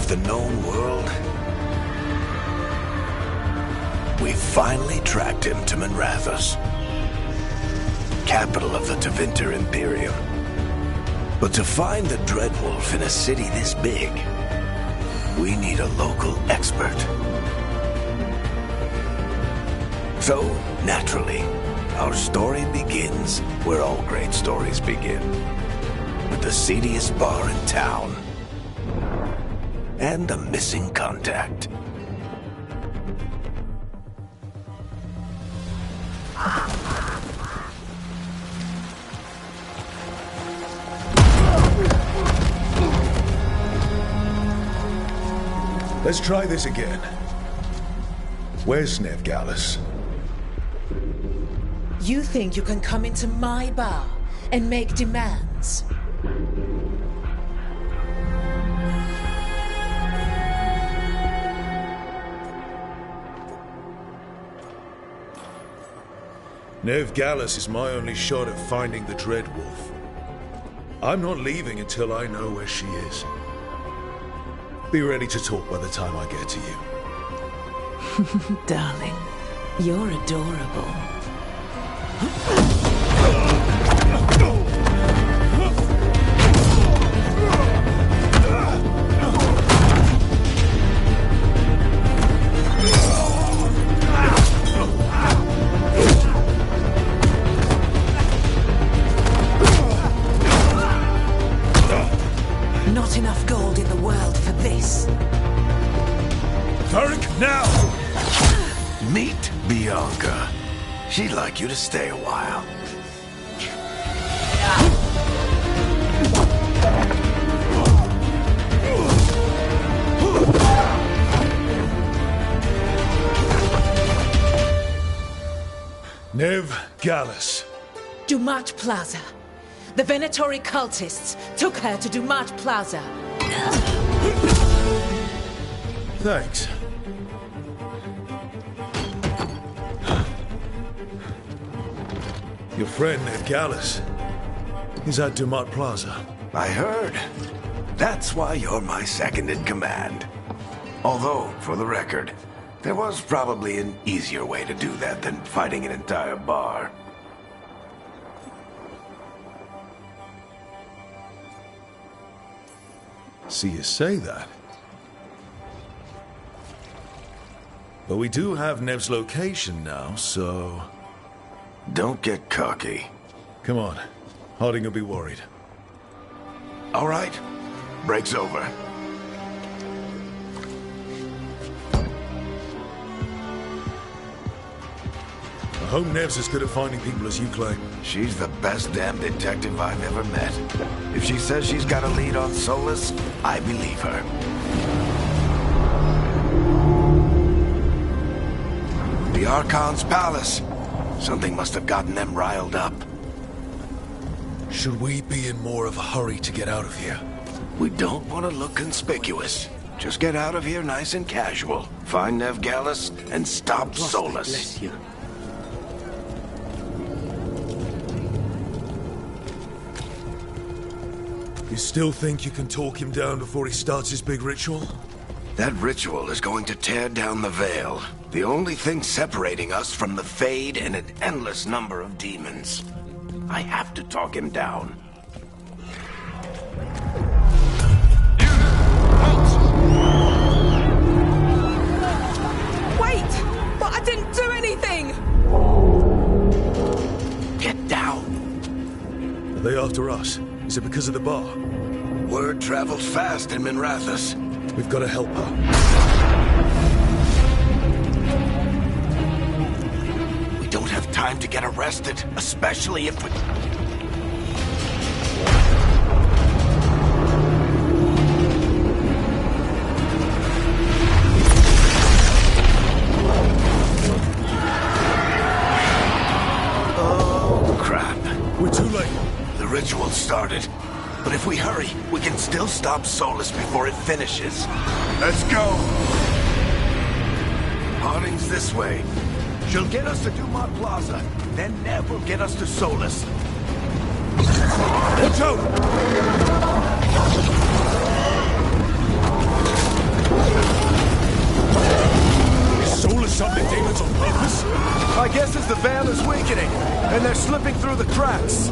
of the known world, we finally tracked him to Minrathous, capital of the Tevinter Imperium. But to find the Dreadwolf in a city this big, we need a local expert. So, naturally, our story begins where all great stories begin. With the seediest bar in town. And a missing contact. Let's try this again. Where's Veilguard? You think you can come into my bar and make demands? Veilguard is my only shot at finding the Dreadwolf. I'm not leaving until I know where she is. Be ready to talk by the time I get to you. Darling, you're adorable. Not enough gold in the world for this. Tark, now! Meet Bianca. She'd like you to stay a while. Veilguard. Dumat Plaza. The Venatori cultists took her to Dumat Plaza. Thanks. Your friend Veilguard is at Dumat Plaza. I heard. That's why you're my second in command. Although, for the record, there was probably an easier way to do that than fighting an entire bar. See you say that. But we do have Nev's location now, so... Don't get cocky. Come on. Harding will be worried. All right. Break's over. I hope Nev's as good at finding people as you claim. She's the best damn detective I've ever met. If she says she's got a lead on Solus, I believe her. The Archon's palace. Something must have gotten them riled up. Should we be in more of a hurry to get out of here? We don't want to look conspicuous. Just get out of here nice and casual. Find Veilguard and stop Solus. Bless you. You still think you can talk him down before he starts his big ritual? That ritual is going to tear down the veil. The only thing separating us from the Fade and an endless number of demons. I have to talk him down. Wait! But I didn't do anything! Get down. Are they after us? Is it because of the bar? Word travels fast in Minrathous. We've got to help her. We don't have time to get arrested, especially if we... Oh, crap. We're too late. The ritual started. But if we hurry, we can still stop Solus before it finishes. Let's go! Harding's this way. She'll get us to Dumat Plaza. Then Nev will get us to Solus. Watch out! That's on purpose? My guess is the veil is weakening, and they're slipping through the cracks.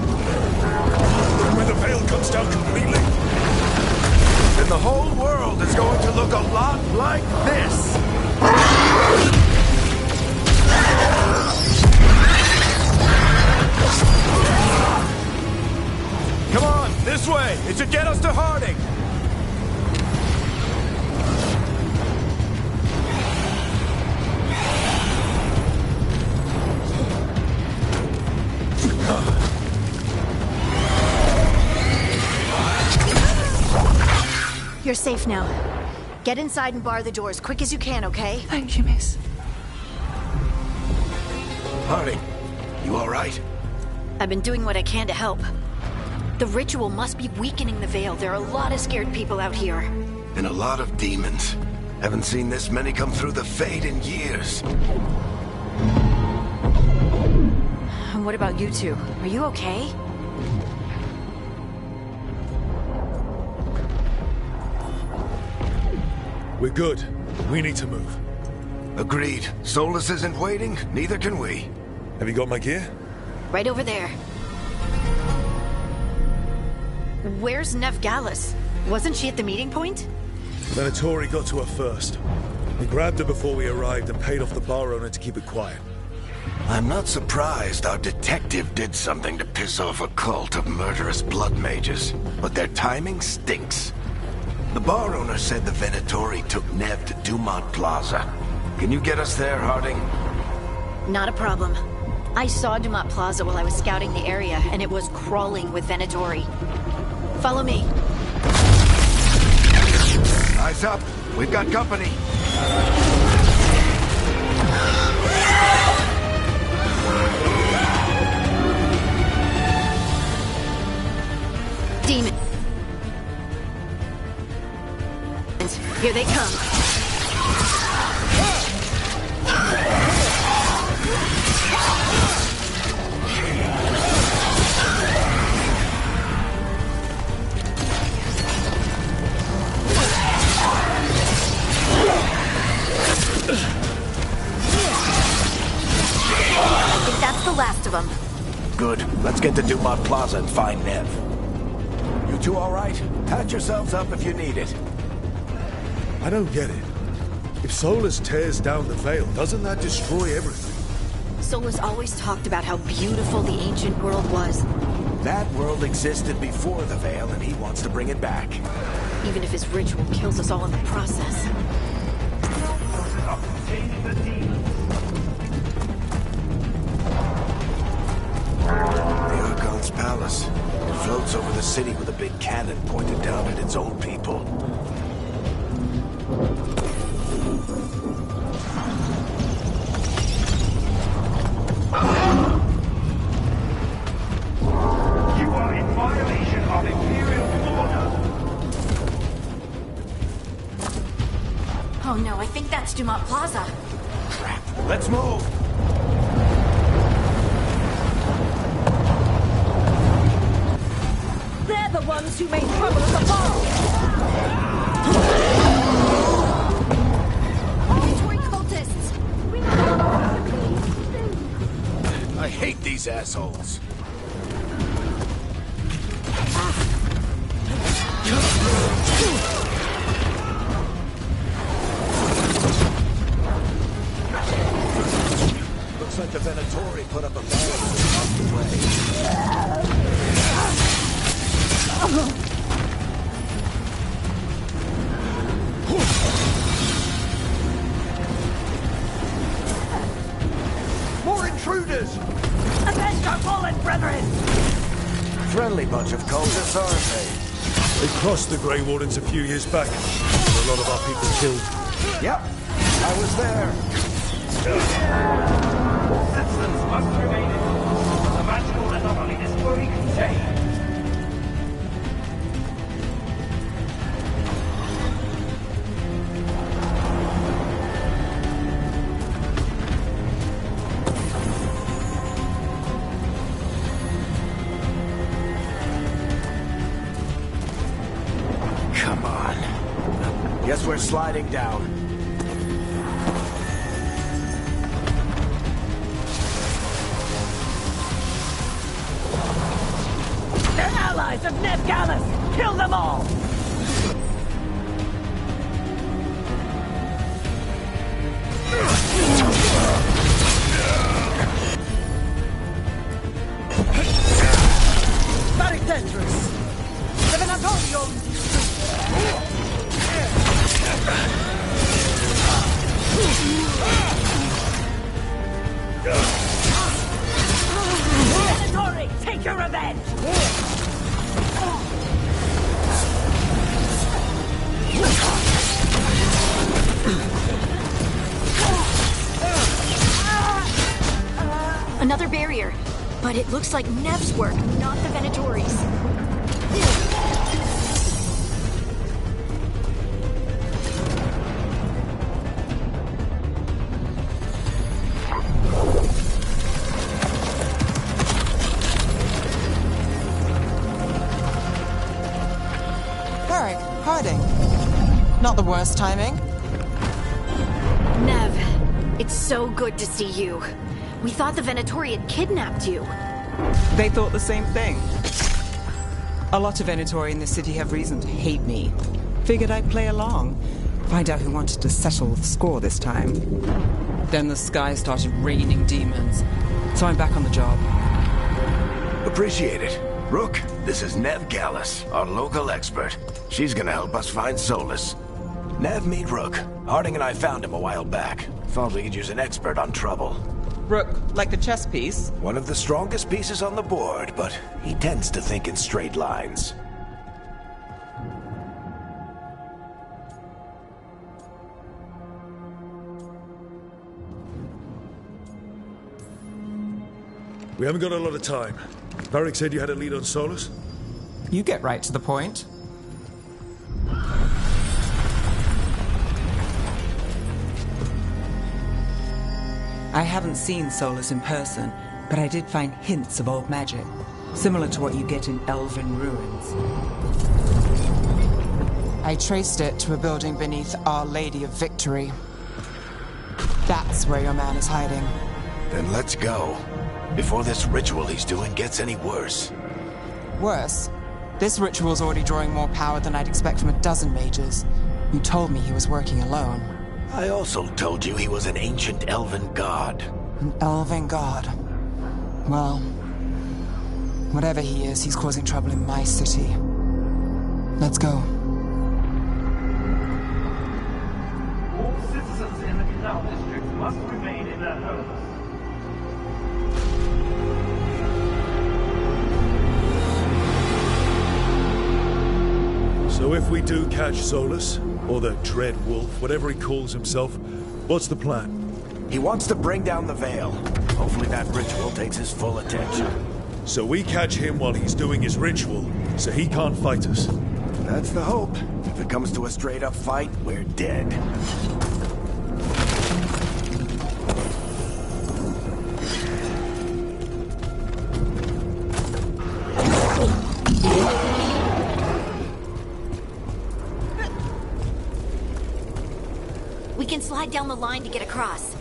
When the veil comes down completely, And the whole world is going to look a lot like this. Come on, this way. It should get us to Harding. You're safe now. Get inside and bar the doors quick as you can, okay? Thank you, miss. Harding, you all right? I've been doing what I can to help. The ritual must be weakening the veil. There are a lot of scared people out here. And a lot of demons. Haven't seen this many come through the Fade in years. And what about you two? Are you okay? we're good. We need to move. Agreed. Solus isn't waiting, neither can we. Have you got my gear? Right over there. Where's Veilguard? Wasn't she at the meeting point? Venatori got to her first. We grabbed her before we arrived and paid off the bar owner to keep it quiet. I'm not surprised our detective did something to piss off a cult of murderous blood mages, but their timing stinks. The bar owner said the Venatori took Nev to Dumont Plaza. Can you get us there, Harding? Not a problem. I saw Dumont Plaza while I was scouting the area, and it was crawling with Venatori. Follow me. Eyes up. We've got company. Demons. Here they come. I think that's the last of them. Good. Let's get to Dumont Plaza and find Nev. You two all right? Patch yourselves up if you need it. I don't get it. If Solus tears down the veil, doesn't that destroy everything? Solus always talked about how beautiful the ancient world was. That world existed before the veil, and he wants to bring it back. Even if his ritual kills us all in the process. The Archon's palace. It floats over the city with a big cannon pointed down at its own people. You are in violation of Imperial order. Oh no, I think that's Dumont Plaza. Crap. Let's move! They're the ones who made trouble at the bar! Mandatory cultists! I hate these assholes. Looks like the Venatori put up a barricade off the way. More intruders! Avenge our fallen brethren! Friendly bunch of cultists, aren't they? They crossed the Grey Wardens a few years back. There were a lot of our people killed. Yep, I was there. Substance must remain in the magical anomaly this worry contains. Come on. Guess we're sliding down. They're allies of Nev Gallus! Kill them all! Very dangerous! The Venatorium! Venatori, take your revenge! Another barrier. But it looks like Nev's work, not the Venatori's. Tark, hiding. Not the worst timing. Nev, it's so good to see you. We thought the Venatori had kidnapped you. They thought the same thing. A lot of Venatori in the city have reason to hate me. Figured I'd play along. Find out who wanted to settle the score this time. Then the sky started raining demons. So I'm back on the job. Appreciate it. Rook, this is Nev Gallus, our local expert. She's gonna help us find Solus. Nev, meet Rook. Harding and I found him a while back. Thought we could use an expert on trouble. Rook, like the chess piece? One of the strongest pieces on the board, but he tends to think in straight lines. We haven't got a lot of time. Varric said you had a lead on Solus? You get right to the point. I haven't seen Solus in person, but I did find hints of old magic, similar to what you get in elven ruins. I traced it to a building beneath Our Lady of Victory. That's where your man is hiding. Then let's go. Before this ritual he's doing gets any worse. Worse, this ritual's already drawing more power than I'd expect from a dozen mages. You told me he was working alone. I also told you he was an ancient elven god. An elven god. Well, whatever he is, he's causing trouble in my city. Let's go. All citizens in the Canal District must remain in their homes. So if we do catch Solus, or the Dread Wolf, whatever he calls himself, what's the plan? He wants to bring down the Veil. Hopefully that ritual takes his full attention. So we catch him while he's doing his ritual, so he can't fight us. That's the hope. If it comes to a straight-up fight, we're dead. We can slide down the line to get across.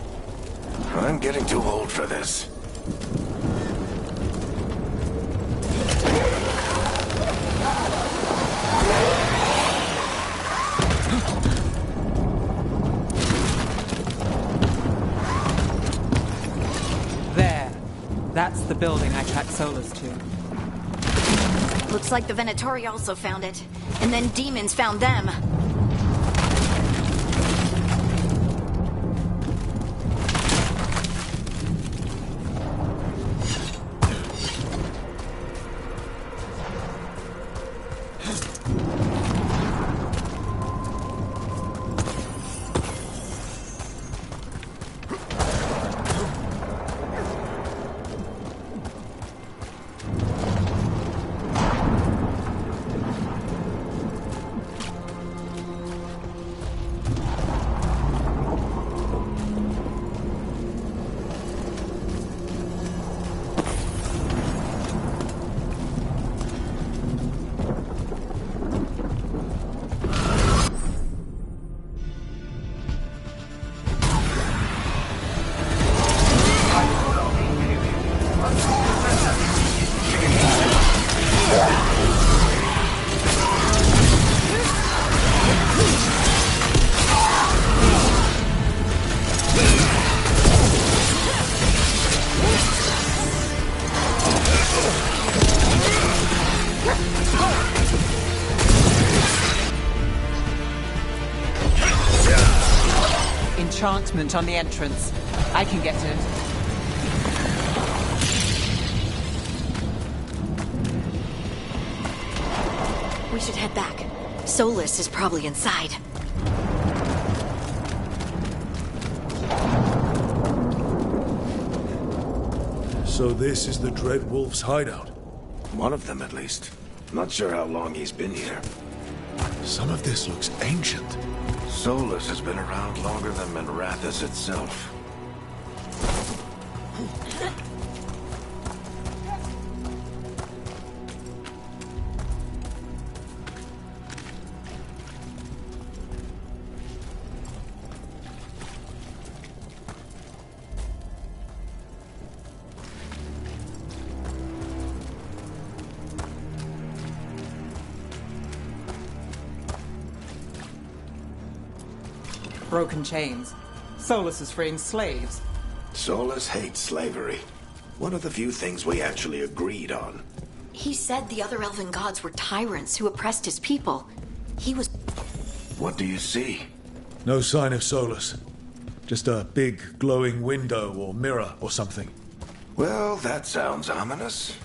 I'm getting too old for this. There. That's the building I tracked Solus to. Looks like the Venatori also found it. And then demons found them. enchantment on the entrance. I can get it. We should head back. Solus is probably inside. So this is the Dread Wolf's hideout? One of them, at least. Not sure how long he's been here. Some of this looks ancient. Solus has been around longer than Minrathous itself. Broken chains. Solus is freeing slaves. Solus hates slavery. One of the few things we actually agreed on. He said the other elven gods were tyrants who oppressed his people. He was... What do you see? No sign of Solus. Just a big glowing window or mirror or something. Well, that sounds ominous.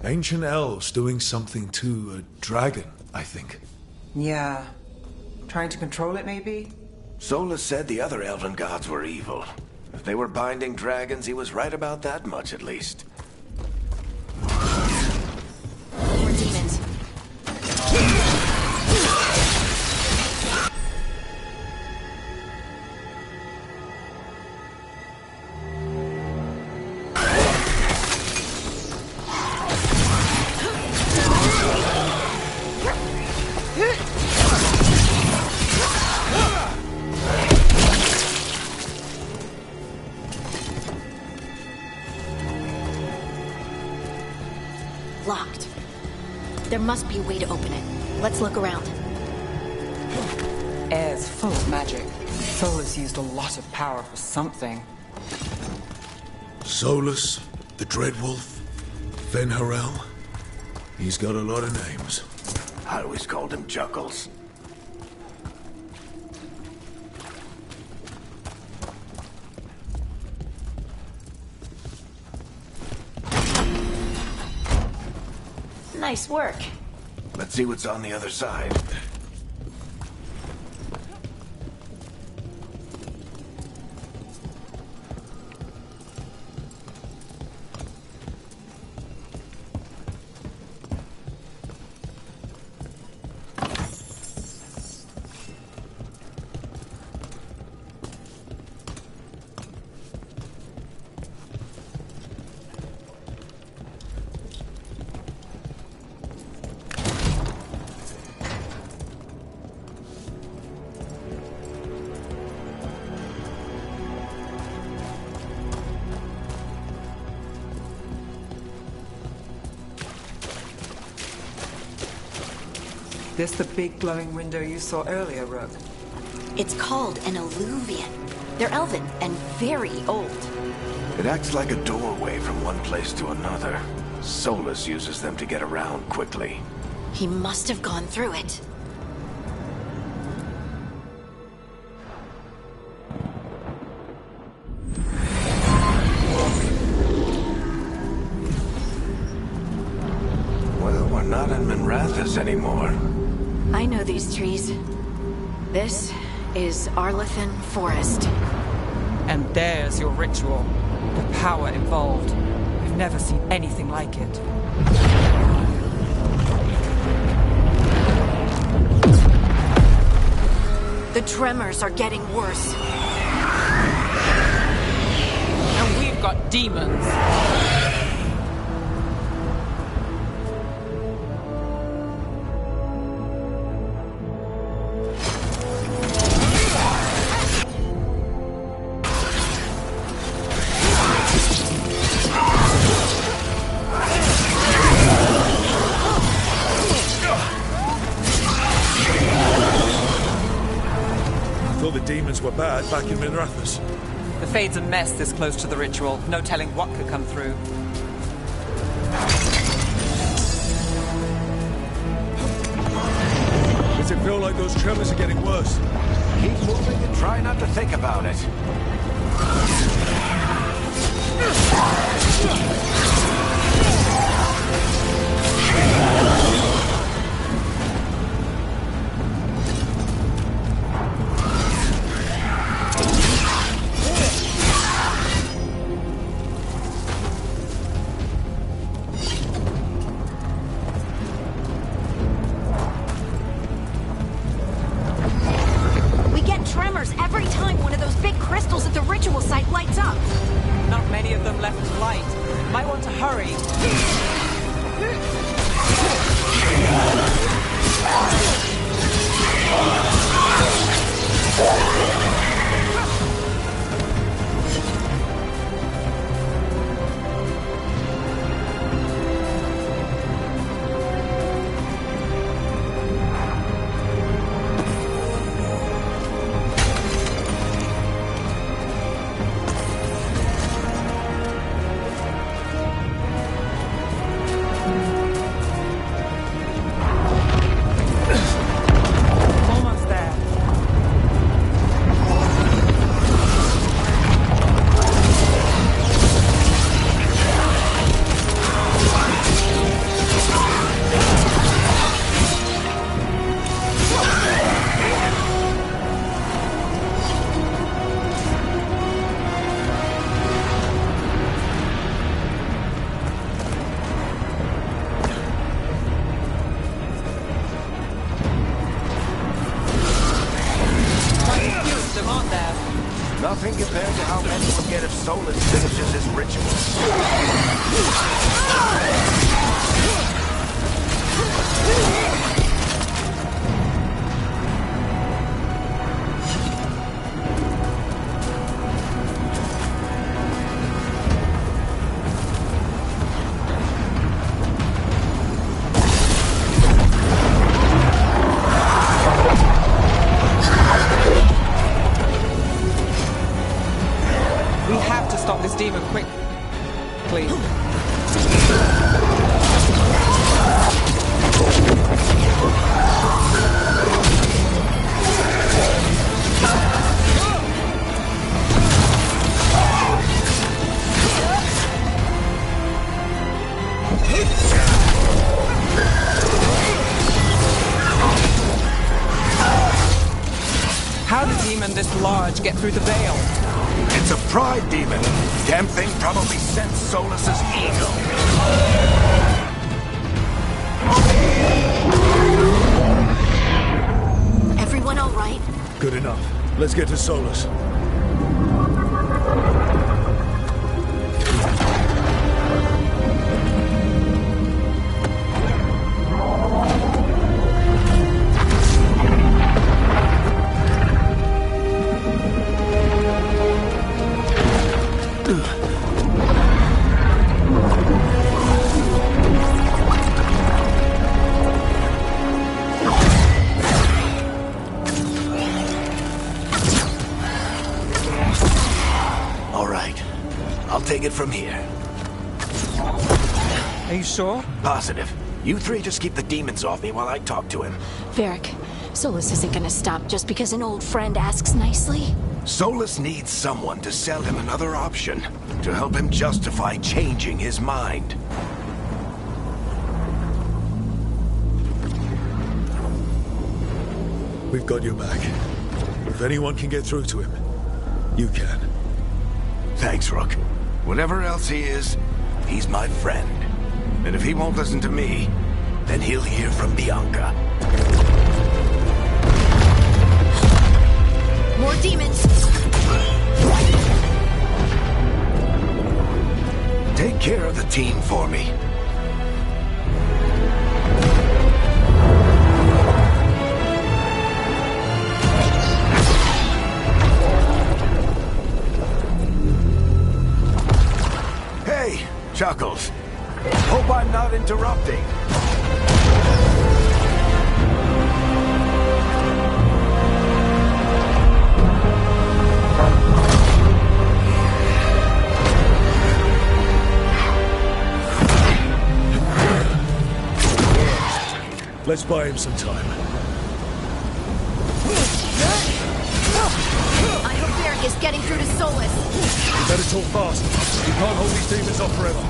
Ancient elves doing something to a dragon, I think. Yeah. Trying to control it, maybe? Solus said the other elven gods were evil. If they were binding dragons, he was right about that much, at least. More demons. Locked. There must be a way to open it. Let's look around. Air's full of magic. Solus used a lot of power for something. Solus, the Dread Wolf, Venharel. He's got a lot of names. I always called him Juggles. Nice work. Let's see what's on the other side. This the big glowing window you saw earlier, Rook? It's called an alluvian. They're elven and very old. It acts like a doorway from one place to another. Solus uses them to get around quickly. He must have gone through it. Well, we're not in Minrathous anymore. I know these trees. This is Arlethan Forest. And there's your ritual. The power involved. We've never seen anything like it. The tremors are getting worse. And we've got demons. Thought the demons were bad back in Minrathous. The Fade's a mess this close to the ritual. No telling what could come through. Does it feel like those tremors are getting worse? Keep moving and try not to think about it. Every time one of those big crystals at the ritual site lights up. Not many of them left to light. Might want to hurry. Nothing compared to how many will get if Solus finishes his ritual. Stop this demon quick, please. How did a demon this large get through the veil? It's a pride demon. Damn thing probably sensed Solus's ego. Everyone all right? Good enough. Let's get to Solus. Take it from here. Are you sure? Positive. You three just keep the demons off me while I talk to him. Varric, Solus isn't gonna stop just because an old friend asks nicely. Solus needs someone to sell him another option, to help him justify changing his mind. We've got your back. If anyone can get through to him, you can. Thanks, Rook. Whatever else he is, he's my friend. And if he won't listen to me, then he'll hear from Bianca. More demons! Take care of the team for me. Chuckles. Hope I'm not interrupting. Let's buy him some time. I hope Varric is getting through to Solus. You better talk fast. We can't hold these demons off forever.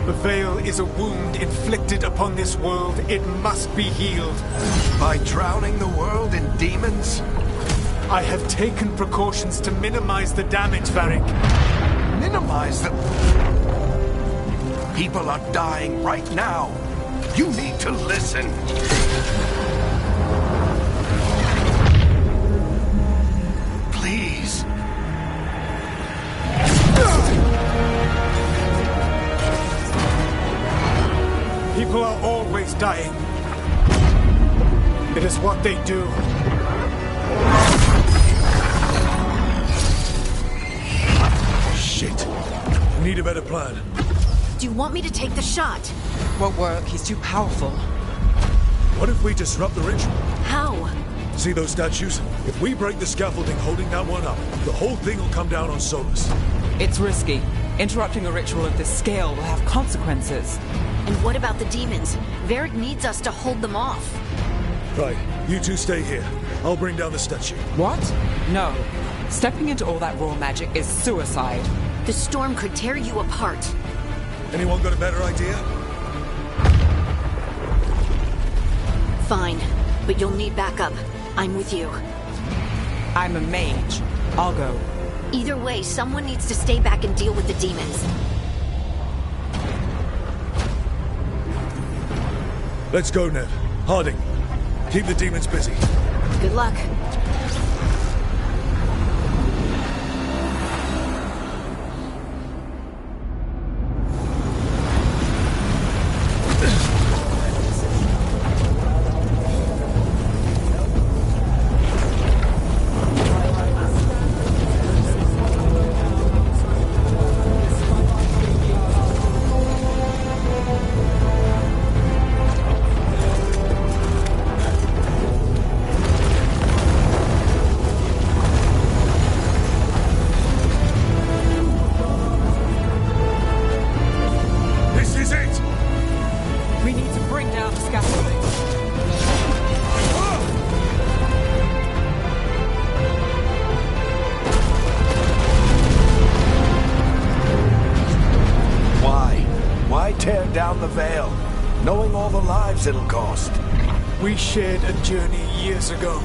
The Veil is a wound inflicted upon this world. It must be healed. By drowning the world in demons? I have taken precautions to minimize the damage, Varric. Minimize the... People are dying right now. You need to listen. Please. People are always dying. It is what they do. Shit. I need a better plan. Do you want me to take the shot? Won't work. He's too powerful. What if we disrupt the ritual? How? See those statues? If we break the scaffolding holding that one up, the whole thing will come down on Solus. It's risky. Interrupting a ritual of this scale will have consequences. And what about the demons? Varric needs us to hold them off. Right, you two stay here. I'll bring down the statue. What? No. Stepping into all that raw magic is suicide. The storm could tear you apart. Anyone got a better idea? Fine, but you'll need backup. I'm with you. I'm a mage. I'll go. Either way, someone needs to stay back and deal with the demons. Let's go, Nev. Harding, keep the demons busy. Good luck. Tear down the Veil, knowing all the lives it'll cost. We shared a journey years ago.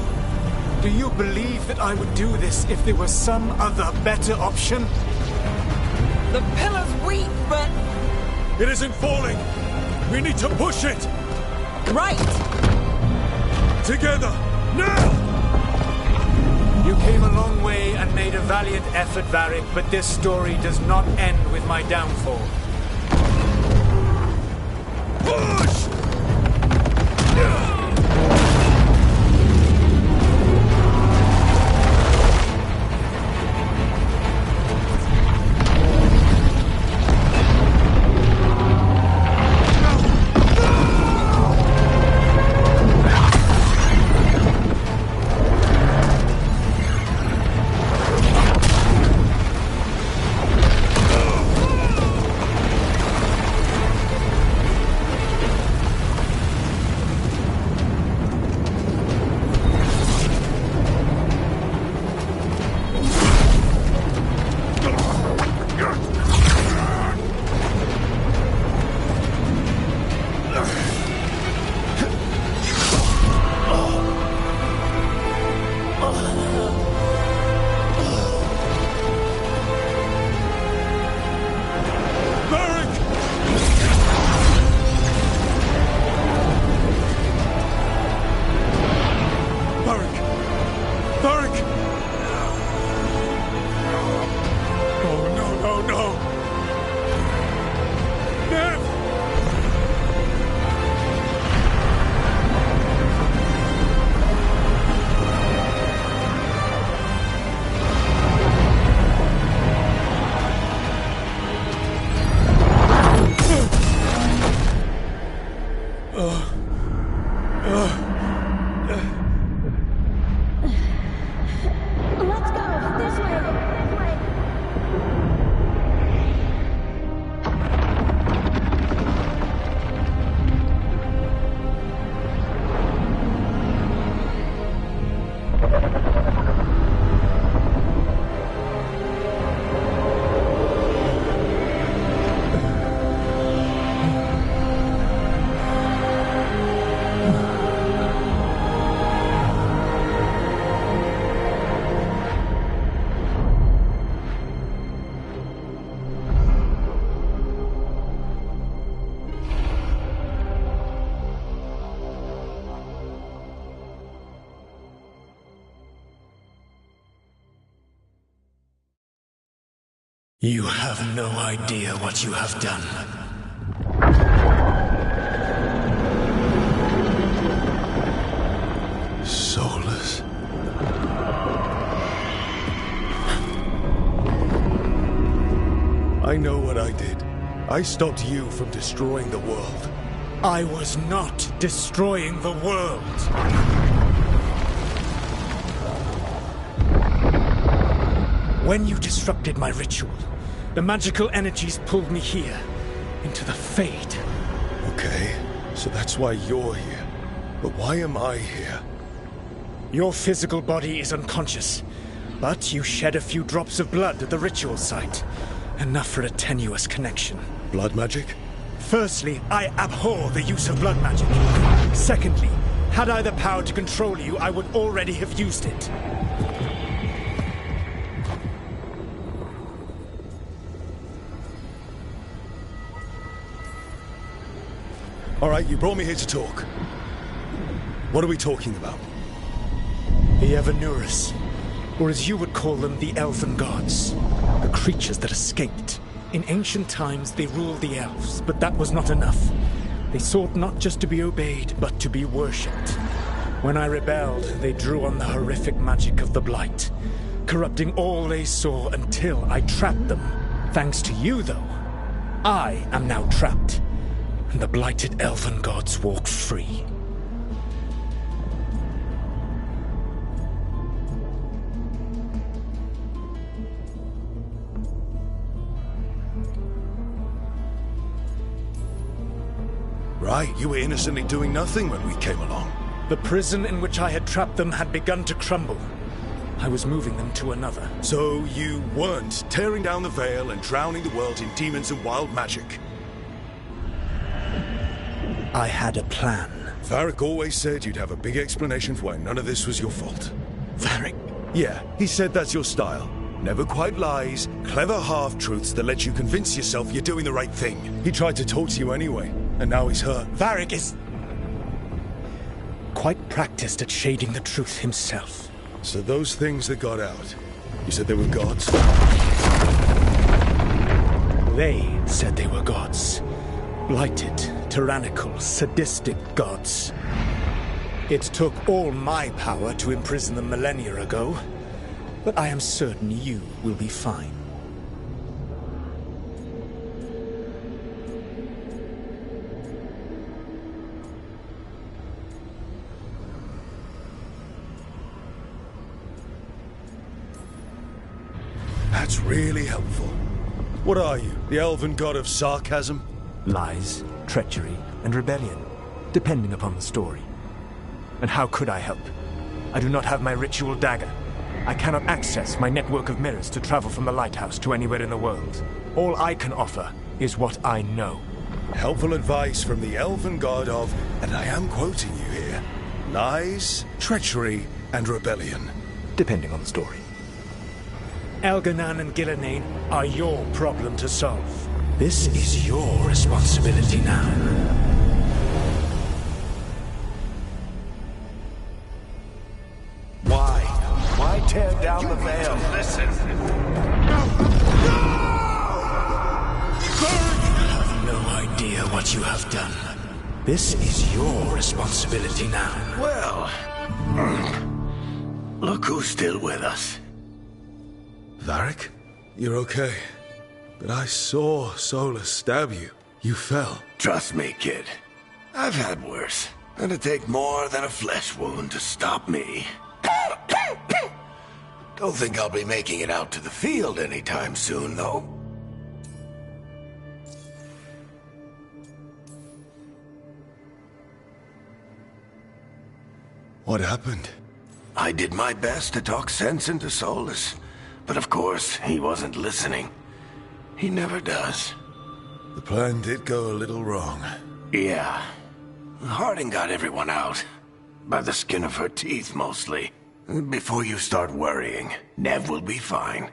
Do you believe that I would do this if there was some other better option? The pillar's weak, but... It isn't falling! We need to push it! Right! Together! Now! You came a long way and made a valiant effort, Varric, but this story does not end with my downfall. Push! You have no idea what you have done. Soulless. I know what I did. I stopped you from destroying the world. I was not destroying the world. When you disrupted my ritual, the magical energies pulled me here, into the Fade. Okay, so that's why you're here. But why am I here? Your physical body is unconscious, but you shed a few drops of blood at the ritual site. Enough for a tenuous connection. Blood magic? Firstly, I abhor the use of blood magic. Secondly, had I the power to control you, I would already have used it. All right, you brought me here to talk. What are we talking about? The Evanurus, or as you would call them, the Elven Gods. The creatures that escaped. In ancient times, they ruled the elves, but that was not enough. They sought not just to be obeyed, but to be worshipped. When I rebelled, they drew on the horrific magic of the Blight, corrupting all they saw until I trapped them. Thanks to you, though, I am now trapped, and the blighted Elven Gods walk free. Right, you were innocently doing nothing when we came along. The prison in which I had trapped them had begun to crumble. I was moving them to another. So you weren't tearing down the veil and drowning the world in demons and wild magic? I had a plan. Tark always said you'd have a big explanation for why none of this was your fault. Tark? Yeah, he said that's your style. Never quite lies, clever half-truths that let you convince yourself you're doing the right thing. He tried to talk to you anyway, and now he's hurt. Varric is quite practiced at shading the truth himself. So those things that got out, you said they were gods? They said they were gods. Blighted, tyrannical, sadistic gods. It took all my power to imprison them millennia ago, but I am certain you will be fine. That's really helpful. What are you, the elven god of sarcasm? Lies, treachery, and rebellion, depending upon the story. And how could I help? I do not have my ritual dagger. I cannot access my network of mirrors to travel from the lighthouse to anywhere in the world. All I can offer is what I know. Helpful advice from the elven god of, and I am quoting you here, lies, treachery, and rebellion. Depending on the story. Elganan and Gillenane are your problem to solve. This is your responsibility now. Why tear down the veil? Listen. You have no idea what you have done. This is your responsibility now. Well, look who's still with us. Varric? You're okay. But I saw Solus stab you. You fell. Trust me, kid. I've had worse. It'd take more than a flesh wound to stop me. Don't think I'll be making it out to the field anytime soon, though. What happened? I did my best to talk sense into Solus, but of course, he wasn't listening. He never does. The plan did go a little wrong. Yeah. Harding got everyone out. By the skin of her teeth, mostly. Before you start worrying, Nev will be fine.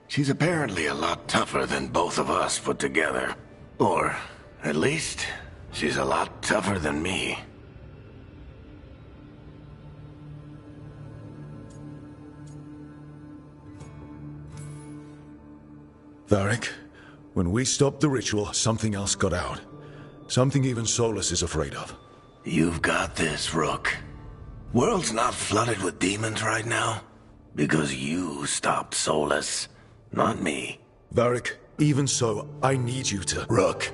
She's apparently a lot tougher than both of us put together. Or, at least, she's a lot tougher than me. Varric, when we stopped the ritual, something else got out. Something even Solus is afraid of. You've got this, Rook. World's not flooded with demons right now. Because you stopped Solus, not me. Varric, even so, I need you to... Rook,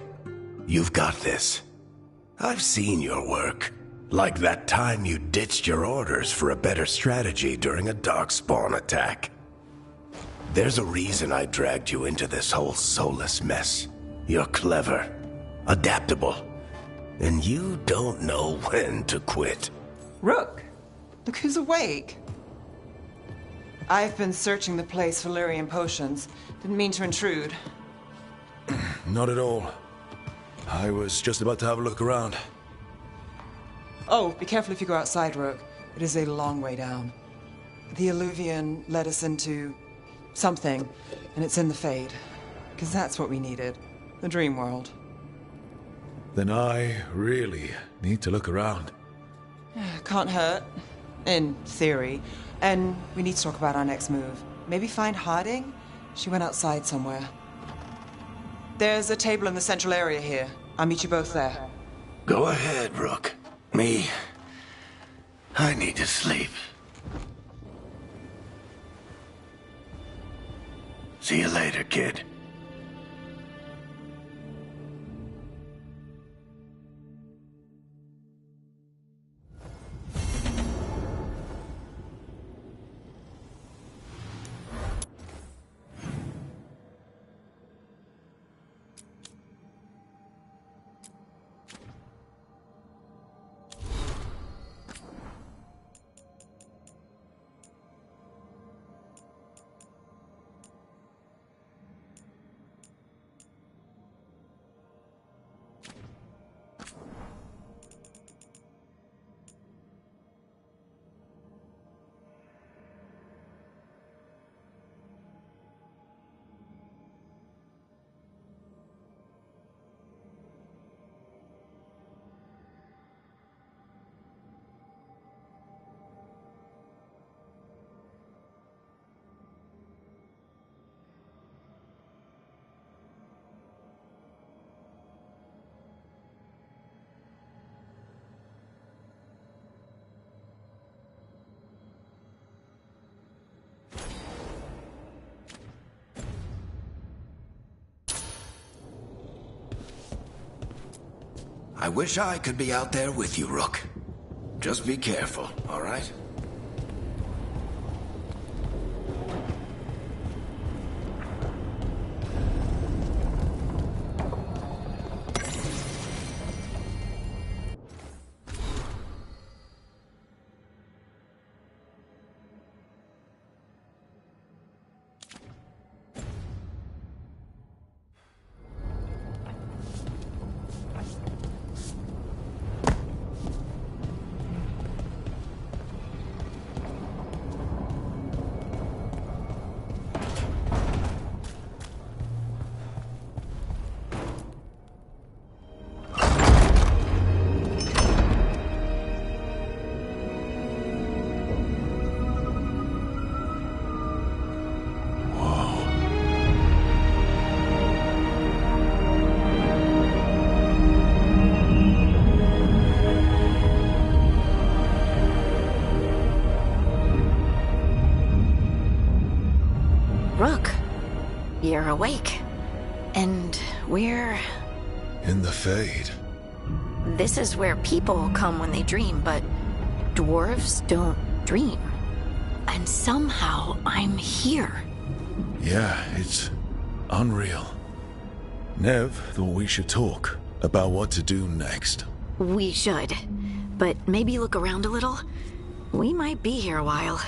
you've got this. I've seen your work. Like that time you ditched your orders for a better strategy during a darkspawn attack. There's a reason I dragged you into this whole Solus mess. You're clever, adaptable, and you don't know when to quit. Rook, look who's awake. I've been searching the place for Lyrian potions. Didn't mean to intrude. Not at all. I was just about to have a look around. Oh, be careful if you go outside, Rook. It is a long way down. The Alluvian led us into something, and it's in the Fade. Because that's what we needed. The dream world. Then I really need to look around. Can't hurt. In theory. And we need to talk about our next move. Maybe find Harding? She went outside somewhere. There's a table in the central area here. I'll meet you both there. Go ahead, Rook. Me, I need to sleep. See you later, kid. I wish I could be out there with you, Rook. Just be careful, all right? Rook, you're awake. And we're... In the Fade. This is where people come when they dream, but dwarves don't dream. And somehow I'm here. Yeah, it's unreal. Nev thought we should talk about what to do next. We should. But maybe look around a little. We might be here a while.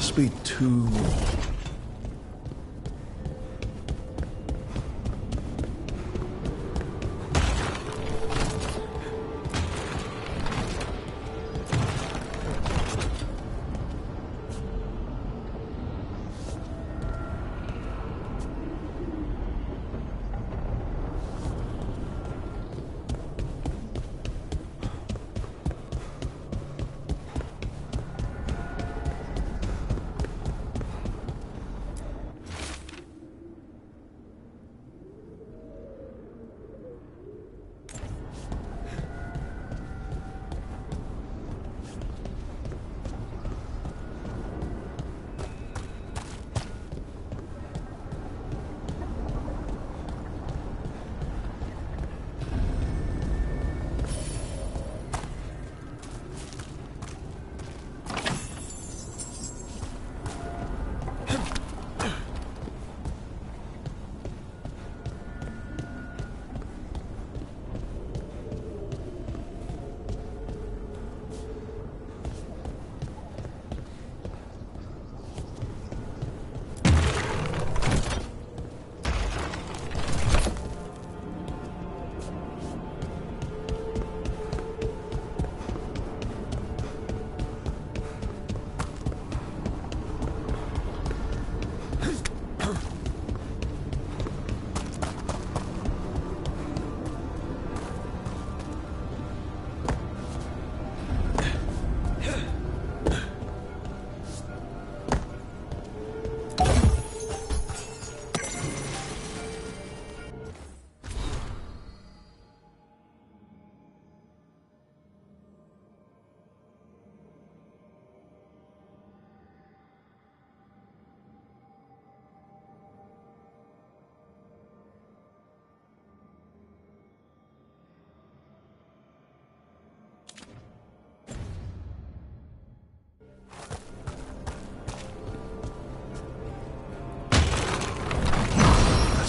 must be 2 more.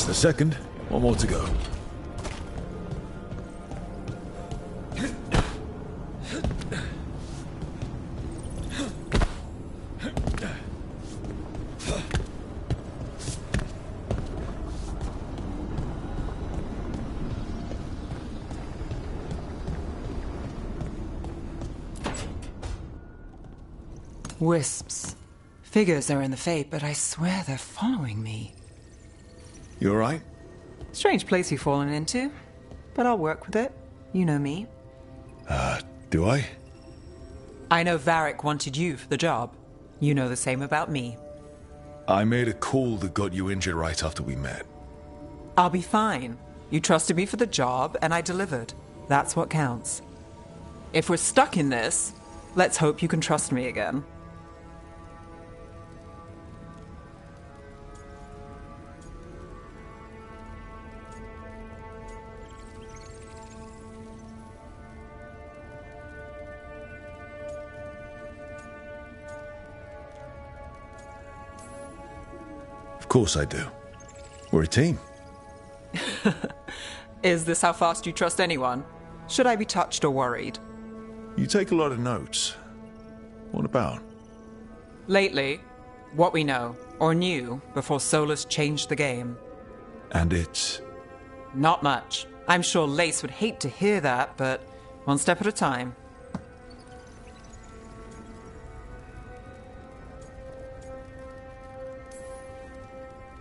The second. One more to go. Wisps. Figures are in the Fate, but I swear they're following me. You alright? Strange place you've fallen into, but I'll work with it. You know me. Do I? I know Varric wanted you for the job. You know the same about me. I made a call that got you injured right after we met. I'll be fine. You trusted me for the job, and I delivered. That's what counts. If we're stuck in this, let's hope you can trust me again. Of course I do. We're a team. Is this how fast you trust anyone? Should I be touched or worried? You take a lot of notes. What about? Lately, what we know, or knew, before Solus changed the game. And it's... Not much. I'm sure Lace would hate to hear that, but one step at a time.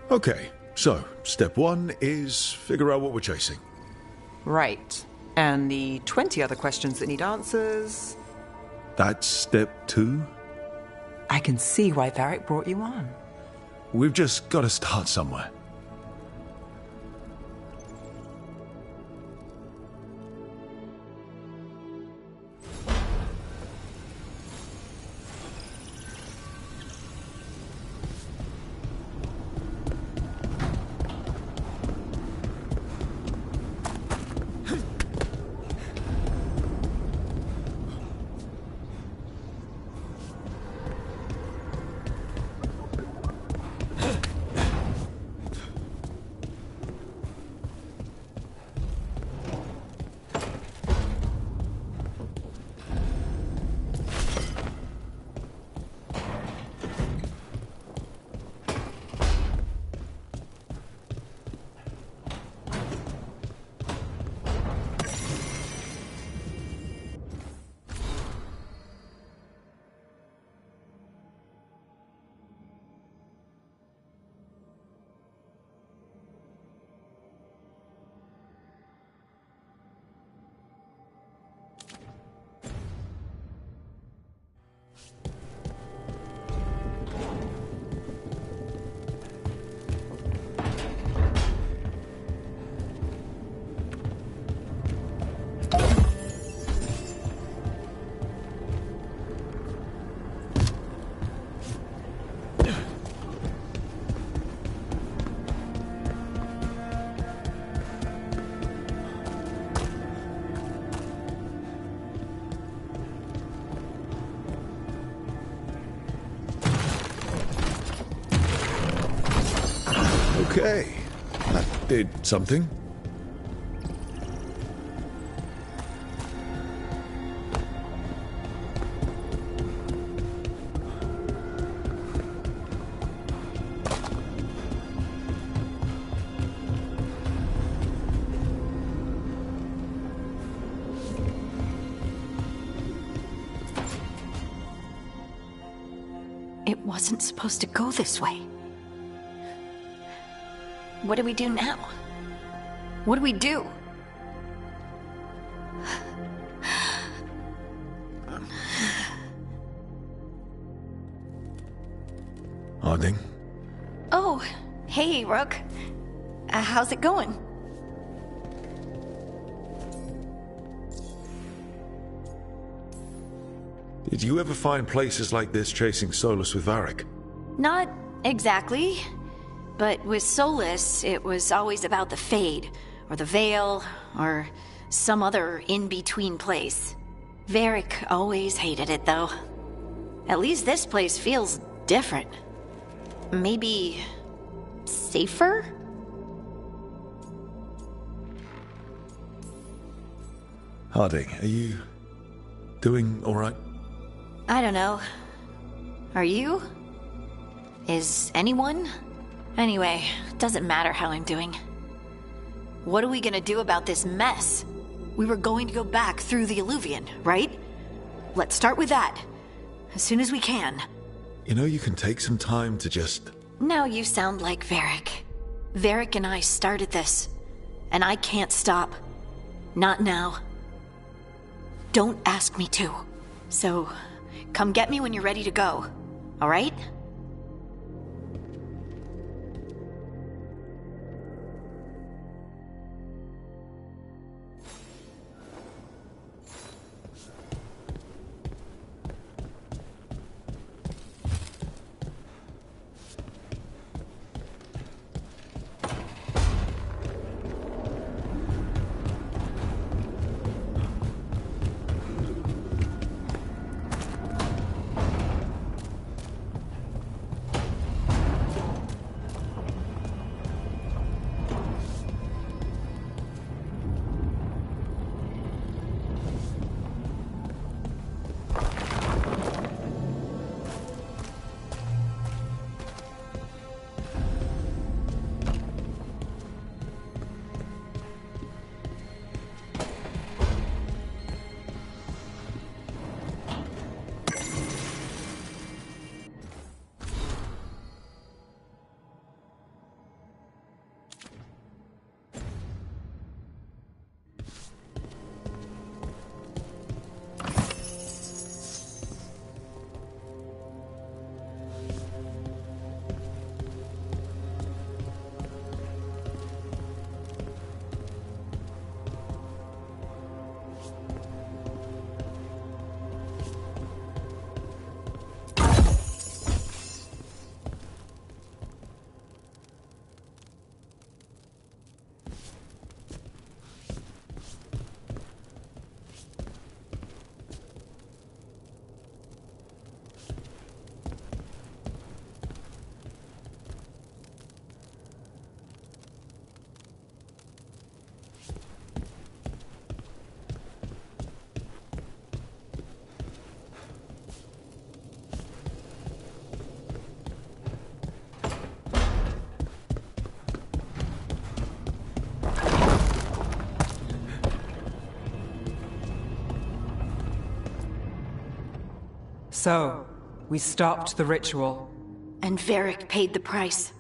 Okay, so step 1 is figure out what we're chasing. Right. And the 20 other questions that need answers... That's step 2? I can see why Varric brought you on. We've just got to start somewhere. Okay, that did something. It wasn't supposed to go this way. What do we do now? What do we do? Harding? Oh, hey, Rook. How's it going? Did you ever find places like this chasing Solus with Varric? Not exactly. But with Solus, it was always about the Fade, or the Veil, or some other in-between place. Varric always hated it, though. At least this place feels different. Maybe safer? Harding, are you doing all right? I don't know. Are you? Is anyone? Anyway, doesn't matter how I'm doing. What are we gonna do about this mess? We were going to go back through the Alluvion, right? Let's start with that. As soon as we can. You know, you can take some time to just... Now you sound like Varric. Varric and I started this. And I can't stop. Not now. Don't ask me to. So, come get me when you're ready to go. All right? So, we stopped the ritual. And Varric paid the price.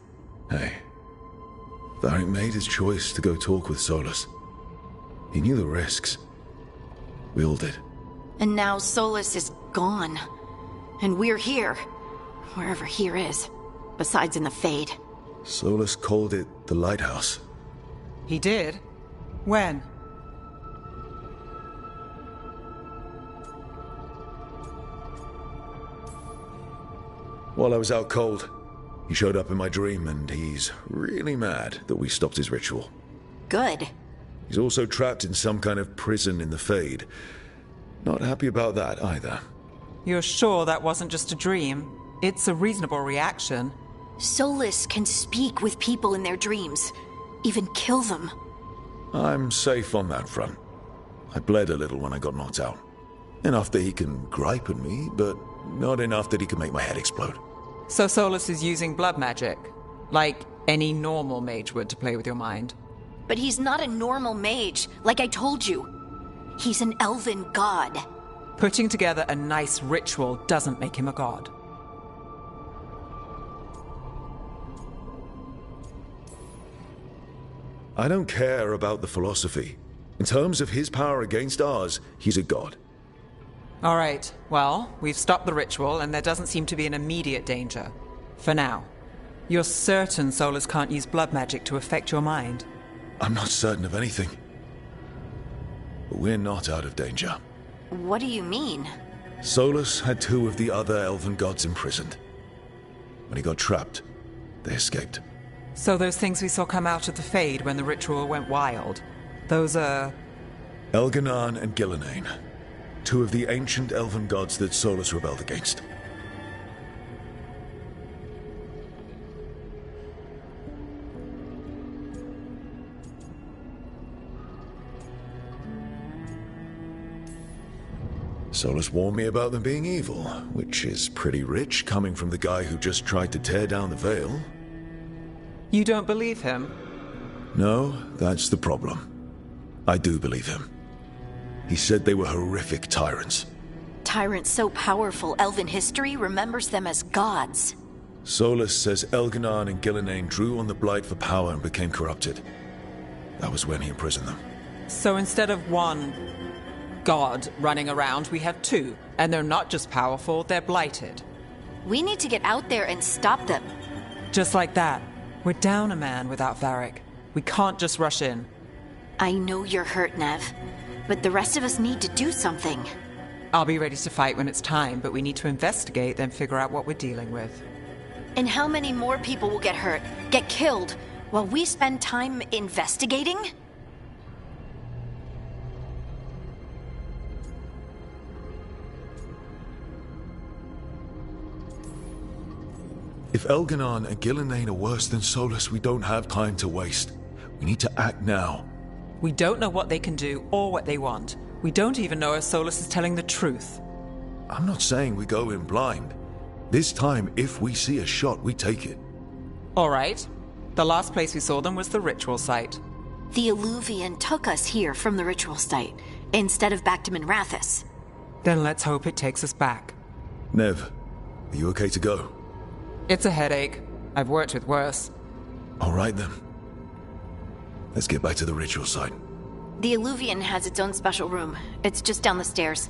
Hey. Varric made his choice to go talk with Solus. He knew the risks. We all did. And now Solus is gone. And we're here. Wherever here is. Besides in the Fade. Solus called it the Lighthouse. He did? When? While I was out cold, he showed up in my dream, and he's really mad that we stopped his ritual. Good. He's also trapped in some kind of prison in the Fade. Not happy about that either. You're sure that wasn't just a dream? It's a reasonable reaction. Solus can speak with people in their dreams, even kill them. I'm safe on that front. I bled a little when I got knocked out. Enough that he can gripe at me, but not enough that he can make my head explode. So Solus is using blood magic, like any normal mage would to play with your mind. But he's not a normal mage, like I told you. He's an elven god. Putting together a nice ritual doesn't make him a god. I don't care about the philosophy. In terms of his power against ours, he's a god. All right, well, we've stopped the ritual and there doesn't seem to be an immediate danger. For now. You're certain Solus can't use blood magic to affect your mind? I'm not certain of anything. But we're not out of danger. What do you mean? Solus had 2 of the other elven gods imprisoned. When he got trapped, they escaped. So those things we saw come out of the Fade when the ritual went wild, those are... Elganan and Gillenane. 2 of the ancient elven gods that Solus rebelled against. Solus warned me about them being evil, which is pretty rich coming from the guy who just tried to tear down the Veil. You don't believe him? No, that's the problem. I do believe him. He said they were horrific tyrants. Tyrants so powerful, elven history remembers them as gods. Solus says Elganan and Gillenane drew on the Blight for power and became corrupted. That was when he imprisoned them. So instead of 1 god running around, we have 2. And they're not just powerful, they're blighted. We need to get out there and stop them. Just like that. We're down a man without Varric. We can't just rush in. I know you're hurt, Nev, but the rest of us need to do something. I'll be ready to fight when it's time, but we need to investigate, then figure out what we're dealing with. And how many more people will get hurt, get killed, while we spend time investigating? If Elganan and Gillenane are worse than Solus, we don't have time to waste. We need to act now. We don't know what they can do or what they want. We don't even know if Solus is telling the truth. I'm not saying we go in blind. This time, if we see a shot, we take it. All right. The last place we saw them was the ritual site. The Illuvian took us here from the ritual site, instead of back to Minrathous. Then let's hope it takes us back. Nev, are you okay to go? It's a headache. I've worked with worse. All right then. Let's get back to the ritual site. The Illuvian has its own special room. It's just down the stairs.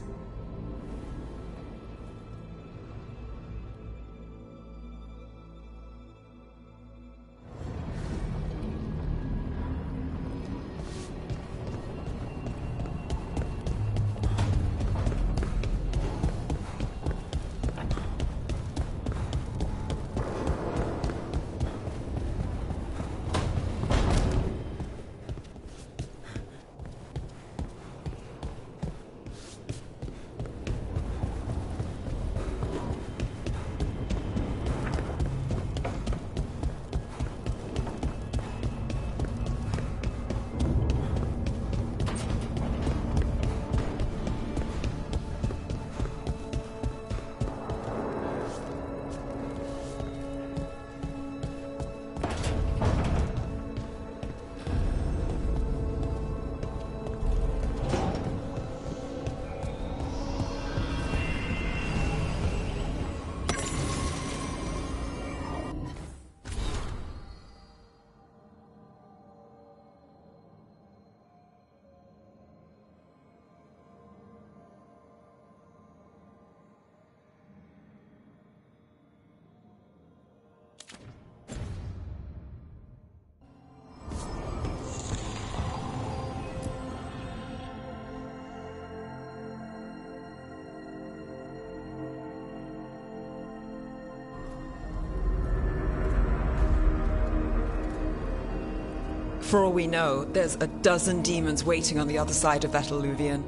For all we know, there's a dozen demons waiting on the other side of that Illuvian.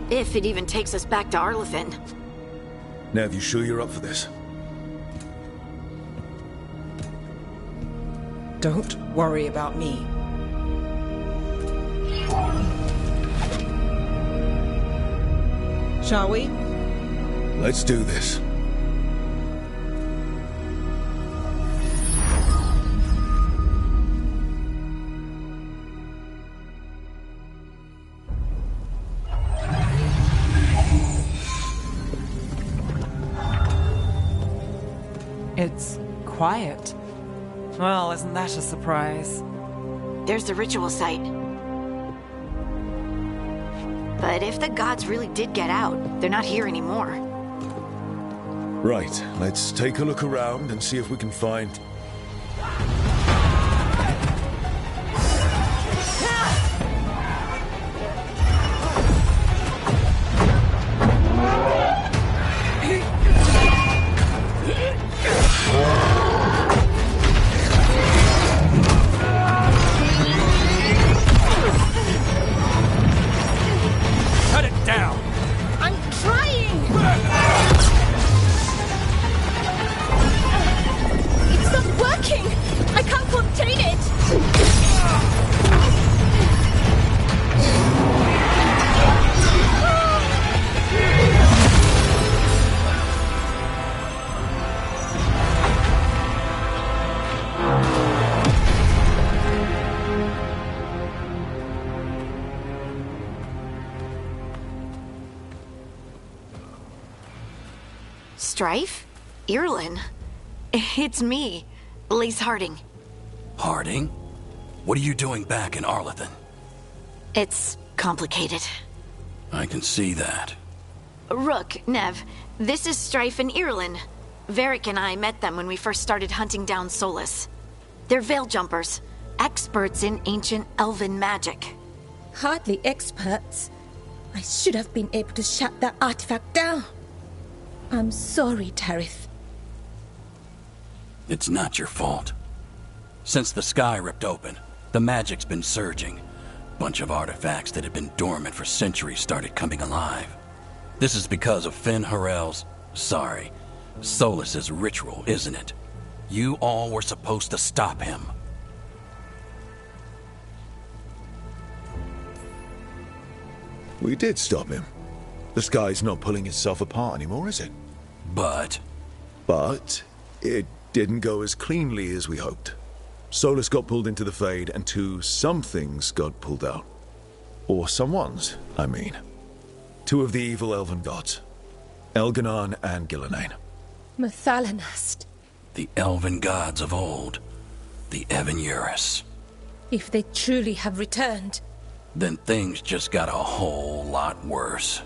If it even takes us back to Arlefin. Nev, you sure you're up for this? Don't worry about me. Shall we? Let's do this. It's quiet. Well, isn't that a surprise? There's the ritual site. But if the gods really did get out, they're not here anymore. Right, let's take a look around and see if we can find... Cut it down! I'm trying! It's not working! I can't contain it! Strife? Irlin? It's me, Lace Harding. Harding? What are you doing back in Arlethan? It's complicated. I can see that. Rook, Nev, this is Strife and Irlin. Varric and I met them when we first started hunting down Solus. They're veil jumpers, experts in ancient elven magic. Hardly experts. I should have been able to shut that artifact down. I'm sorry, Tarith. It's not your fault. Since the sky ripped open, the magic's been surging. Bunch of artifacts that had been dormant for centuries started coming alive. This is because of Finn Harel's... Solus's ritual, isn't it? You all were supposed to stop him. We did stop him. The sky's not pulling itself apart anymore, is it? But it didn't go as cleanly as we hoped. Solus got pulled into the Fade, and some things got pulled out. Or someone's, I mean. Two of the evil elven gods. Elganon and Gillenane. Mathalanast. the elven gods of old, the Evan-Eurus. If they truly have returned, Then things just got a whole lot worse.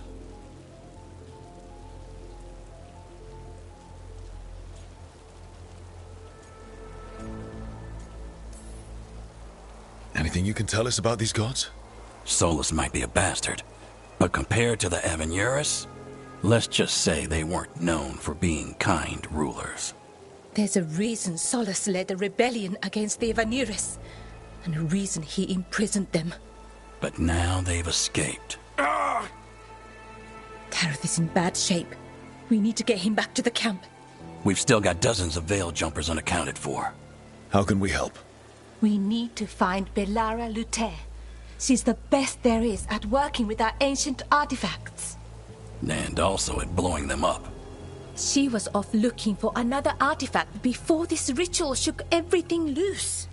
Anything you can tell us about these gods? Solus might be a bastard, but compared to the Evan-Eurus, let's just say they weren't known for being kind rulers. there's a reason Solus led a rebellion against the Evan-Eurus, and a reason he imprisoned them. But now they've escaped. Tarth is in bad shape. We need to get him back to the camp. We've still got dozens of veil jumpers unaccounted for. How can we help? We need to find Belara Lute. She's the best there is at working with our ancient artifacts. And also at blowing them up. She was off looking for another artifact before this ritual shook everything loose.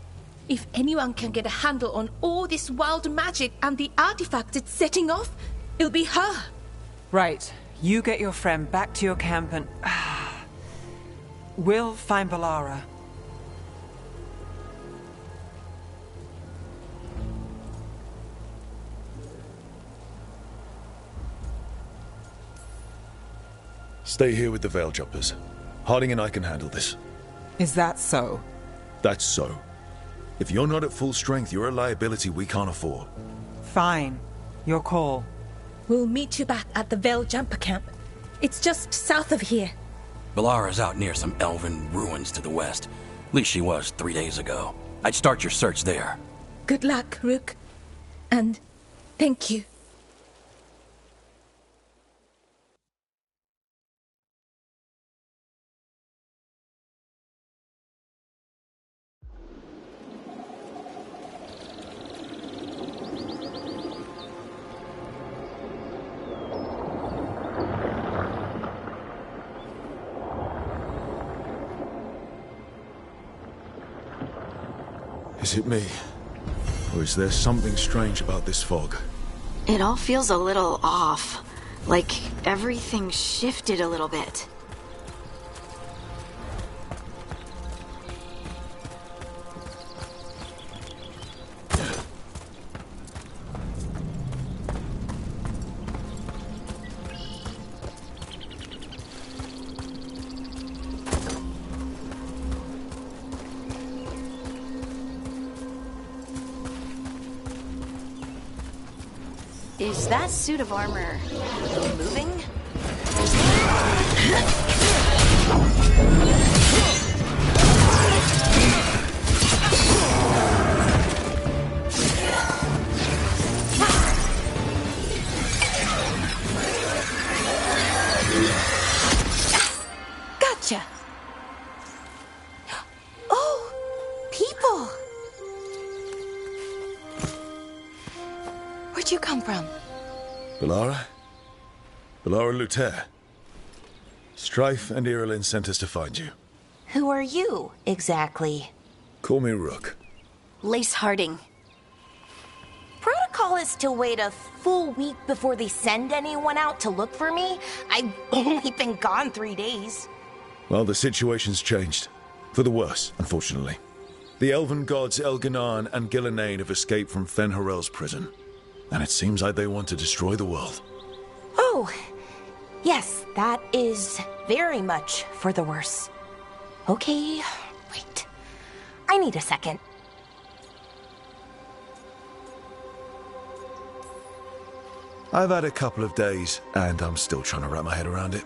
If anyone can get a handle on all this wild magic and the artifacts it's setting off, it'll be her. Right. You get your friend back to your camp and... we'll find Belara. Stay here with the Veil Jumpers. Harding and I can handle this. Is that so? That's so. If you're not at full strength, you're a liability we can't afford. Fine. Your call. We'll meet you back at the Veil Jumper camp. It's just south of here. Belara's out near some elven ruins to the west. At least she was 3 days ago. I'd start your search there. Good luck, Rook. And thank you. Is it me? Or is there something strange about this fog? It all feels a little off. Like everything shifted a little bit. Is that suit of armor moving? Gotcha! Oh, people! Where'd you come from? Bellara? Bellara Luther. Strife and Irilyn sent us to find you. Who are you, exactly? Call me Rook. Lace Harding. Protocol is to wait a full week before they send anyone out to look for me. I've only been gone 3 days. Well, the situation's changed. For the worse, unfortunately. The elven gods Elganan and Gillenane have escaped from Fen'Harel's prison. And it seems like they want to destroy the world. Oh, yes, that is very much for the worse. Okay, wait. I need a second. I've had a couple of days, and I'm still trying to wrap my head around it.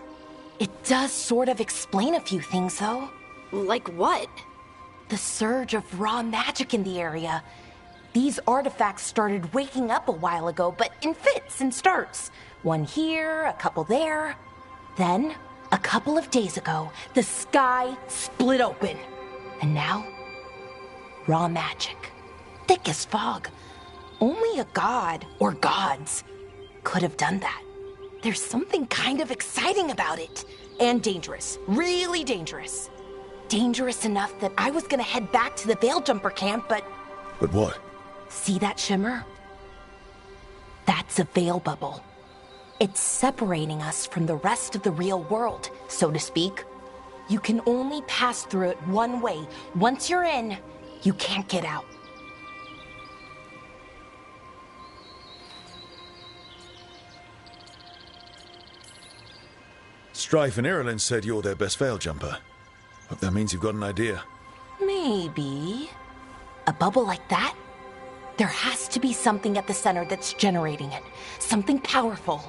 It does sort of explain a few things, though. Like what? The surge of raw magic in the area. These artifacts started waking up a while ago, but in fits and starts. One here, a couple there. Then, a couple of days ago, the sky split open. And now, raw magic. Thick as fog. Only a god, or gods, could have done that. There's something kind of exciting about it. And dangerous. Really dangerous. Dangerous enough that I was gonna head back to the Veil Jumper camp, but... But what? See that shimmer? That's a veil bubble. It's separating us from the rest of the real world, so to speak. You can only pass through it one way. Once you're in, you can't get out. Strife and Irilyn said you're their best veil jumper. Hope that means you've got an idea. Maybe. A bubble like that? There has to be something at the center that's generating it. Something powerful.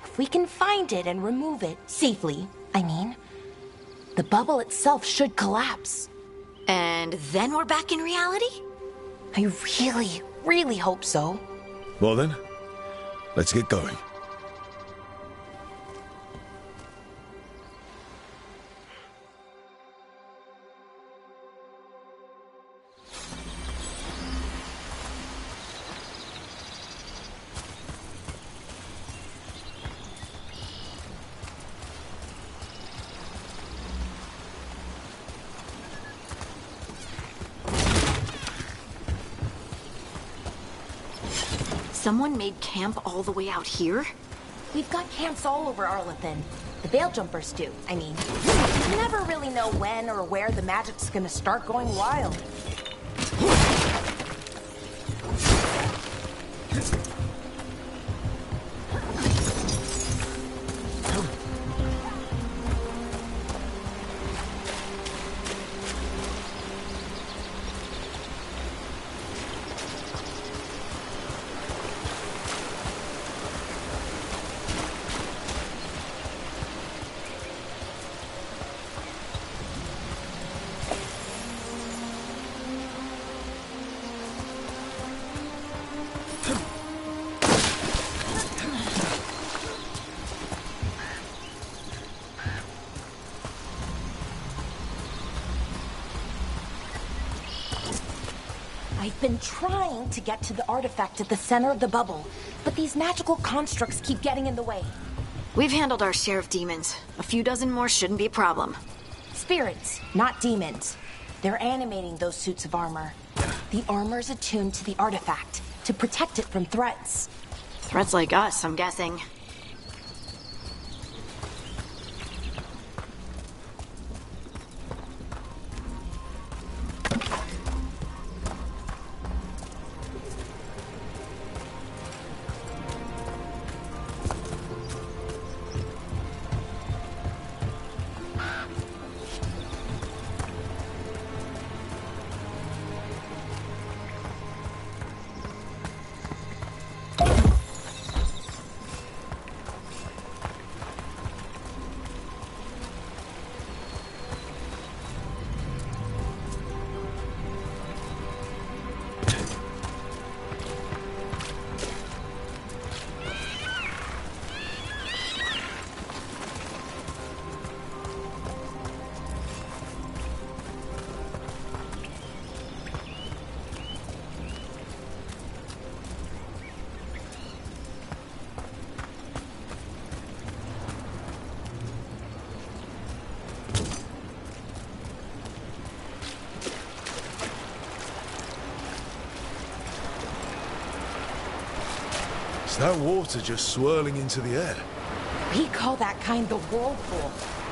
If we can find it and remove it, safely, I mean, the bubble itself should collapse. And then we're back in reality? I really, really hope so. Well then, let's get going. Someone made camp all the way out here? We've got camps all over Arlathan. The Veil Jumpers do, I mean. You never really know when or where the magic's gonna start going wild. I've been trying to get to the artifact at the center of the bubble, but these magical constructs keep getting in the way. We've handled our share of demons. A few dozen more shouldn't be a problem. Spirits, not demons. They're animating those suits of armor. The armor's attuned to the artifact to protect it from threats. Threats like us, I'm guessing. Is that water just swirling into the air? We call that kind the whirlpool.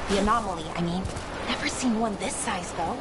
The anomaly, I mean. Never seen one this size, though.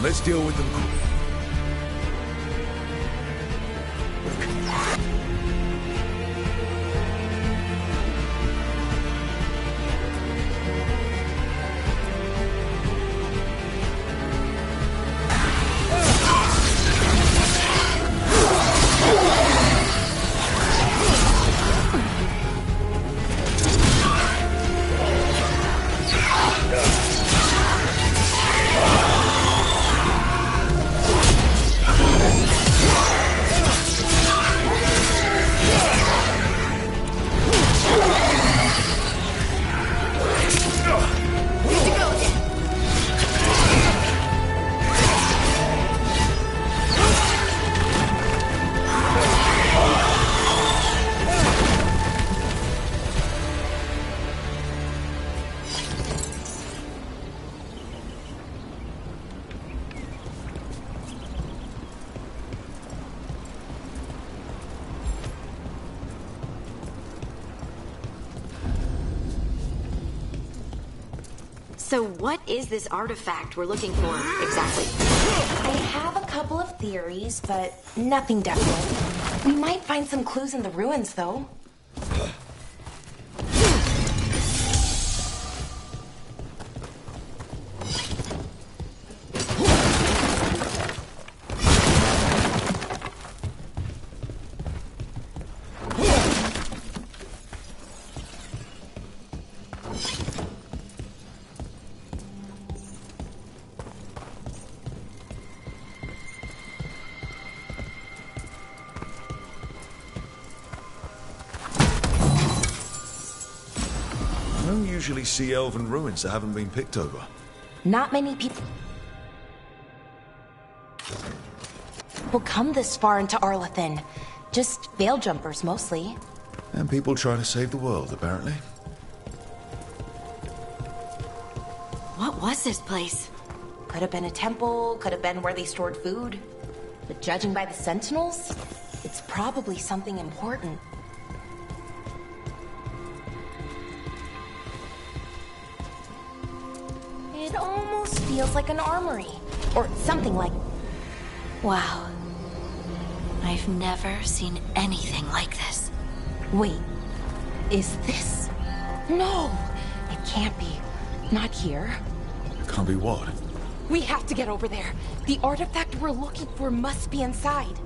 Let's deal with them. So what is this artifact we're looking for, exactly? I have a couple of theories, but nothing definite. We might find some clues in the ruins, though. I don't usually see elven ruins that haven't been picked over. Not many people come this far into Arlathan. Just veil jumpers, mostly. And people trying to save the world, apparently. What was this place? Could have been a temple, could have been where they stored food. But judging by the sentinels, it's probably something important. It almost feels like an armory. Or something like... Wow. I've never seen anything like this. Wait. Is this... No! It can't be. Not here. Can't be what? We have to get over there. The artifact we're looking for must be inside.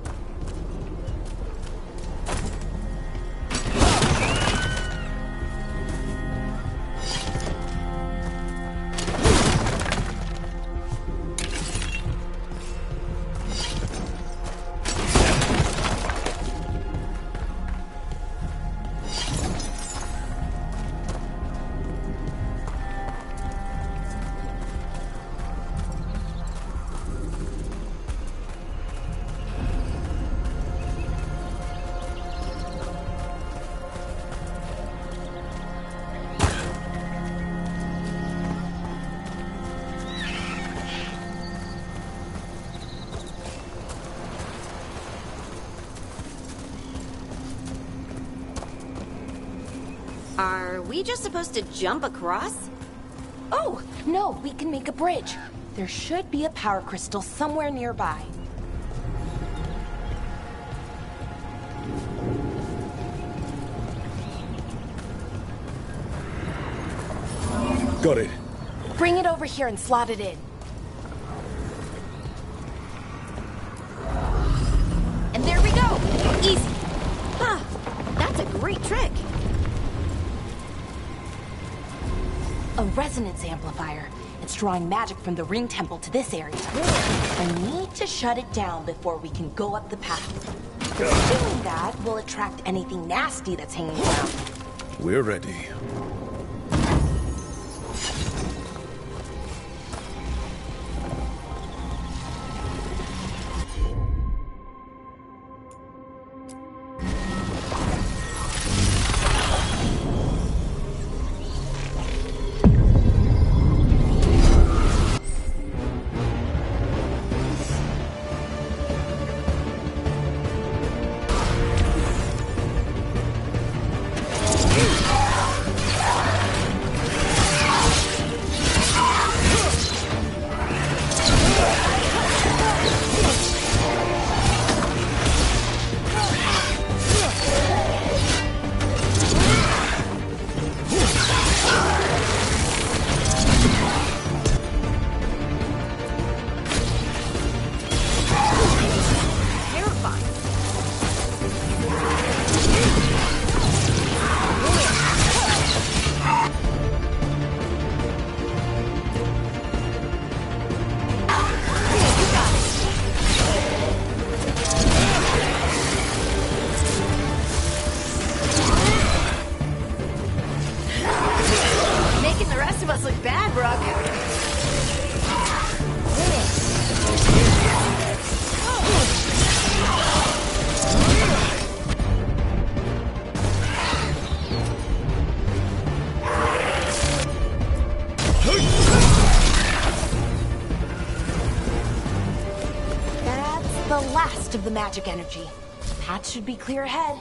Are we just supposed to jump across? Oh, no, we can make a bridge. There should be a power crystal somewhere nearby. Got it. Bring it over here and slot it in. And there we go! Easy! Huh. That's a great trick. A resonance amplifier. It's drawing magic from the ring temple to this area. I need to shut it down before we can go up the path. Doing that will attract anything nasty that's hanging around. We're ready. Of the magic energy. Path should be clear ahead.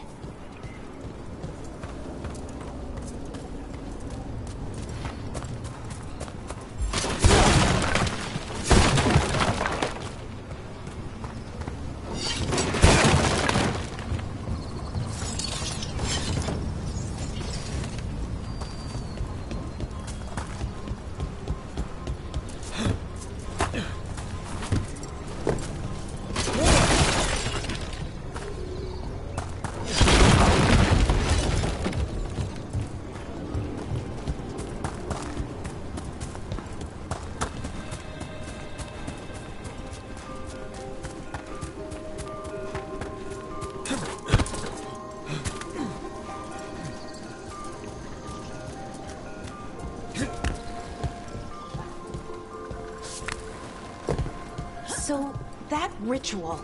So, that ritual,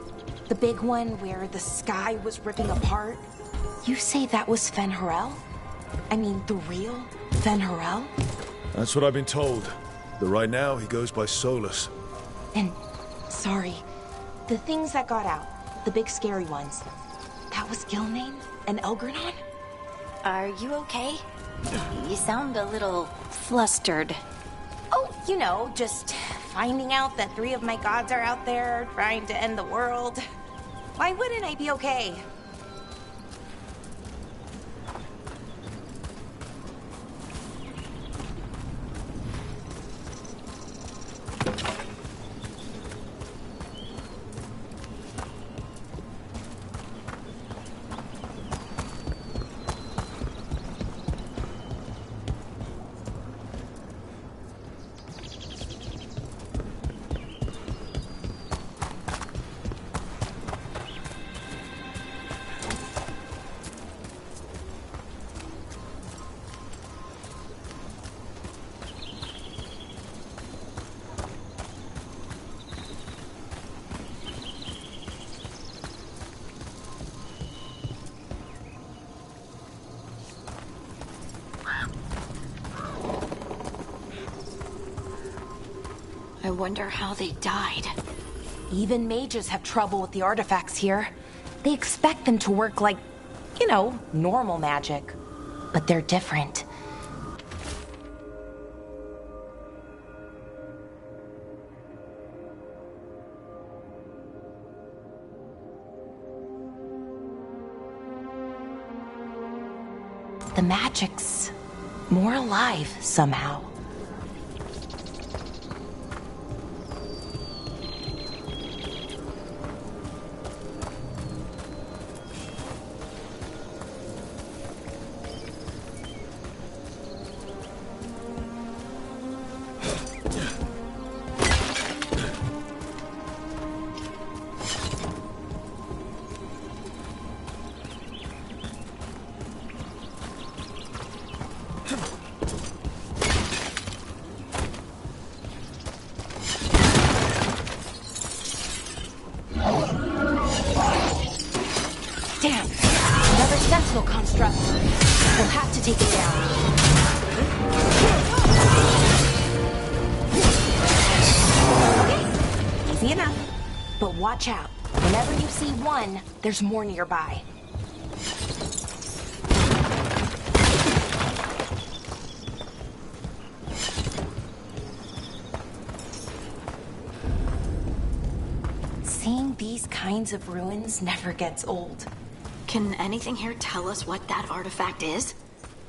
the big one where the sky was ripping apart, you say that was Fen-Harel? I mean, the real Fen-Harel? That's what I've been told. Though right now, he goes by Solus. And, sorry, the things that got out, the big scary ones, that was Gilnane and Elgranon? Are you okay? You sound a little flustered. Oh, you know, just finding out that 3 of my gods are out there trying to end the world. Why wouldn't I be okay? I wonder how they died. Even mages have trouble with the artifacts here. They expect them to work like, you know, normal magic. But they're different. The magic's more alive somehow. Damn! Another sentinel construct. We'll have to take it down. Okay, easy enough. But watch out. Whenever you see one, there's more nearby. Seeing these kinds of ruins never gets old. Can anything here tell us what that artifact is?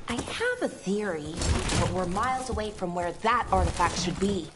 I have a theory, but we're miles away from where that artifact should be.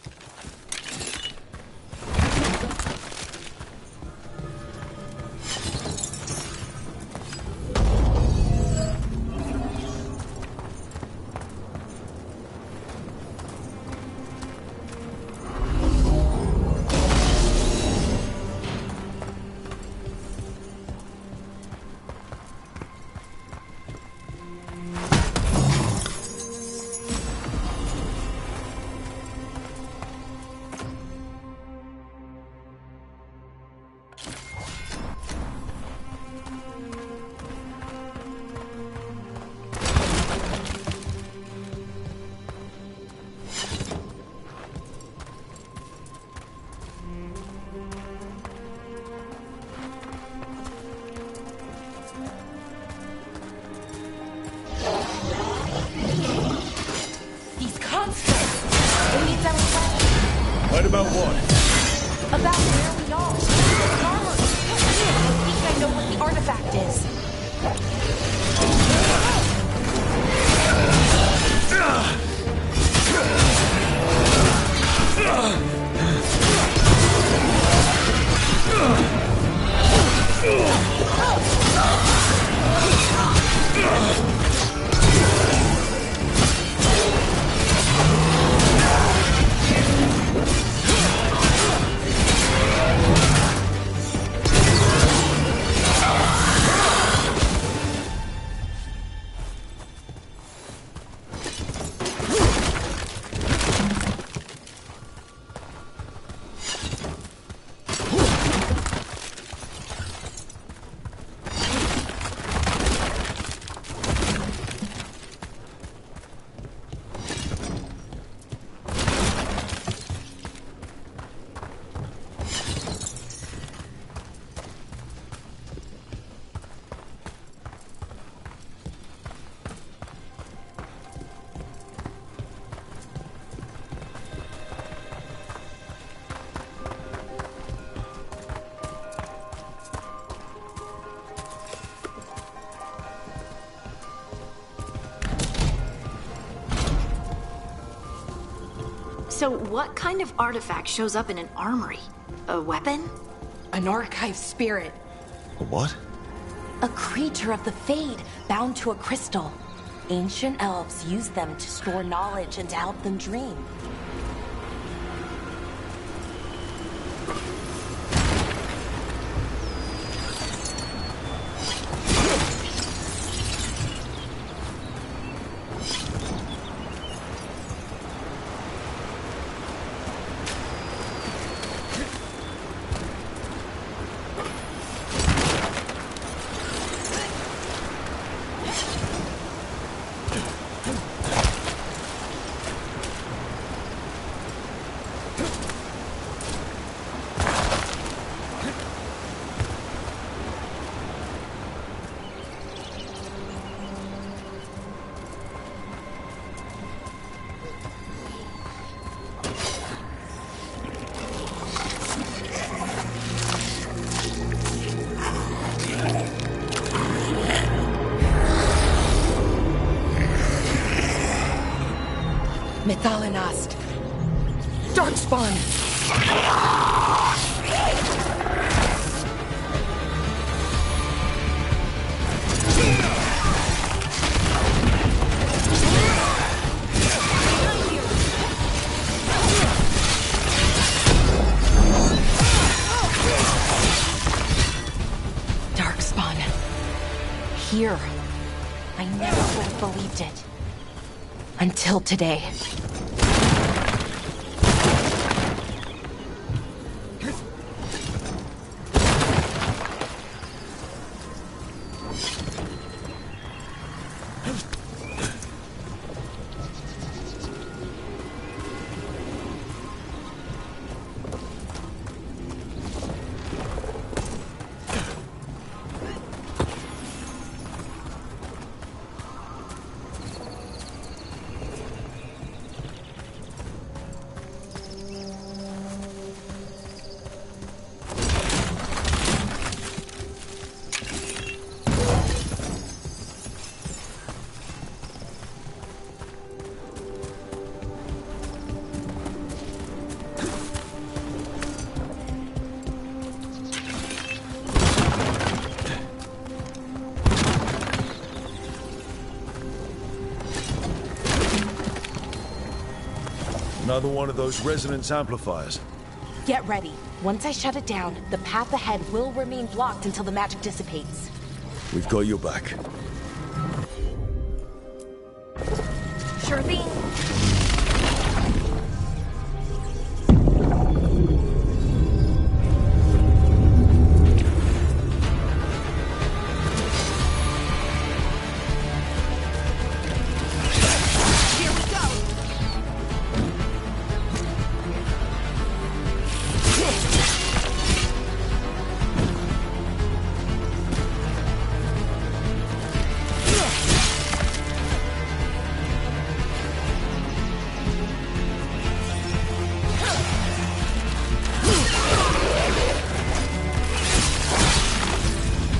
Right about what? About where we are. Armor. I think I know what the artifact is. So what kind of artifact shows up in an armory? A weapon? An archive spirit. What? A creature of the Fade, bound to a crystal. Ancient elves use them to store knowledge and to help them dream. Methalinast. Darkspawn. Darkspawn. Here. I never would have believed it. Until today. Another one of those resonance amplifiers. Get ready. Once I shut it down, the path ahead will remain blocked until the magic dissipates. We've got your back. Sure thing.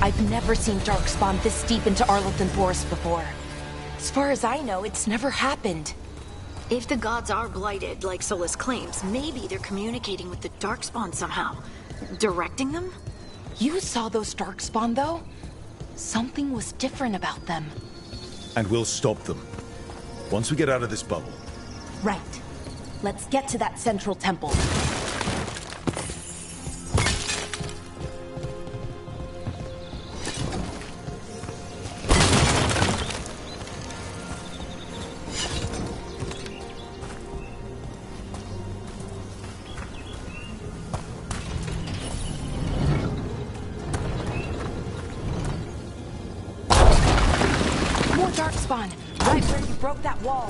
I've never seen Darkspawn this deep into Arlington Forest before. As far as I know, it's never happened. If the gods are blighted, like Solus claims, maybe they're communicating with the Darkspawn somehow. Directing them? You saw those Darkspawn, though? Something was different about them. And we'll stop them. Once we get out of this bubble. Right. Let's get to that central temple. Darkspawn, right where you broke that wall.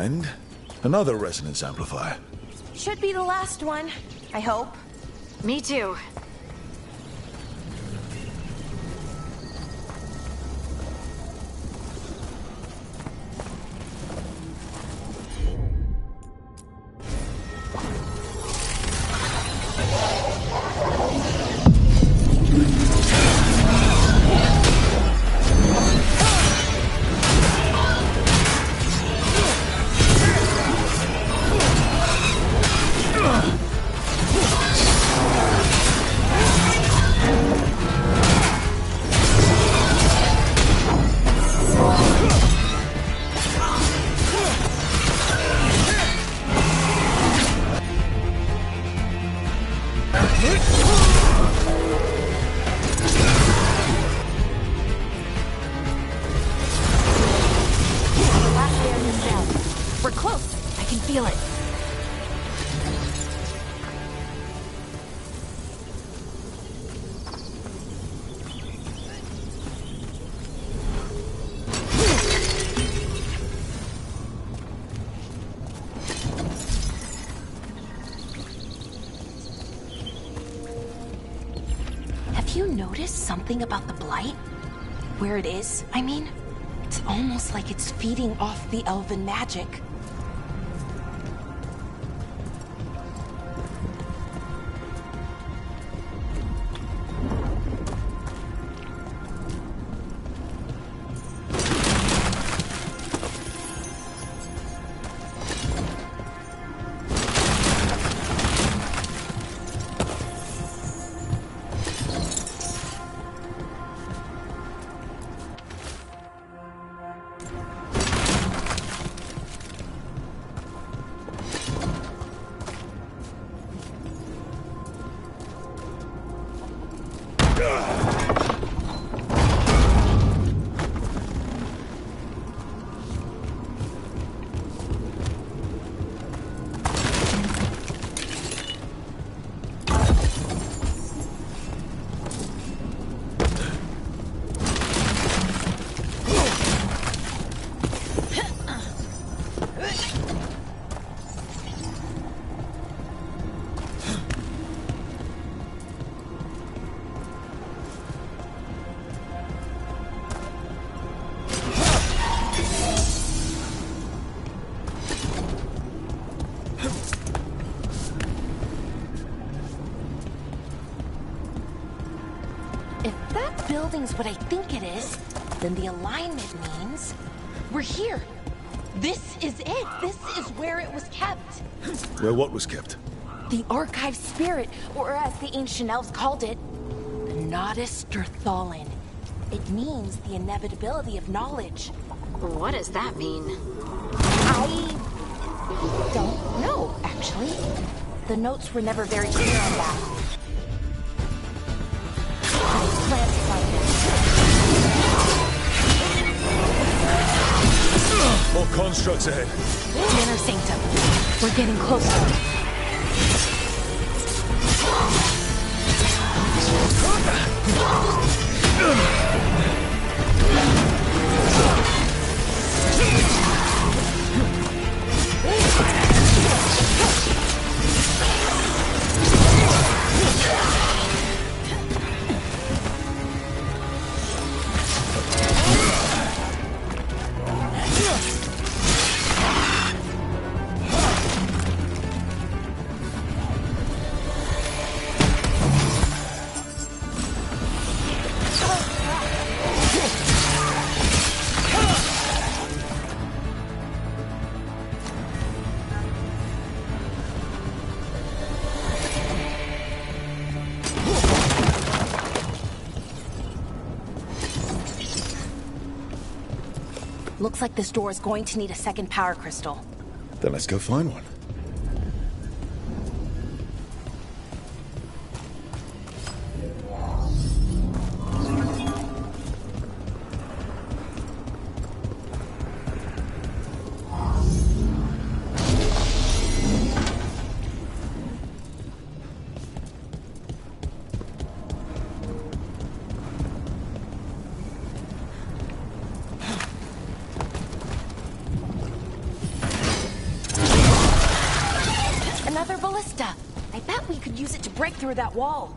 And another resonance amplifier. Should be the last one, I hope. Me too. We're close. I can feel it. Have you noticed something about the blight? Where it is, I mean? It's almost like it's feeding off the elven magic. Building's what I think it is, then the alignment means we're here. This is it. This is where it was kept. Where what was kept? The archive spirit, or as the ancient elves called it, the Nodus Derthalin. It means the inevitability of knowledge. What does that mean? I don't know, actually. The notes were never very clear on that. More constructs ahead. The inner sanctum. We're getting closer. Looks like this door is going to need a second power crystal. Then let's go find one. break through that wall.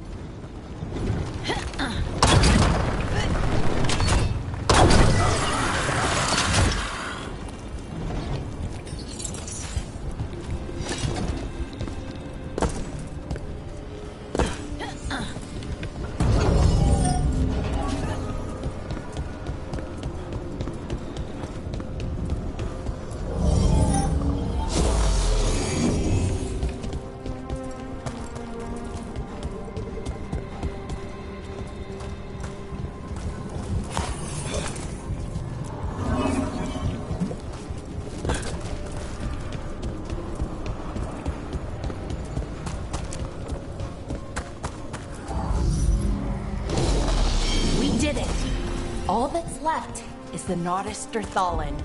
All that's left is the Nodus Thalin.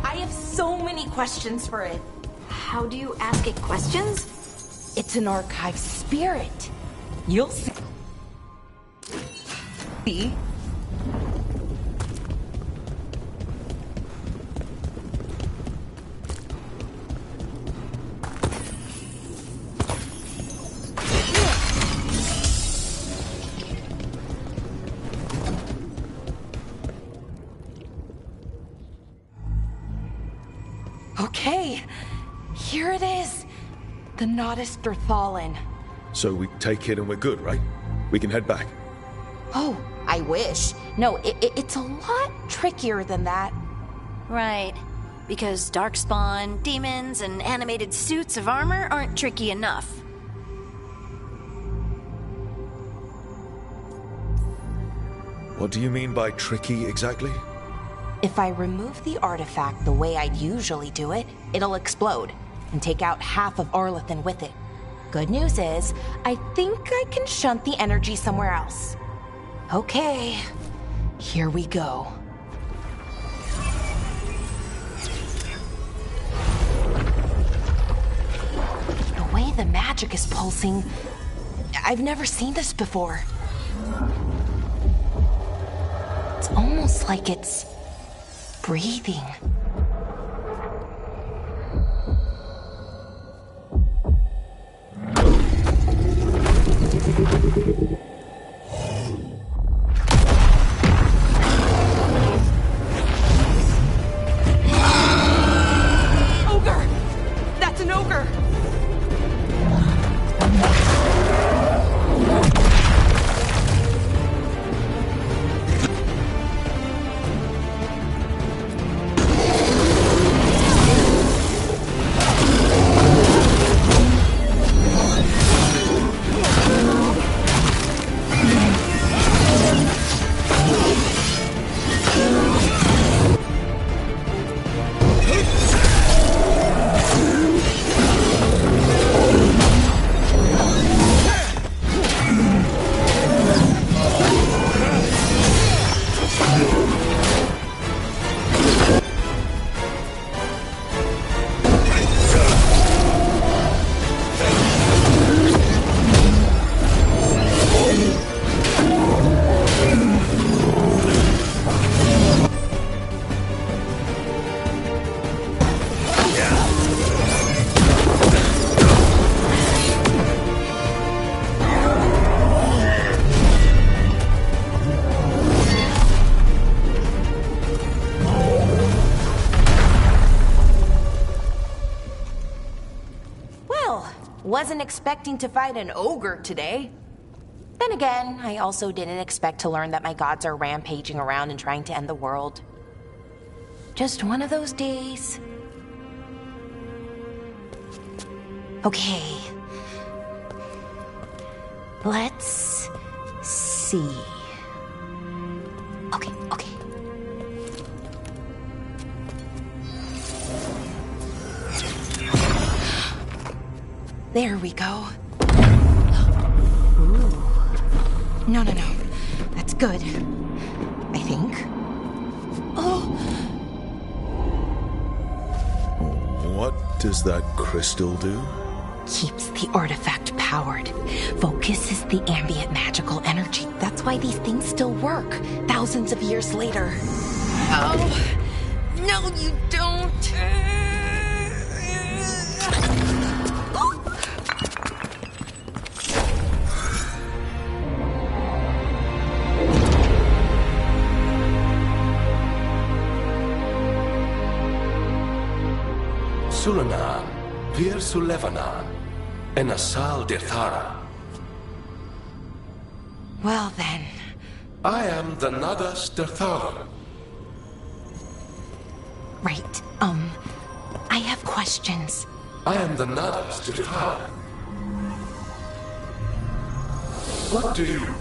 I have so many questions for it. How do you ask it questions? It's an archive spirit. You'll see. Okay, here it is. The Nodus Thalin. So we take it and we're good, right? We can head back. Oh, I wish. No, it's a lot trickier than that. Right. Because darkspawn, demons, and animated suits of armor aren't tricky enough. What do you mean by tricky exactly? If I remove the artifact the way I'd usually do it, it'll explode and take out half of Arlethan with it. Good news is, I think I can shunt the energy somewhere else. Okay, here we go. The way the magic is pulsing, I've never seen this before. It's almost like it's breathing. Ogre! That's an ogre! Wasn't expecting to fight an ogre today. Then again, I also didn't expect to learn that my gods are rampaging around and trying to end the world. Just one of those days. Okay. Let's see. Okay. There we go. Ooh. No. That's good. I think. Oh! What does that crystal do? Keeps the artifact powered. Focuses the ambient magical energy. That's why these things still work, thousands of years later. Oh! No, you don't! Sulanan, Vir Sulevanan, and Asal Dithara. Well then. I am the Nadas Dirthalan. Right, I have questions. I am the Nadas Dirthalan. What do you...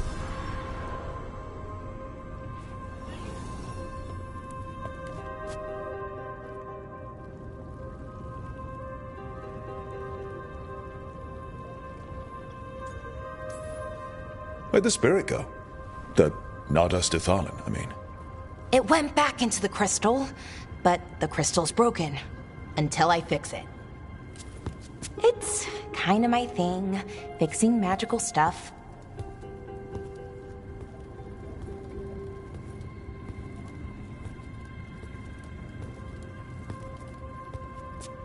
Where'd the spirit go? The Nadas Dithalan, I mean. It went back into the crystal, but the crystal's broken. Until I fix it. It's kinda my thing, fixing magical stuff.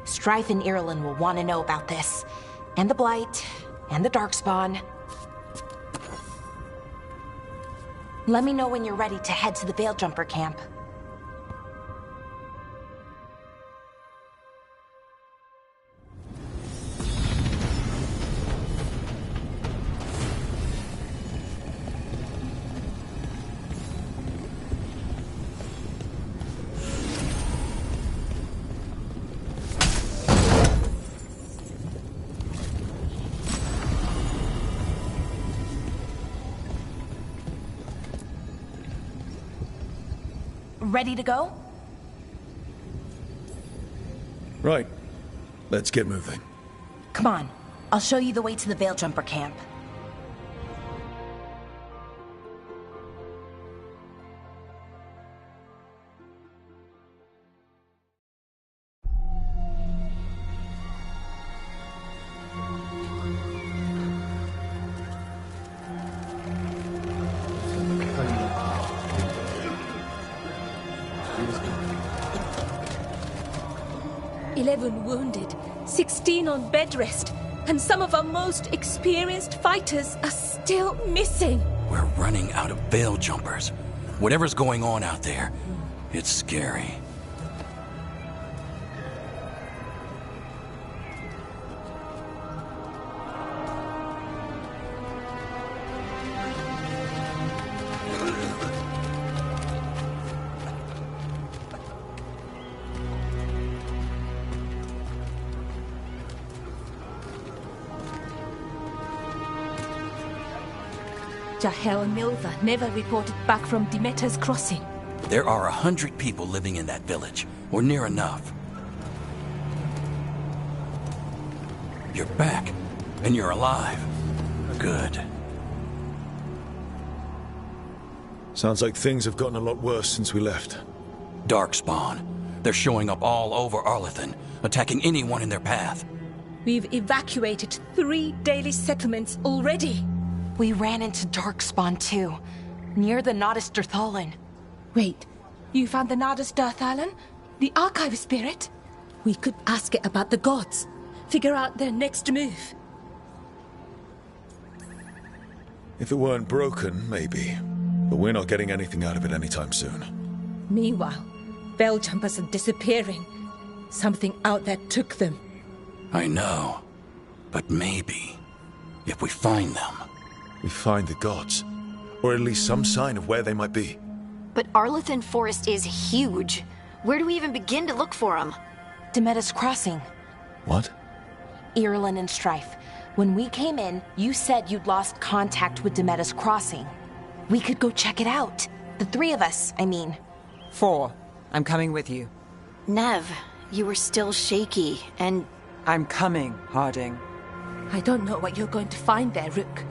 Strife and Irulan will want to know about this. And the Blight, and the Darkspawn. Let me know when you're ready to head to the Veil-Jumper camp. Ready to go? Right. Let's get moving. Come on. I'll show you the way to the Veil-Jumper camp. Wounded, 16 on bed rest, and some of our most experienced fighters are still missing. We're running out of veil jumpers. Whatever's going on out there, it's scary. Jahel and Milva never reported back from Demeter's crossing. There are 100 people living in that village, or near enough. You're back, and you're alive. Good. Sounds like things have gotten a lot worse since we left. Darkspawn. They're showing up all over Arlathan, attacking anyone in their path. We've evacuated 3 daily settlements already. We ran into Darkspawn too, near the Nadas Dirthalan. Wait, you found the Nadas Dirthalan? The archive spirit? We could ask it about the gods. Figure out their next move. If it weren't broken, maybe. But we're not getting anything out of it anytime soon. Meanwhile, veil jumpers are disappearing. Something out there took them. I know. But maybe, if we find them... We find the gods. Or at least some sign of where they might be. But Arlathan Forest is huge. Where do we even begin to look for them? Demeter's Crossing. What? Irulan and Strife. When we came in, you said you'd lost contact with Demeter's Crossing. We could go check it out. The 3 of us, I mean. 4. I'm coming with you. Nev, you were still shaky, and... I'm coming, Harding. I don't know what you're going to find there, Rook.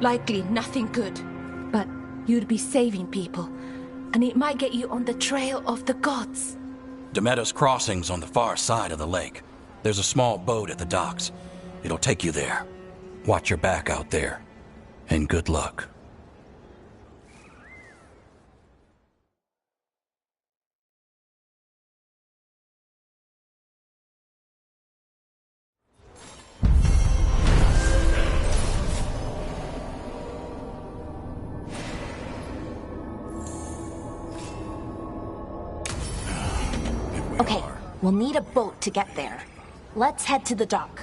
Likely nothing good. But you'd be saving people, and it might get you on the trail of the gods. Demeter's Crossing's on the far side of the lake. There's a small boat at the docks. It'll take you there. Watch your back out there. And good luck. Okay, we'll need a boat to get there. Let's head to the dock.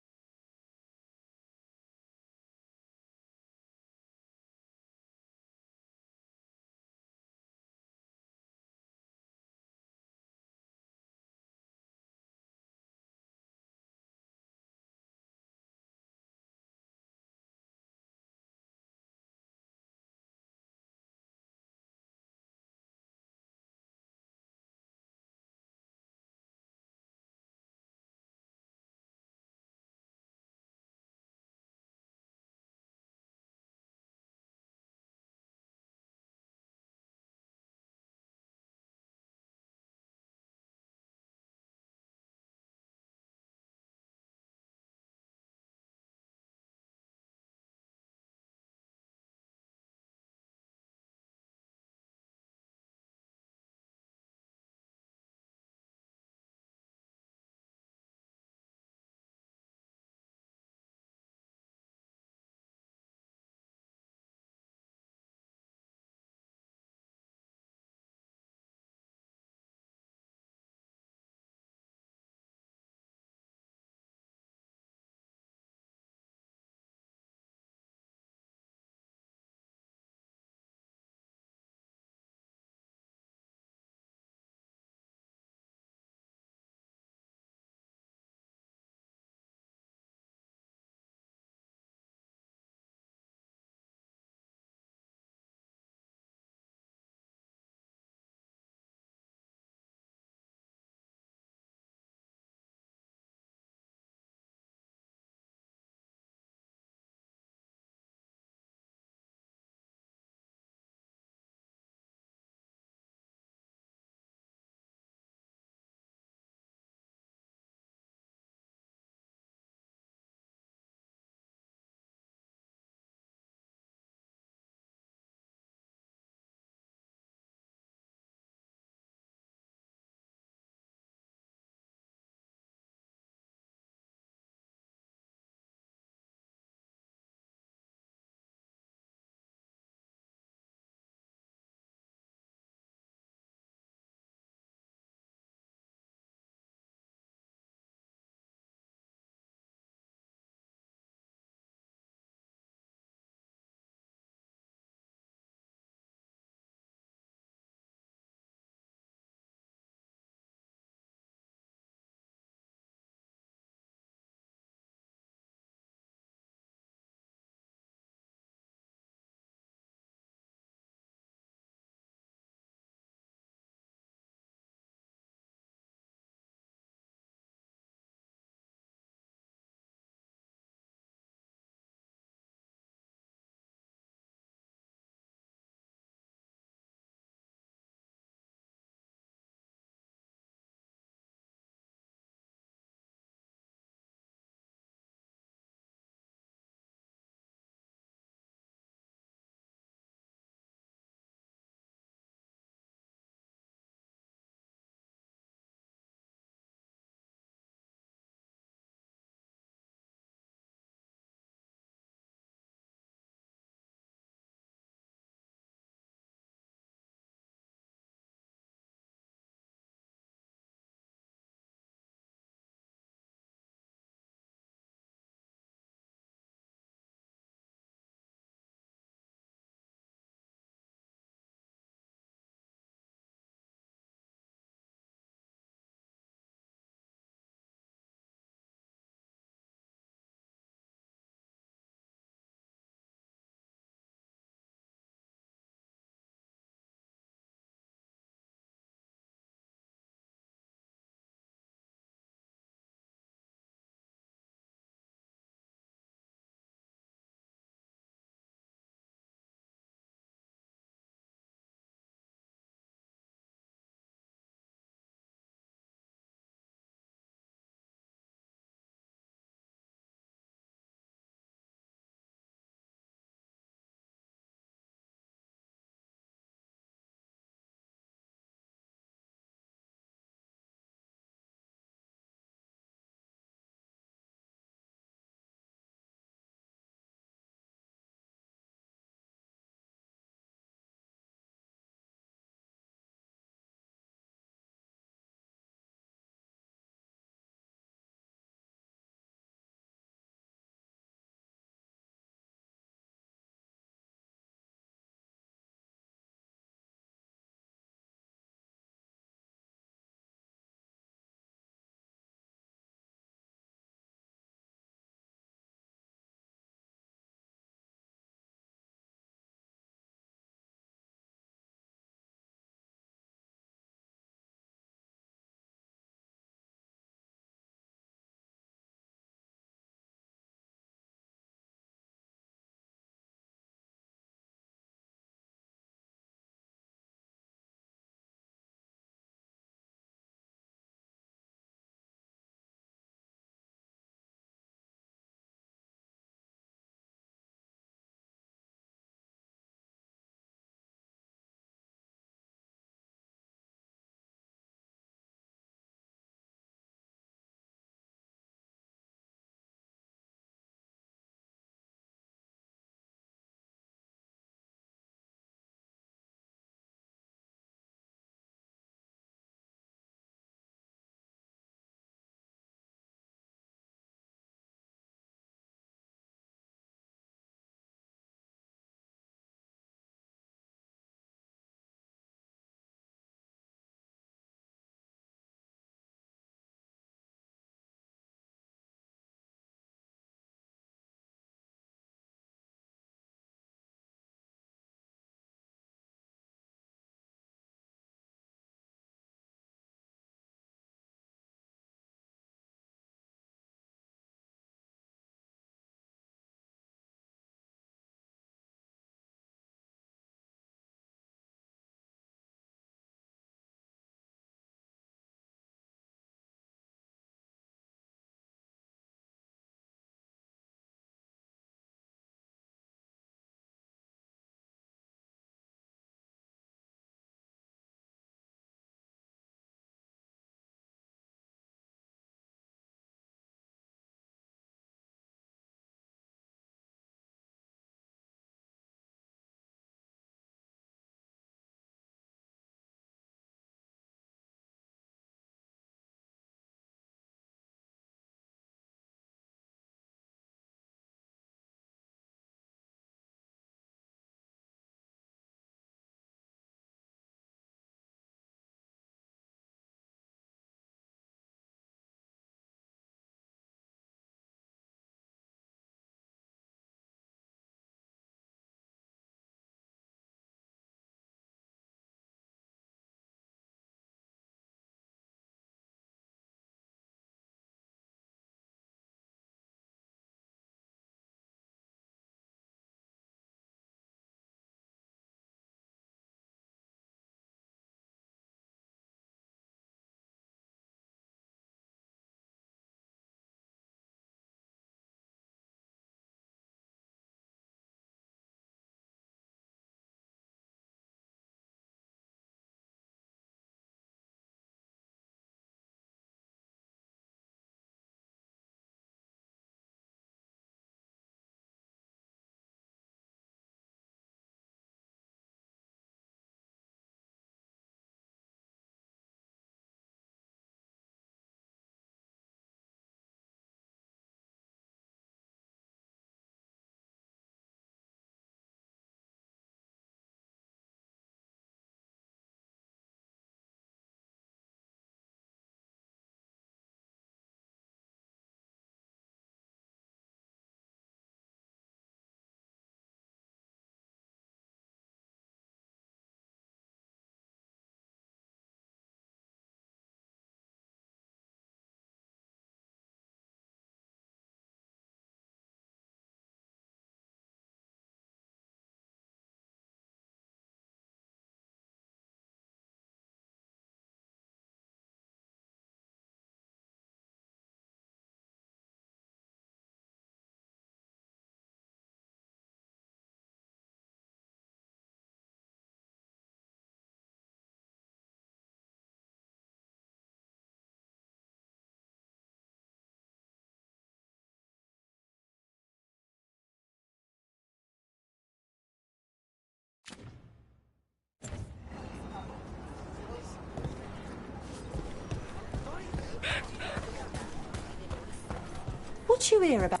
you hear about?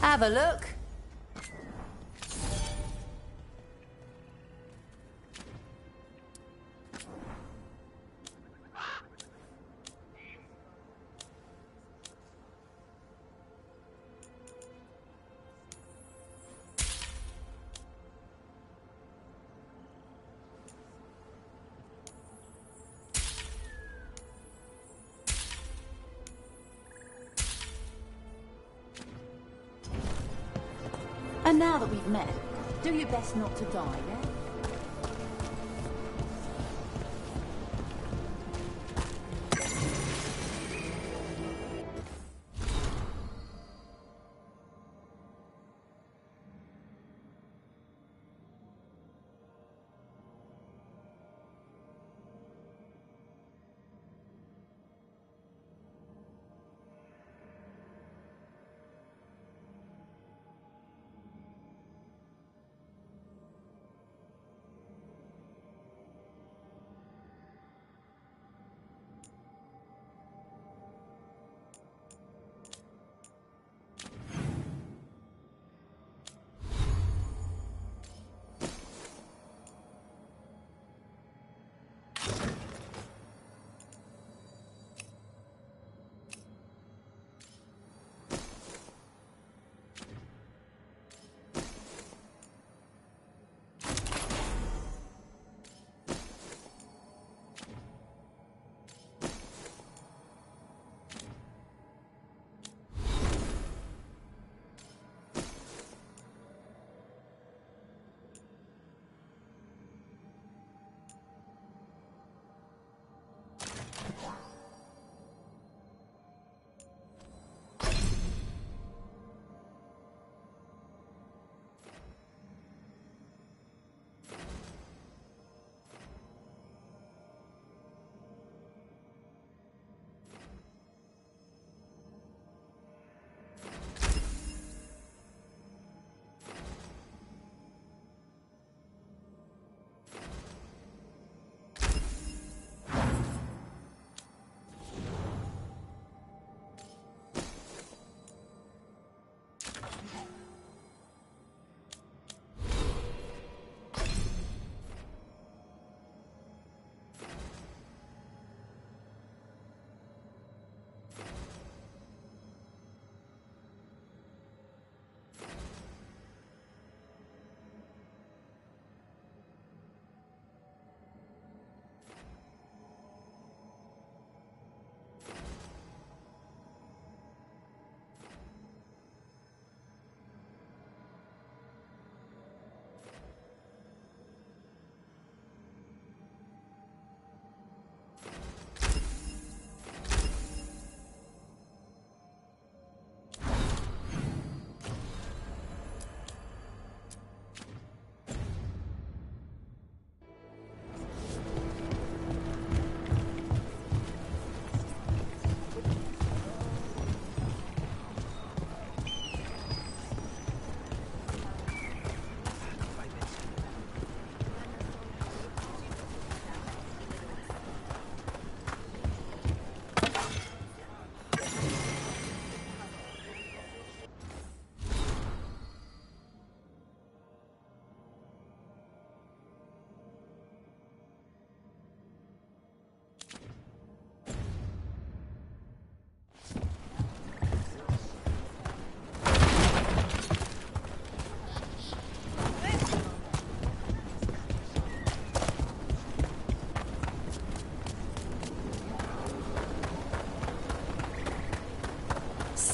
Have a look. And now that we've met, do your best not to die, yeah?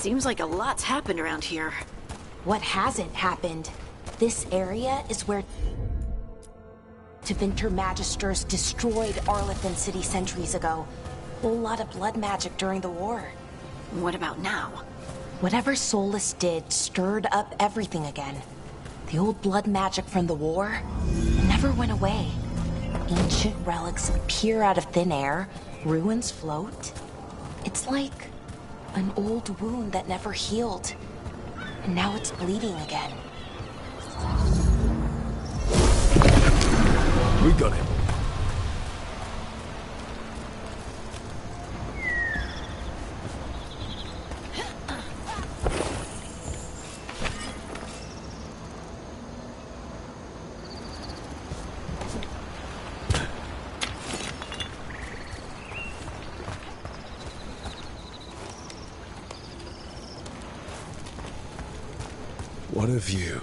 Seems like a lot's happened around here. What hasn't happened? This area is where Tevinter Magisters destroyed Arlethan City centuries ago. Whole lot of blood magic during the war. What about now? Whatever Solus did stirred up everything again. The old blood magic from the war never went away. Ancient relics appear out of thin air, ruins float. It's like an old wound that never healed, and now it's bleeding again. We got it. What a view.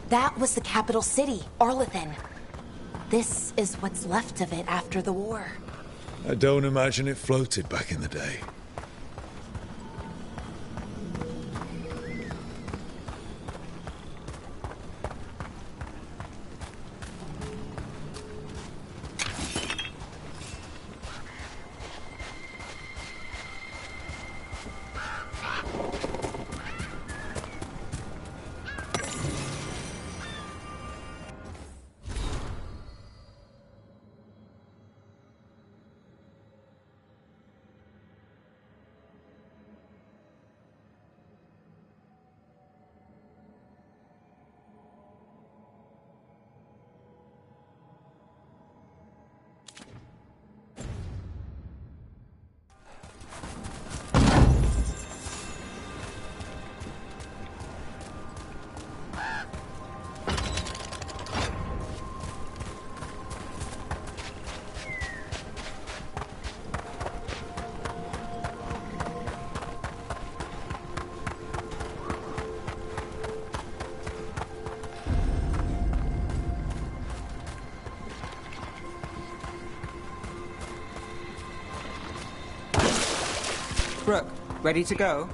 That was the capital city, Arlethan. This is what's left of it after the war. I don't imagine it floated back in the day. Brooke, ready to go?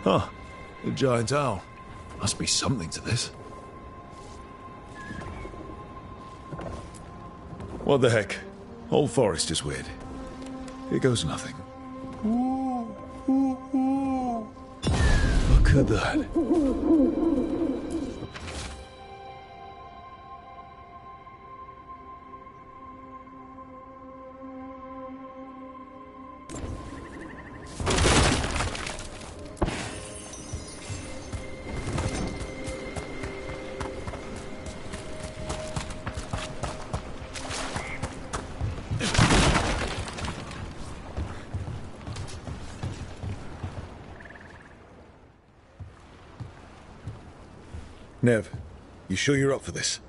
Huh. The giant owl. Must be something to this. What the heck? Whole forest is weird. Here goes nothing. Look at that. Nev, you sure you're up for this?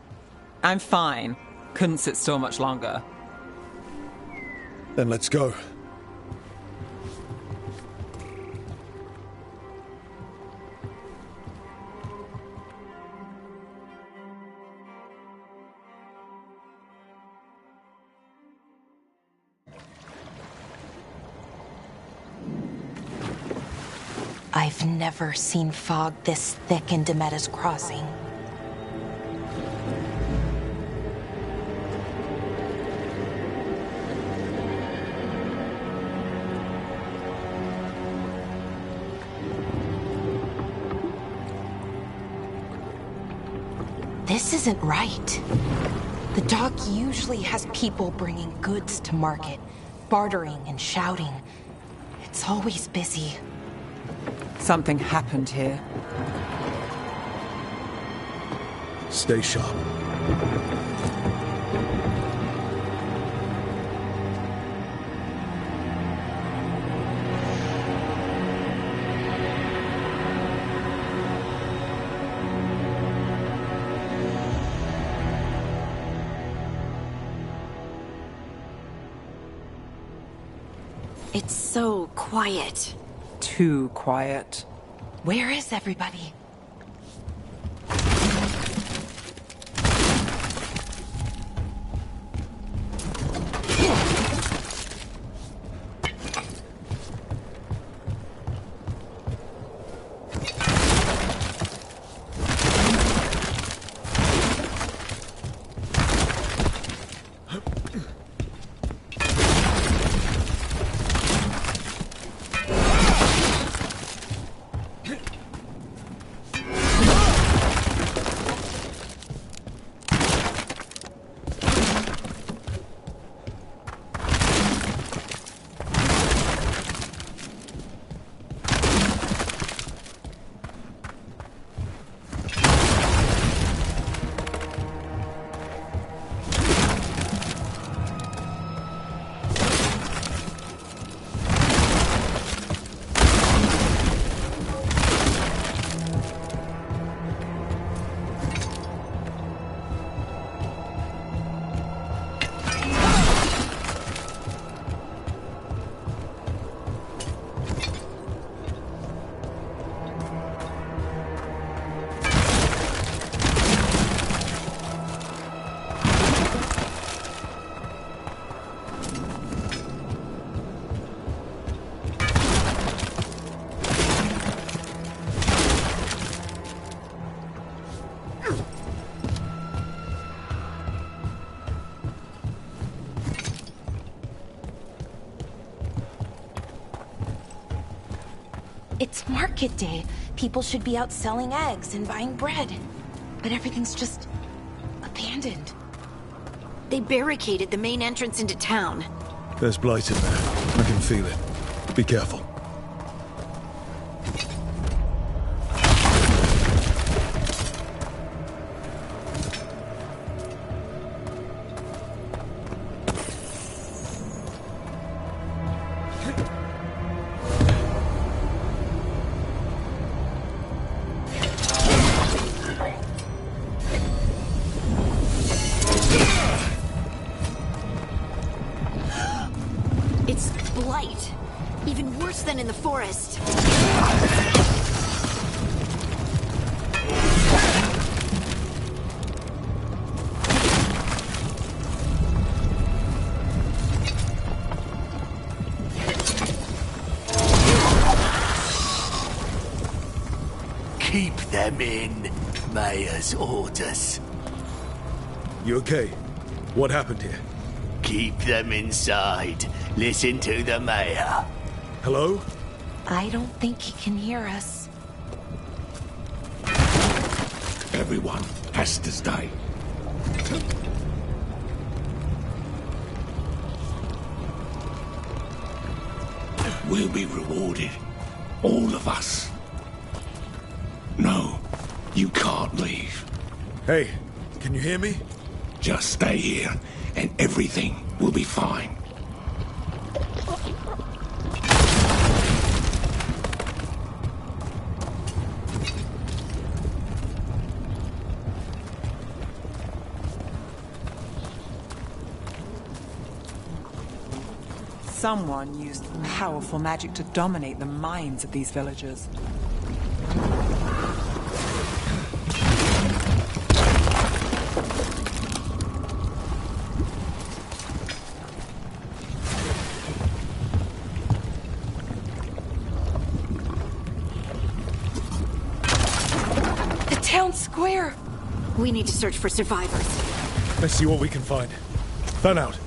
I'm fine. Couldn't sit still much longer. Then let's go. I've never seen fog this thick in Demetta's Crossing. This isn't right. The dock usually has people bringing goods to market, bartering and shouting. It's always busy. Something happened here. Stay sharp. It's so quiet. Too quiet. Where is everybody? It's market day. People should be out selling eggs and buying bread. But everything's just abandoned. They barricaded the main entrance into town. There's blight in there. I can feel it. Be careful. It's blight. Even worse than in the forest. Keep them in. Mayor's orders. You okay? What happened here? Keep them inside. Listen to the mayor. Hello? I don't think he can hear us. Everyone has to stay. We'll be rewarded. All of us. No, you can't leave. Hey, can you hear me? Just stay here, and everything will be fine. Someone used powerful magic to dominate the minds of these villagers. The town square! We need to search for survivors. Let's see what we can find. Fan out.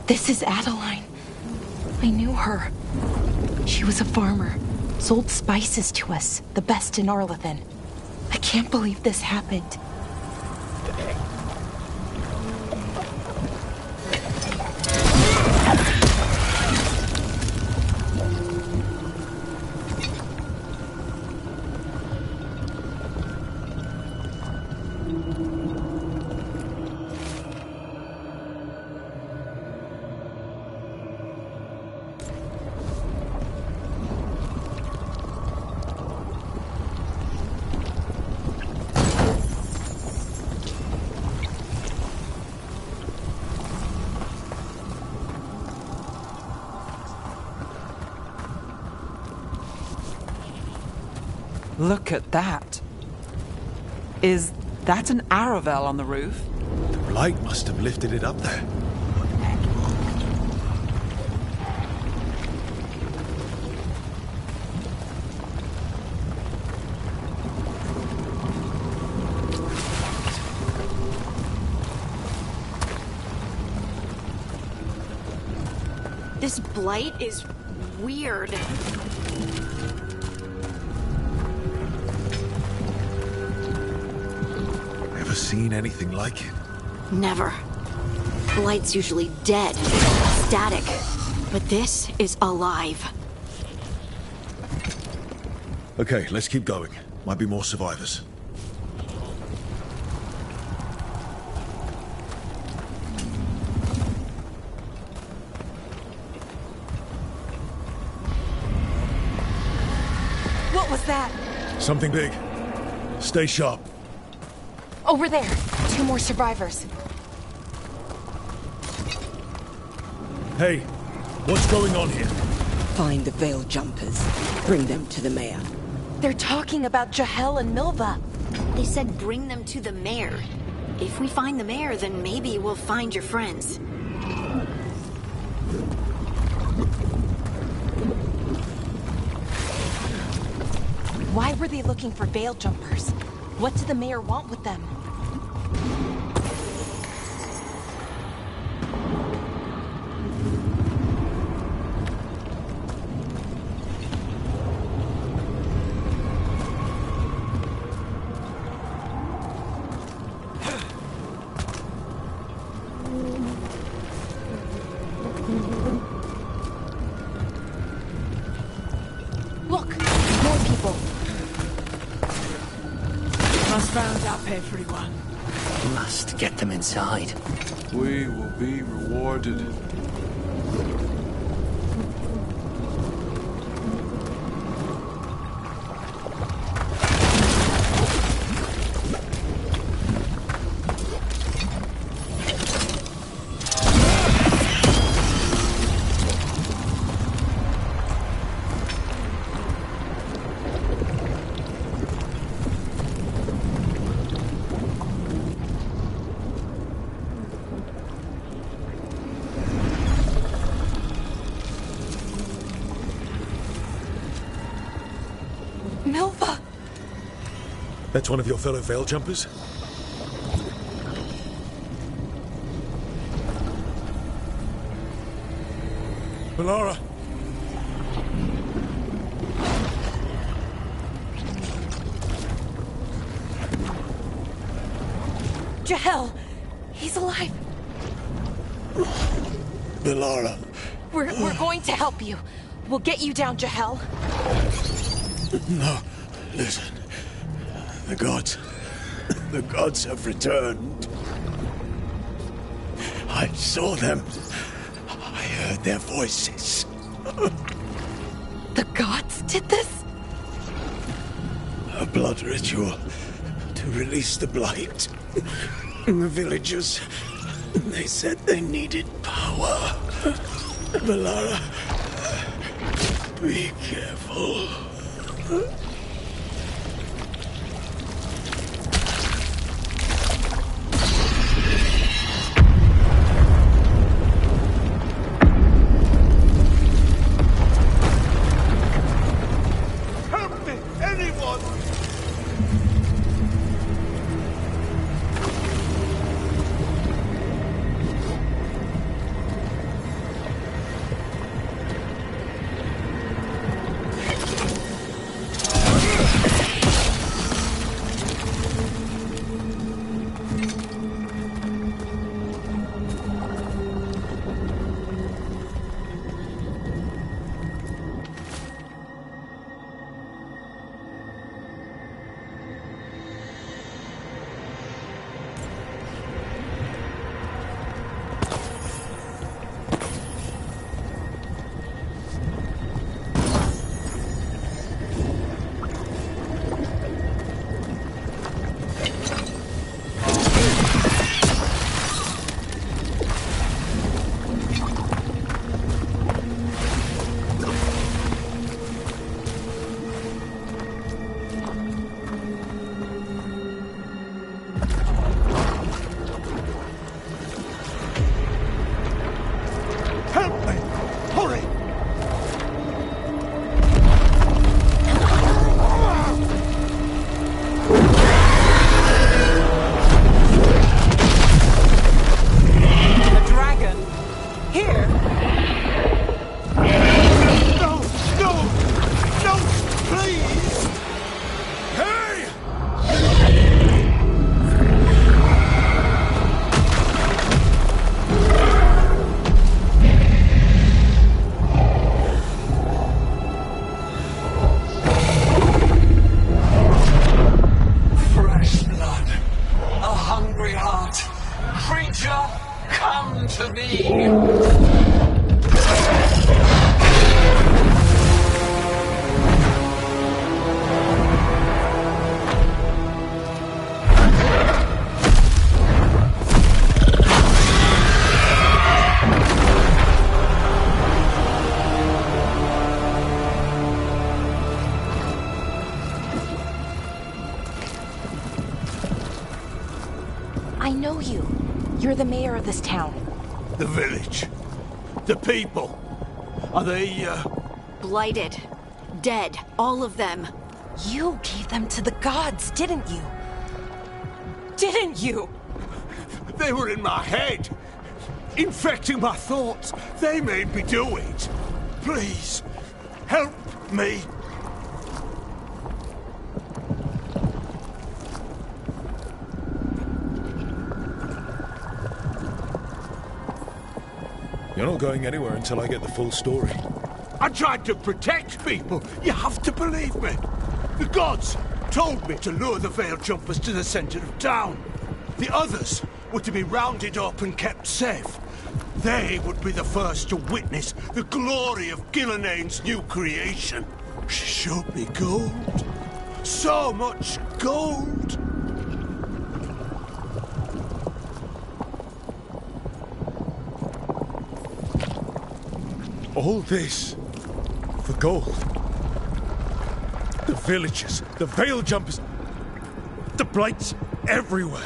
This is Adeline. I knew her. She was a farmer, sold spices to us, the best in Arlathan. I can't believe this happened. Look at that. Is that an Aravel on the roof? The blight must have lifted it up there. This blight is weird. Ever seen anything like it? Never. Blight's usually dead, static. But this is alive. Okay, let's keep going. Might be more survivors. What was that? Something big. Stay sharp. Over there. 2 more survivors. Hey, what's going on here? Find the Veil Jumpers. Bring them to the mayor. They're talking about Jahel and Milva. They said bring them to the mayor. If we find the mayor, then maybe we'll find your friends. Why were they looking for veil jumpers? What did the mayor want with them? Look, more people. Must round up everyone. Must get them inside. We will be rewarded. Milva! That's one of your fellow veil jumpers? Melara! Jahel! He's alive! Melara. We're going to help you. We'll get you down, Jahel. No, listen. The gods have returned. I saw them. I heard their voices. The gods did this? A blood ritual to release the blight. The villagers, they said they needed power. Melara, be careful. Help me! Anyone! I know you. You're the mayor of this town. The village. The people. Are they, Blighted. Dead. All of them. You gave them to the gods, didn't you? Didn't you? They were in my head. Infecting my thoughts. They made me do it. Please, help me. You're not going anywhere until I get the full story. I tried to protect people. You have to believe me. The gods told me to lure the Veil Jumpers to the center of town. The others were to be rounded up and kept safe. They would be the first to witness the glory of Gilnenane's new creation. She showed me gold. So much gold. All this for gold. The villagers, the Veil Jumpers, the Blights everywhere.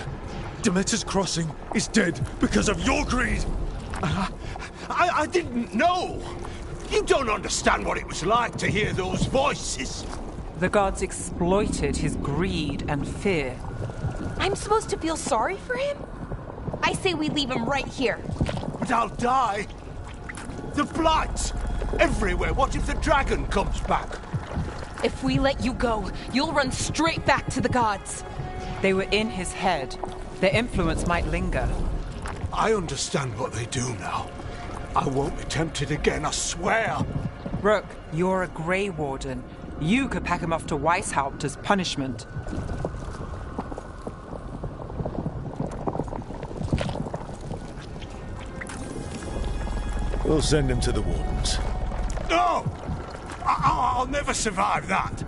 Demeter's Crossing is dead because of your greed. I didn't know. You don't understand what it was like to hear those voices. The gods exploited his greed and fear. I'm supposed to feel sorry for him? I say we leave him right here. But I'll die. The Blights! Everywhere. What if the dragon comes back? If we let you go, you'll run straight back to the gods. They were in his head. Their influence might linger. I understand what they do now. I won't be tempted again, I swear. Rook, you're a Grey Warden. You could pack him off to Weishaupt as punishment. We'll send him to the Wardens. No! I'll never survive that.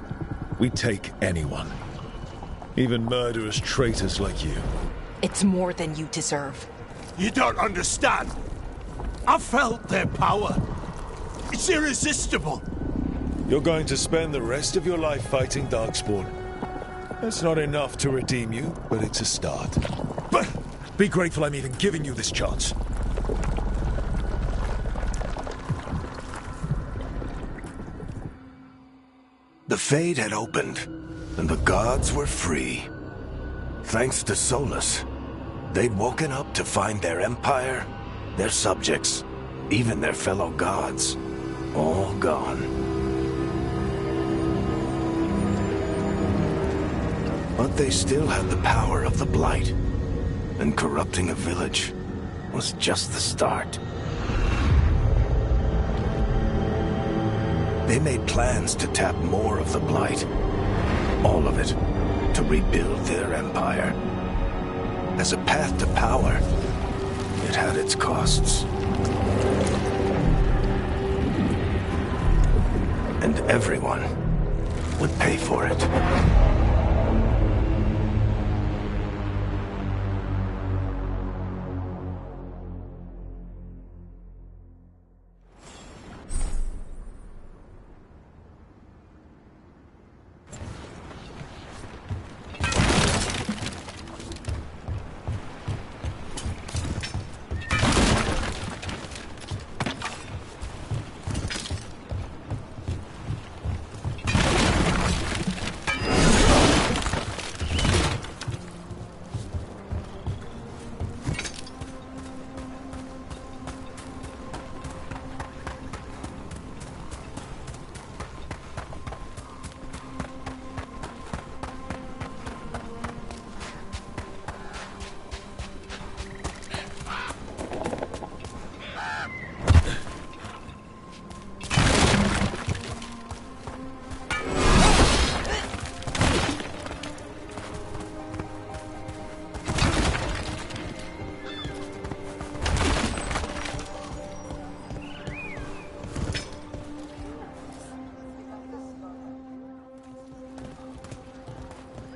We take anyone. Even murderous traitors like you. It's more than you deserve. You don't understand. I felt their power. It's irresistible. You're going to spend the rest of your life fighting Darkspawn. That's not enough to redeem you, but it's a start. But be grateful I'm even giving you this chance. The Fade had opened, and the gods were free. Thanks to Solus, they'd woken up to find their empire, their subjects, even their fellow gods, all gone. But they still had the power of the Blight, and corrupting a village was just the start. They made plans to tap more of the Blight, all of it, to rebuild their empire. As a path to power, it had its costs. And everyone would pay for it.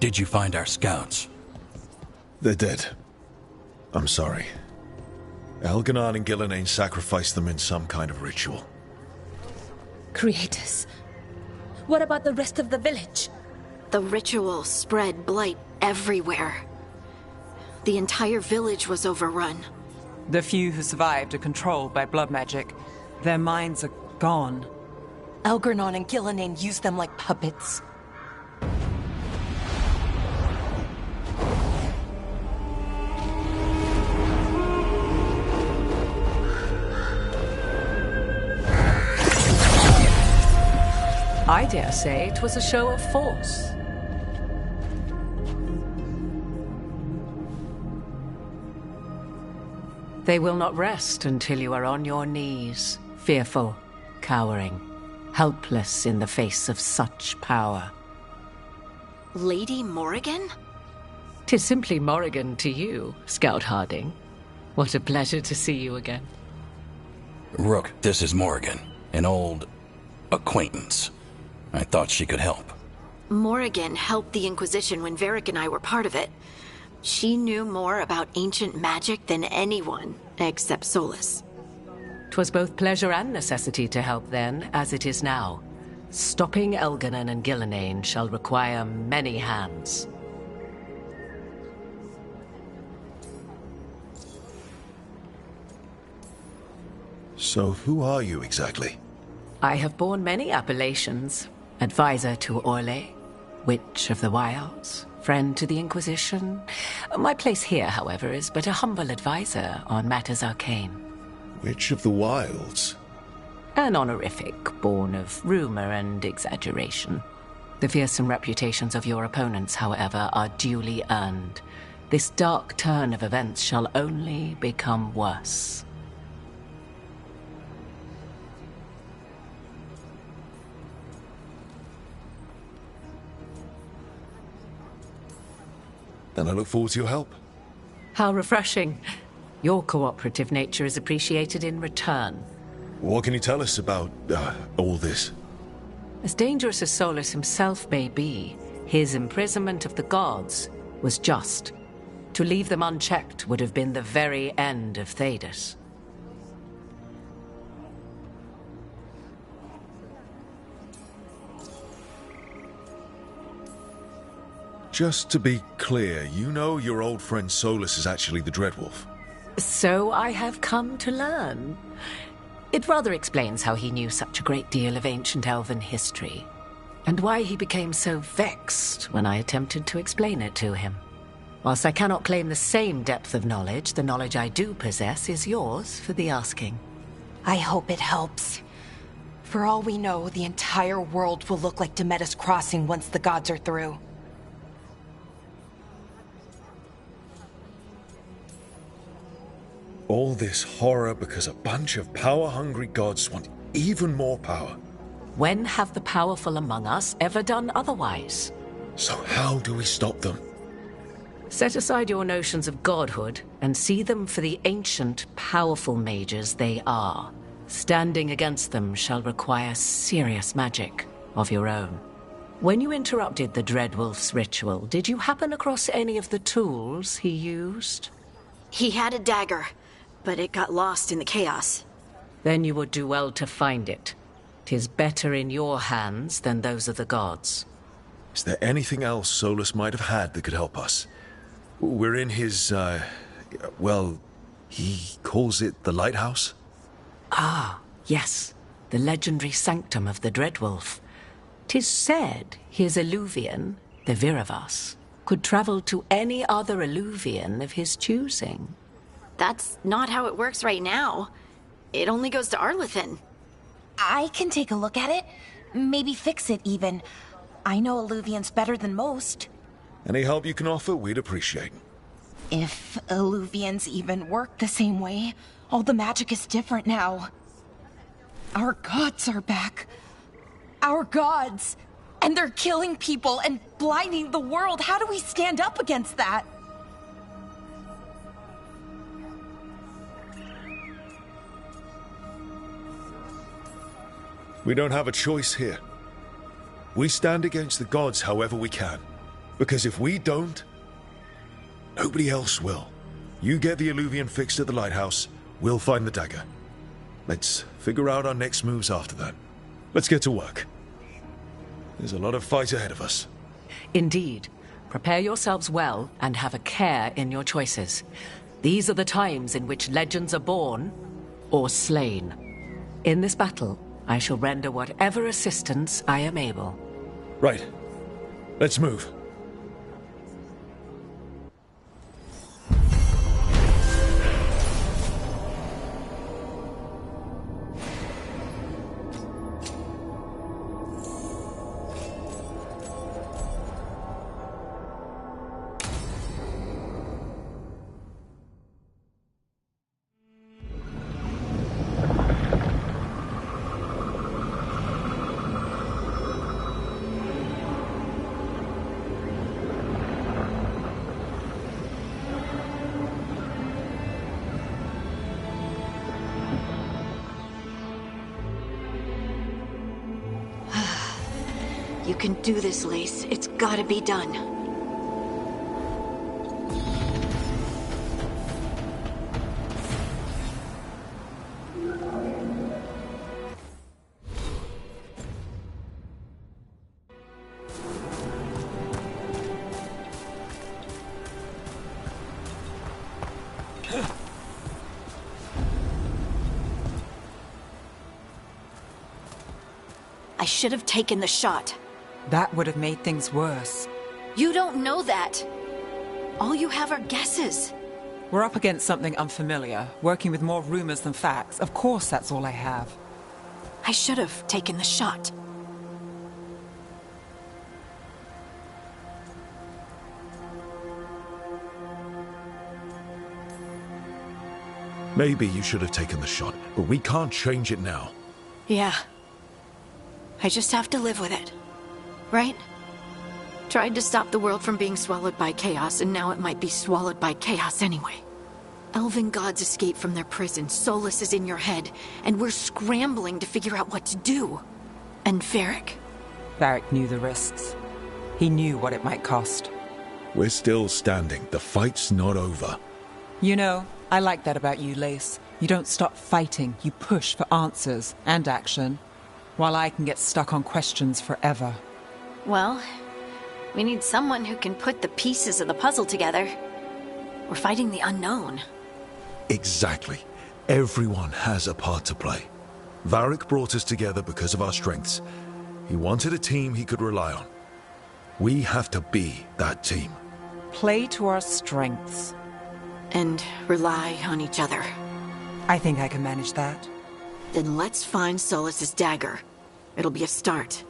Did you find our scouts? They're dead. I'm sorry. Elganon and Gillenane sacrificed them in some kind of ritual. Creators. What about the rest of the village? The ritual spread blight everywhere. The entire village was overrun. The few who survived are controlled by blood magic. Their minds are gone. Algernon and Gillenane used them like puppets. I dare say it was a show of force. They will not rest until you are on your knees, fearful, cowering, helpless in the face of such power. Lady Morrigan? 'Tis simply Morrigan to you, Scout Harding. What a pleasure to see you again. Rook, this is Morrigan, an old acquaintance. I thought she could help. Morrigan helped the Inquisition when Varric and I were part of it. She knew more about ancient magic than anyone, except Solus. 'Twas both pleasure and necessity to help then, as it is now. Stopping Elganon and Gillenane shall require many hands. So who are you exactly? I have borne many appellations. Advisor to Orlais, Witch of the Wilds, friend to the Inquisition. My place here, however, is but a humble advisor on matters arcane. Witch of the Wilds? An honorific born of rumor and exaggeration. The fearsome reputations of your opponents, however, are duly earned. This dark turn of events shall only become worse. Then I look forward to your help. How refreshing. Your cooperative nature is appreciated in return. What can you tell us about all this? As dangerous as Solus himself may be, his imprisonment of the gods was just. To leave them unchecked would have been the very end of Thedas. Just to be clear, you know your old friend Solus is actually the Dreadwolf. So I have come to learn. It rather explains how he knew such a great deal of ancient elven history, and why he became so vexed when I attempted to explain it to him. Whilst I cannot claim the same depth of knowledge, the knowledge I do possess is yours for the asking. I hope it helps. For all we know, the entire world will look like Demetus Crossing once the gods are through. All this horror because a bunch of power-hungry gods want even more power. When have the powerful among us ever done otherwise? So how do we stop them? Set aside your notions of godhood and see them for the ancient, powerful mages they are. Standing against them shall require serious magic of your own. When you interrupted the Dreadwolf's ritual, did you happen across any of the tools he used? He had a dagger, but it got lost in the chaos. Then you would do well to find it. 'Tis better in your hands than those of the gods. Is there anything else Solus might have had that could help us? We're in his, well, he calls it the lighthouse? Ah, yes. The legendary sanctum of the Dreadwolf. 'Tis said his Illuvian, the Viravas, could travel to any other Illuvian of his choosing. That's not how it works right now. It only goes to Arlethan. I can take a look at it. Maybe fix it, even. I know Illuvians better than most. Any help you can offer, we'd appreciate. If Illuvians even work the same way, all the magic is different now. Our gods are back. Our gods! And they're killing people and blinding the world. How do we stand up against that? We don't have a choice here. We stand against the gods however we can. Because if we don't, nobody else will. You get the Illuvian fixed at the lighthouse, we'll find the dagger. Let's figure out our next moves after that. Let's get to work. There's a lot of fight ahead of us. Indeed. Prepare yourselves well and have a care in your choices. These are the times in which legends are born or slain. In this battle, I shall render whatever assistance I am able. Right. Let's move. You can do this, Lace. It's gotta be done. I should have taken the shot. That would have made things worse. You don't know that. All you have are guesses. We're up against something unfamiliar, working with more rumors than facts. Of course that's all I have. I should have taken the shot. Maybe you should have taken the shot, but we can't change it now. Yeah. I just have to live with it. Right? Tried to stop the world from being swallowed by chaos, and now it might be swallowed by chaos anyway. Elven gods escape from their prison, Solus is in your head, and we're scrambling to figure out what to do. And Varric? Varric knew the risks. He knew what it might cost. We're still standing. The fight's not over. You know, I like that about you, Lace. You don't stop fighting, you push for answers and action, while I can get stuck on questions forever. Well, we need someone who can put the pieces of the puzzle together. We're fighting the unknown. Exactly. Everyone has a part to play. Varric brought us together because of our strengths. He wanted a team he could rely on. We have to be that team. Play to our strengths. And rely on each other. I think I can manage that. Then let's find Solus's dagger. It'll be a start.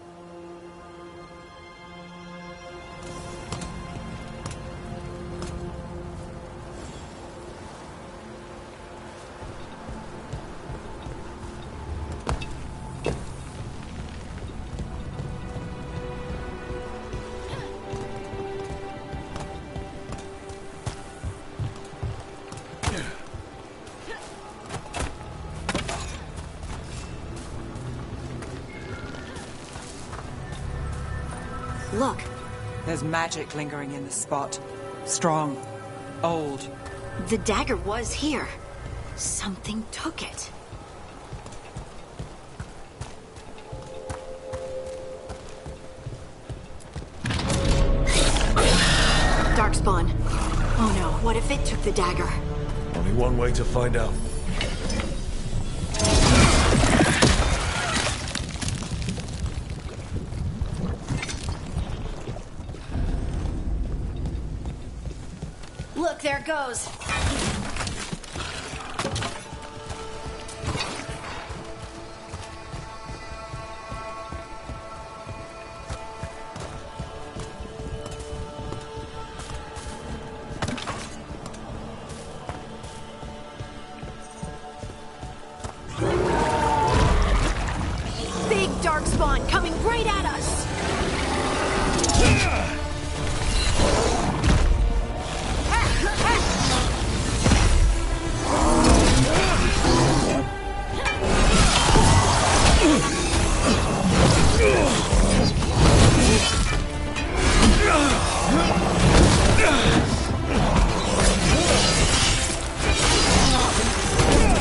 Look. There's magic lingering in this spot. Strong. Old. The dagger was here. Something took it. Darkspawn. Oh no, what if it took the dagger? Only one way to find out. Look, there it goes. Big Darkspawn coming right at us.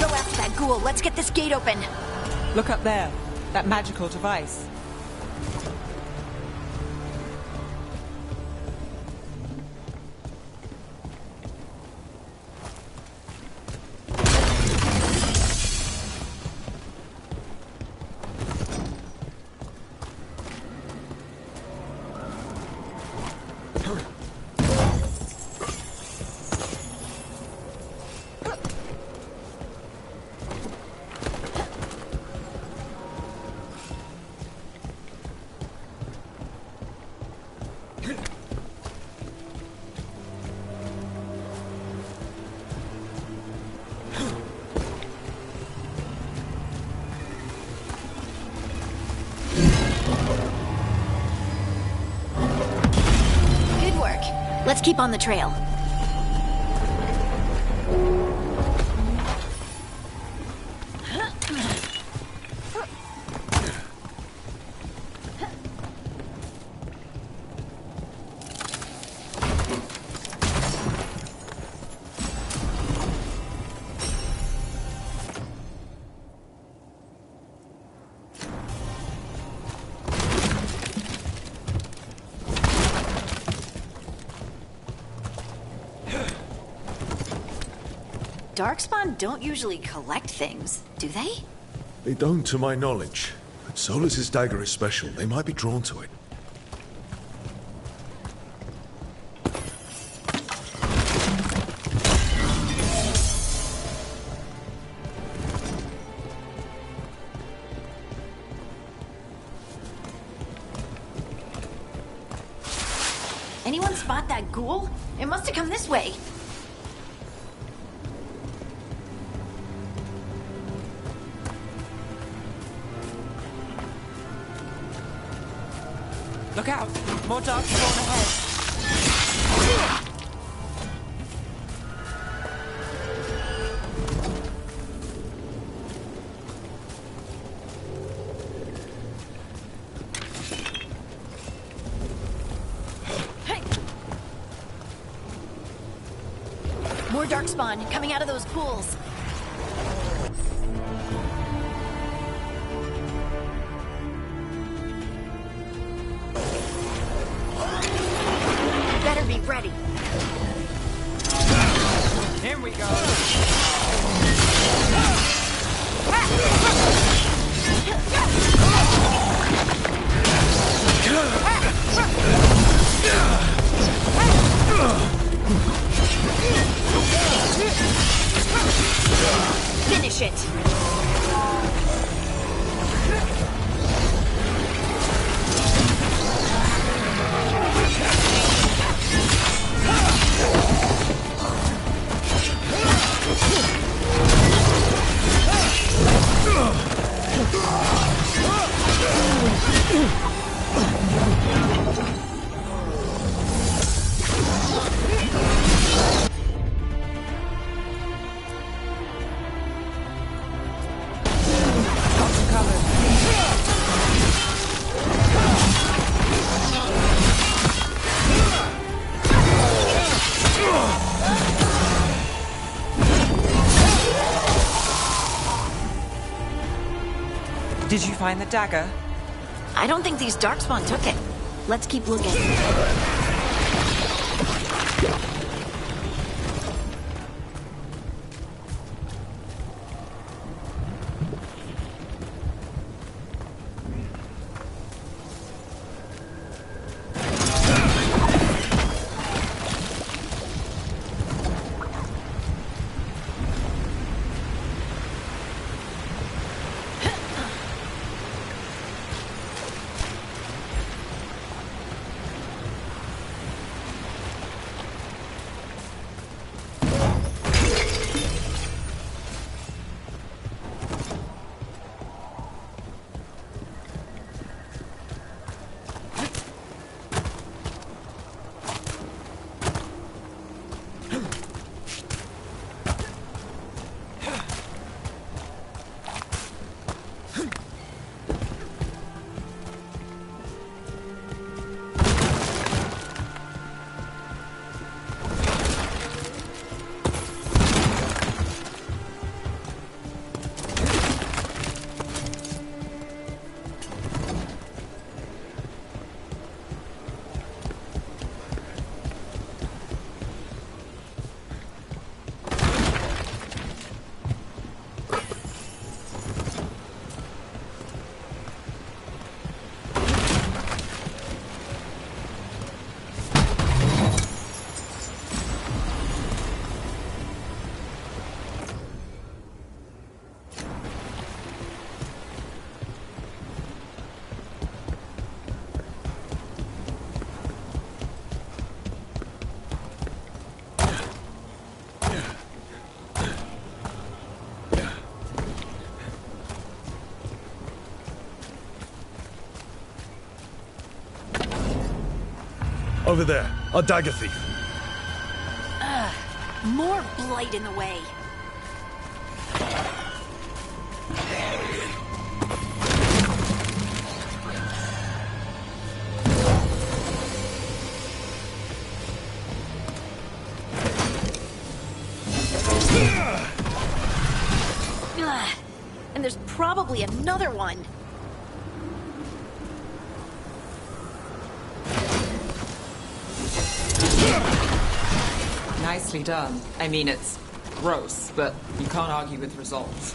Go after that ghoul. Let's get this gate open. Look up there. That magical device. Let's keep on the trail. Darkspawn don't usually collect things, do they? They don't, to my knowledge. But Solus's dagger is special. They might be drawn to it. Anyone spot that ghoul? It must have come this way. Look out! More darkspawn ahead! More darkspawn coming out of those pools. Better be ready. Here we go. Finish it. Did you find the dagger? I don't think these darkspawn took it. Let's keep looking. Over there, a dagger thief. More blight in the way. And there's probably another one. Nicely done. I mean, it's gross, but you can't argue with results.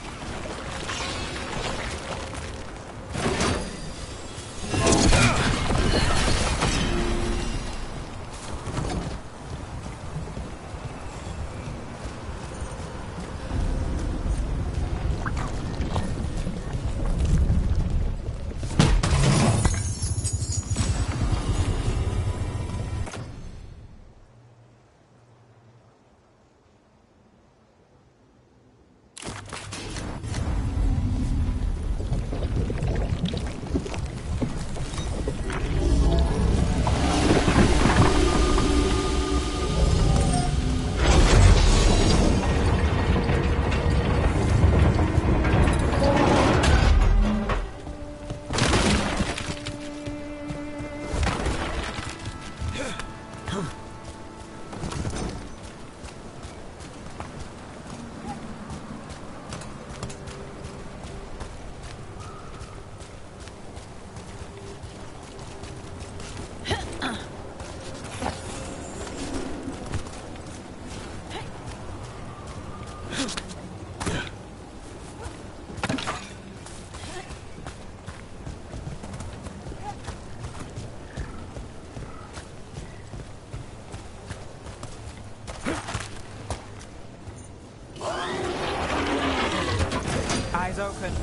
Eyes open.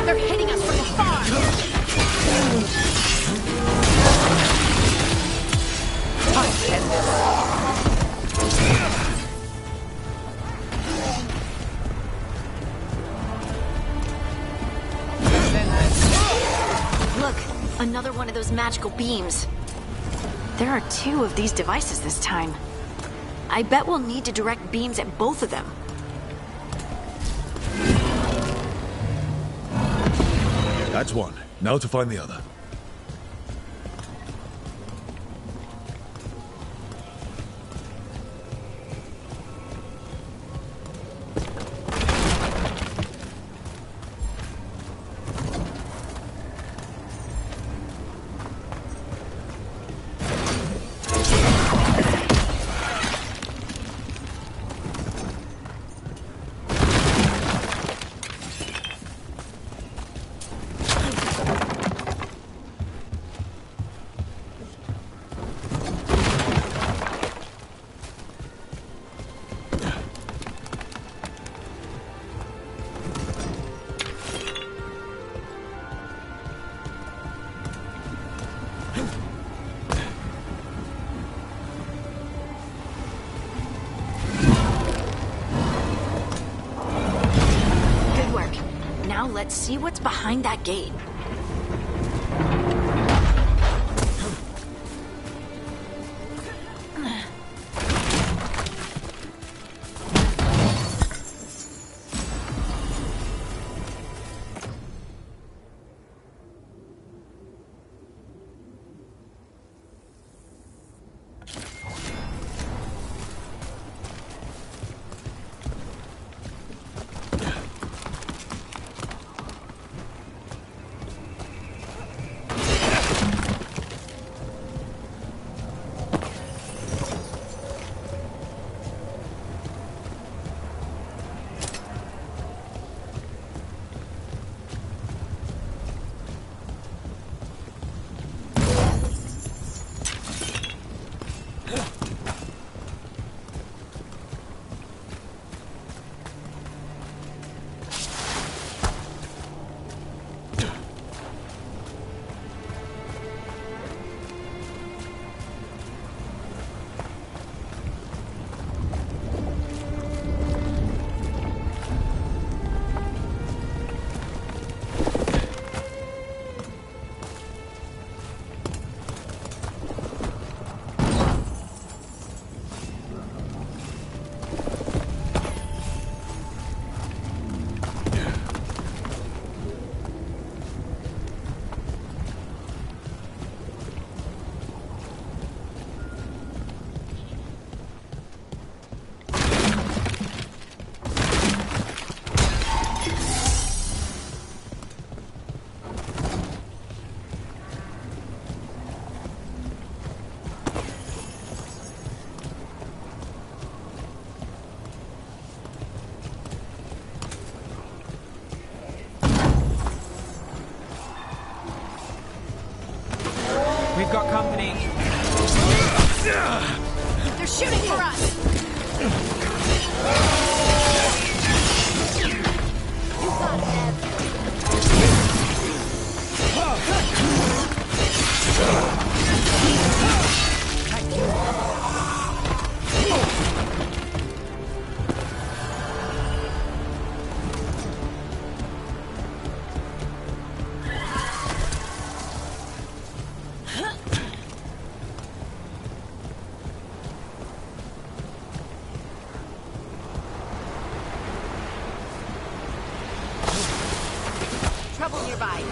They're hitting us from afar. Look, another one of those magical beams. There are 2 of these devices this time. I bet we'll need to direct beams at both of them. That's one. Now to find the other. Now let's see what's behind that gate. coming! They're shooting for us! You got it, Ev. Trouble nearby.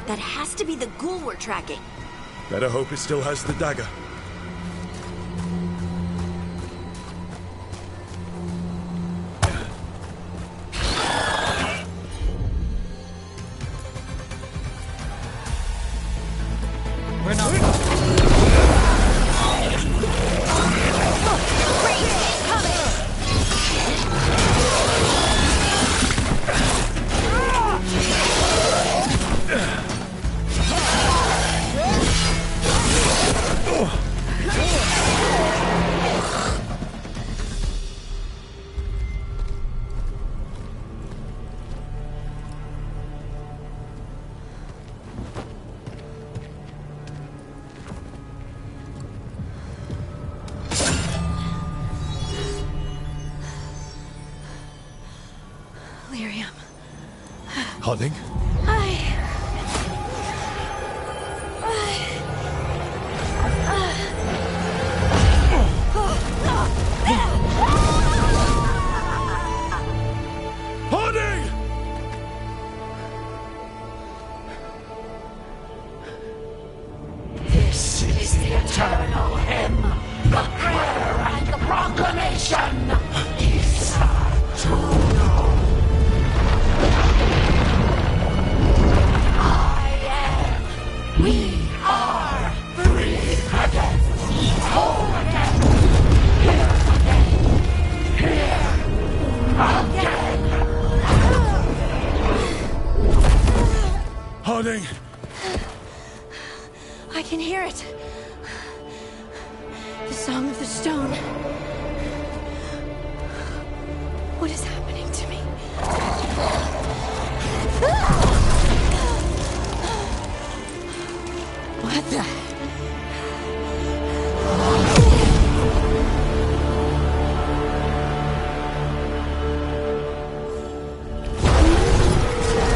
That has to be the ghoul we're tracking. Better hope it still has the dagger. We're not... Hunting? This is the eternal hymn, the prayer and the proclamation. We are free again, whole again, here again. Harding! I can hear it. The song of the stone. What is happening to me? What the?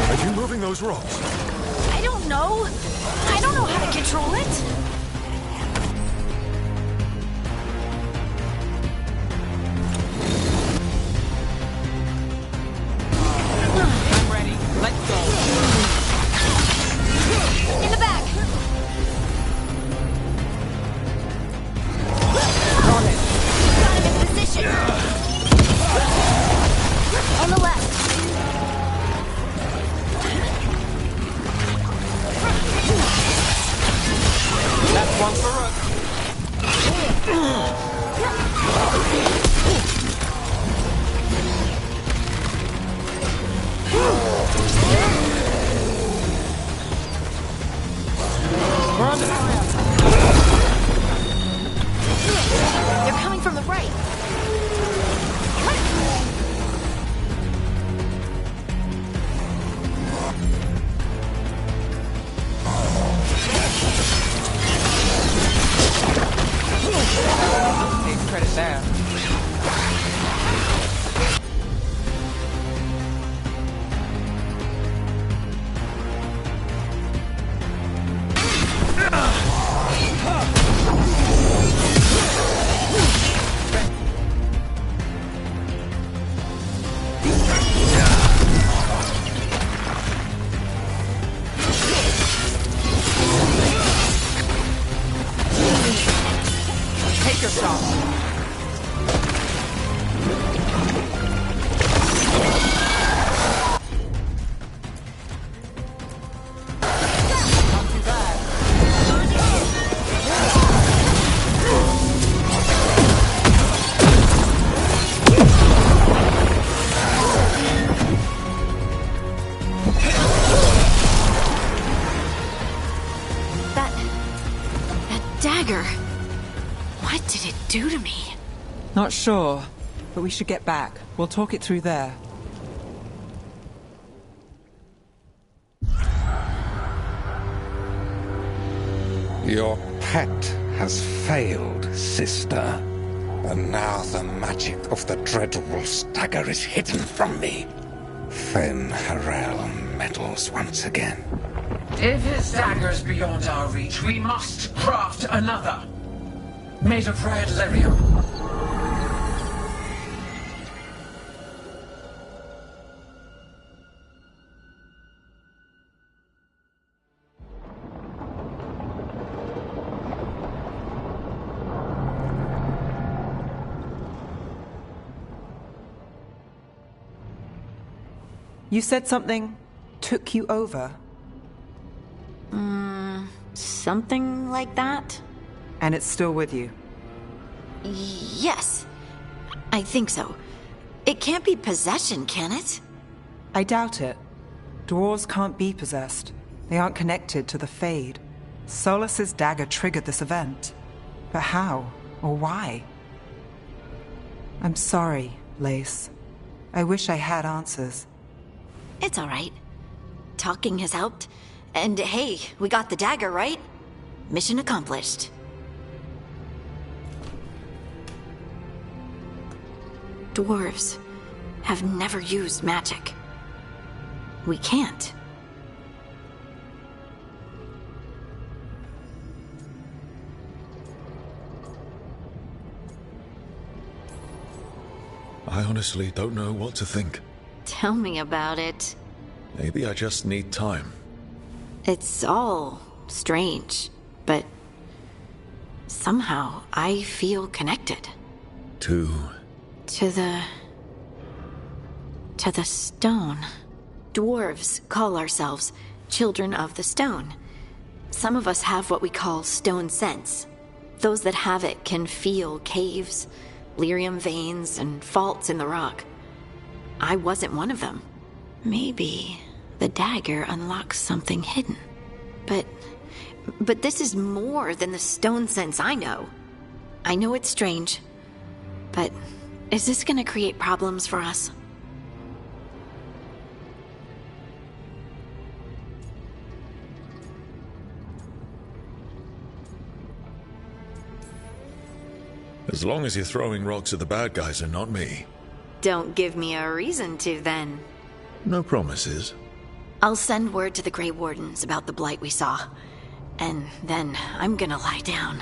Are you moving those rocks? I don't know. I don't know how to control it. I'm ready. Let's go. In the back. Got it. Got him in position. dagger. What did it do to me? Not sure, but we should get back. We'll talk it through there. Your pet has failed, sister. And now the magic of the Dreadwolf's dagger is hidden from me. Fen Harel meddles once again. If his dagger's beyond our reach, we must craft another. Made of red lyrium. You said something took you over. Something like that? And it's still with you? Yes. I think so. It can't be possession, can it? I doubt it. Dwarves can't be possessed. They aren't connected to the Fade. Solus's dagger triggered this event. But how? Or why? I'm sorry, Lace. I wish I had answers. It's all right. Talking has helped. And hey, we got the dagger, right? Mission accomplished. Dwarves have never used magic. We can't. I honestly don't know what to think. Tell me about it. Maybe I just need time. It's all strange, but somehow I feel connected. To the stone. Dwarves call ourselves children of the stone. Some of us have what we call stone sense. Those that have it can feel caves, lyrium veins, and faults in the rock. I wasn't one of them. Maybe the dagger unlocks something hidden. But this is more than the stone sense I know. I know it's strange, but is this gonna create problems for us? As long as you're throwing rocks at the bad guys and not me. Don't give me a reason to, then. No promises. I'll send word to the Grey Wardens about the blight we saw. And then I'm gonna lie down.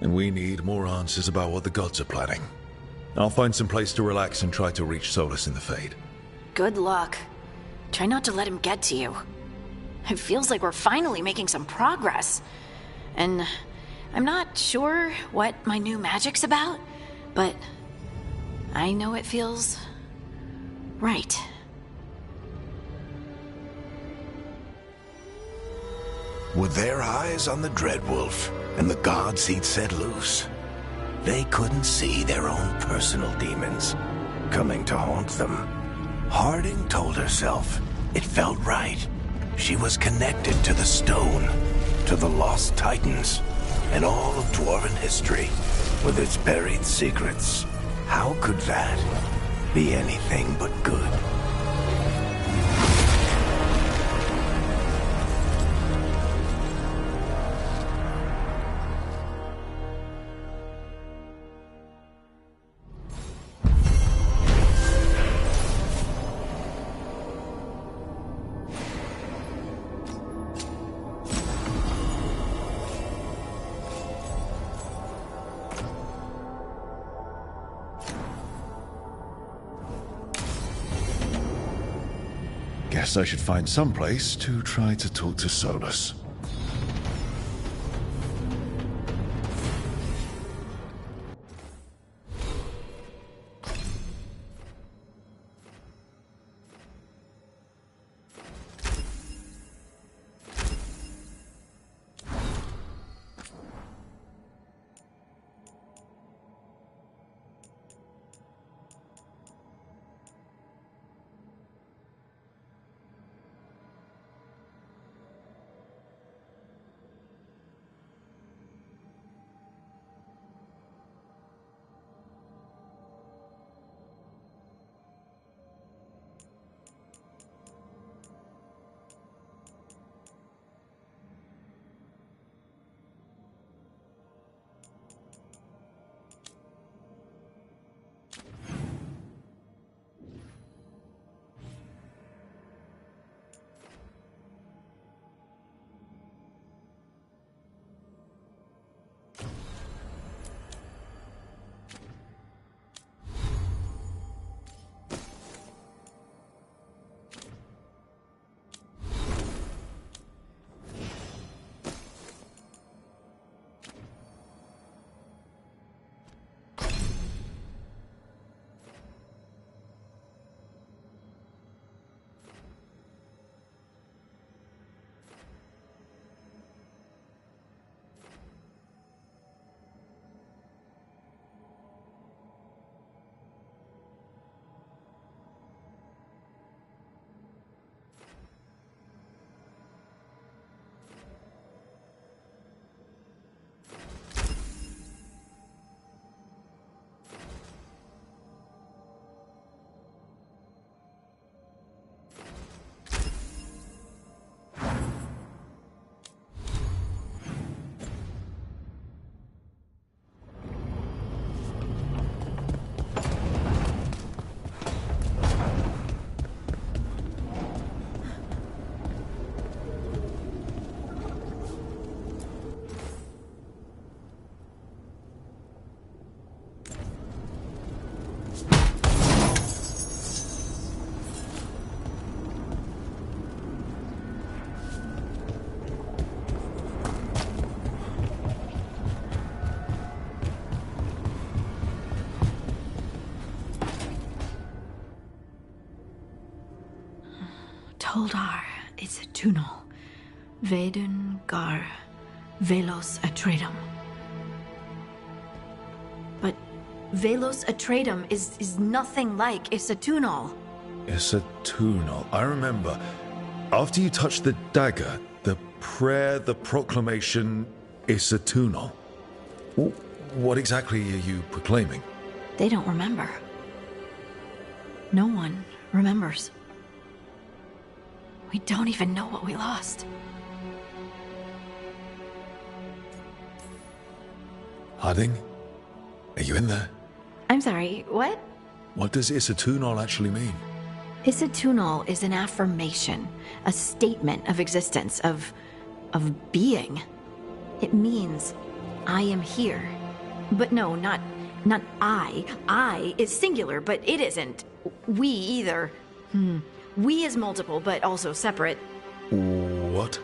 And we need more answers about what the gods are planning. I'll find some place to relax and try to reach Solus in the Fade. Good luck. Try not to let him get to you. It feels like we're finally making some progress. And I'm not sure what my new magic's about, but I know it feels right. With their eyes on the Dreadwolf and the gods he'd set loose, they couldn't see their own personal demons coming to haunt them. Harding told herself it felt right. She was connected to the stone, to the lost titans, and all of dwarven history with its buried secrets. How could that be anything but good? Guess I should find some place to try to talk to Solus. Holdar is a tunal. Vedun gar velos atredum. But velos atredum is nothing like Isatunal. Isatunal. I remember. After you touched the dagger, the prayer, the proclamation, Isatunal. What exactly are you proclaiming? They don't remember. No one remembers. We don't even know what we lost. Harding? Are you in there? I'm sorry, what? What does Isatunal actually mean? Isatunal is an affirmation, a statement of existence, of being. It means, I am here. But no, not I. I is singular, but it isn't. We either. We is multiple, but also separate. What?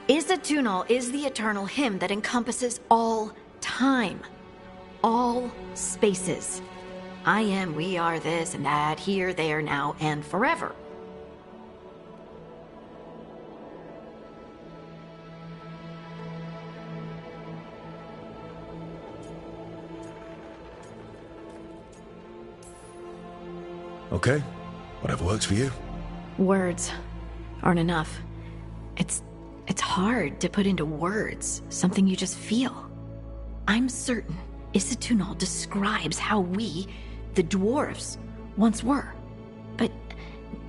Isatunal is the eternal hymn that encompasses all time. All spaces. I am, we are, this and that, here, there, now, and forever. Okay, whatever works for you. Words aren't enough. It's hard to put into words something you just feel. I'm certain Isatunal describes how we, the dwarves, once were. But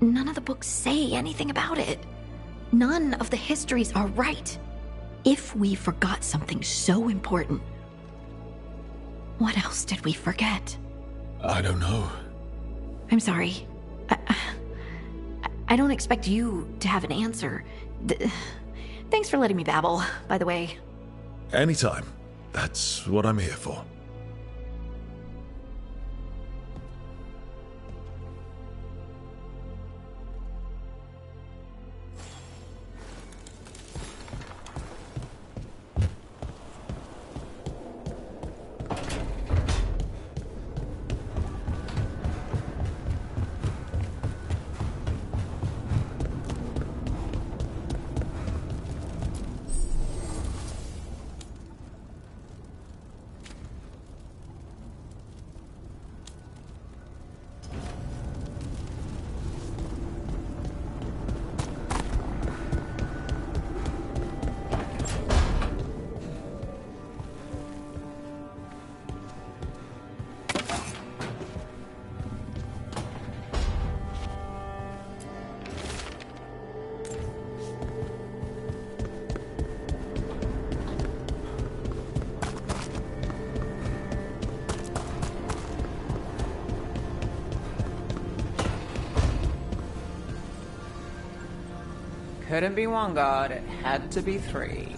none of the books say anything about it. None of the histories are right. If we forgot something so important, what else did we forget? I don't know. I'm sorry. I don't expect you to have an answer. Thanks for letting me babble, by the way. Anytime. That's what I'm here for. Couldn't be one god, it had to be three.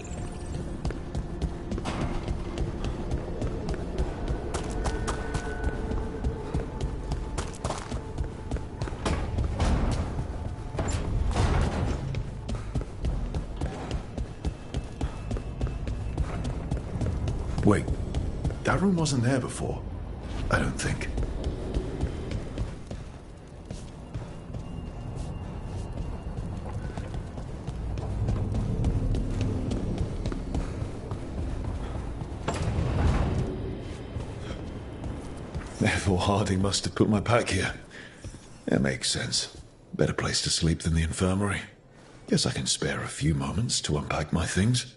Wait, that room wasn't there before. I don't think. Therefore, Harding must have put my pack here. That makes sense. Better place to sleep than the infirmary. Guess I can spare a few moments to unpack my things.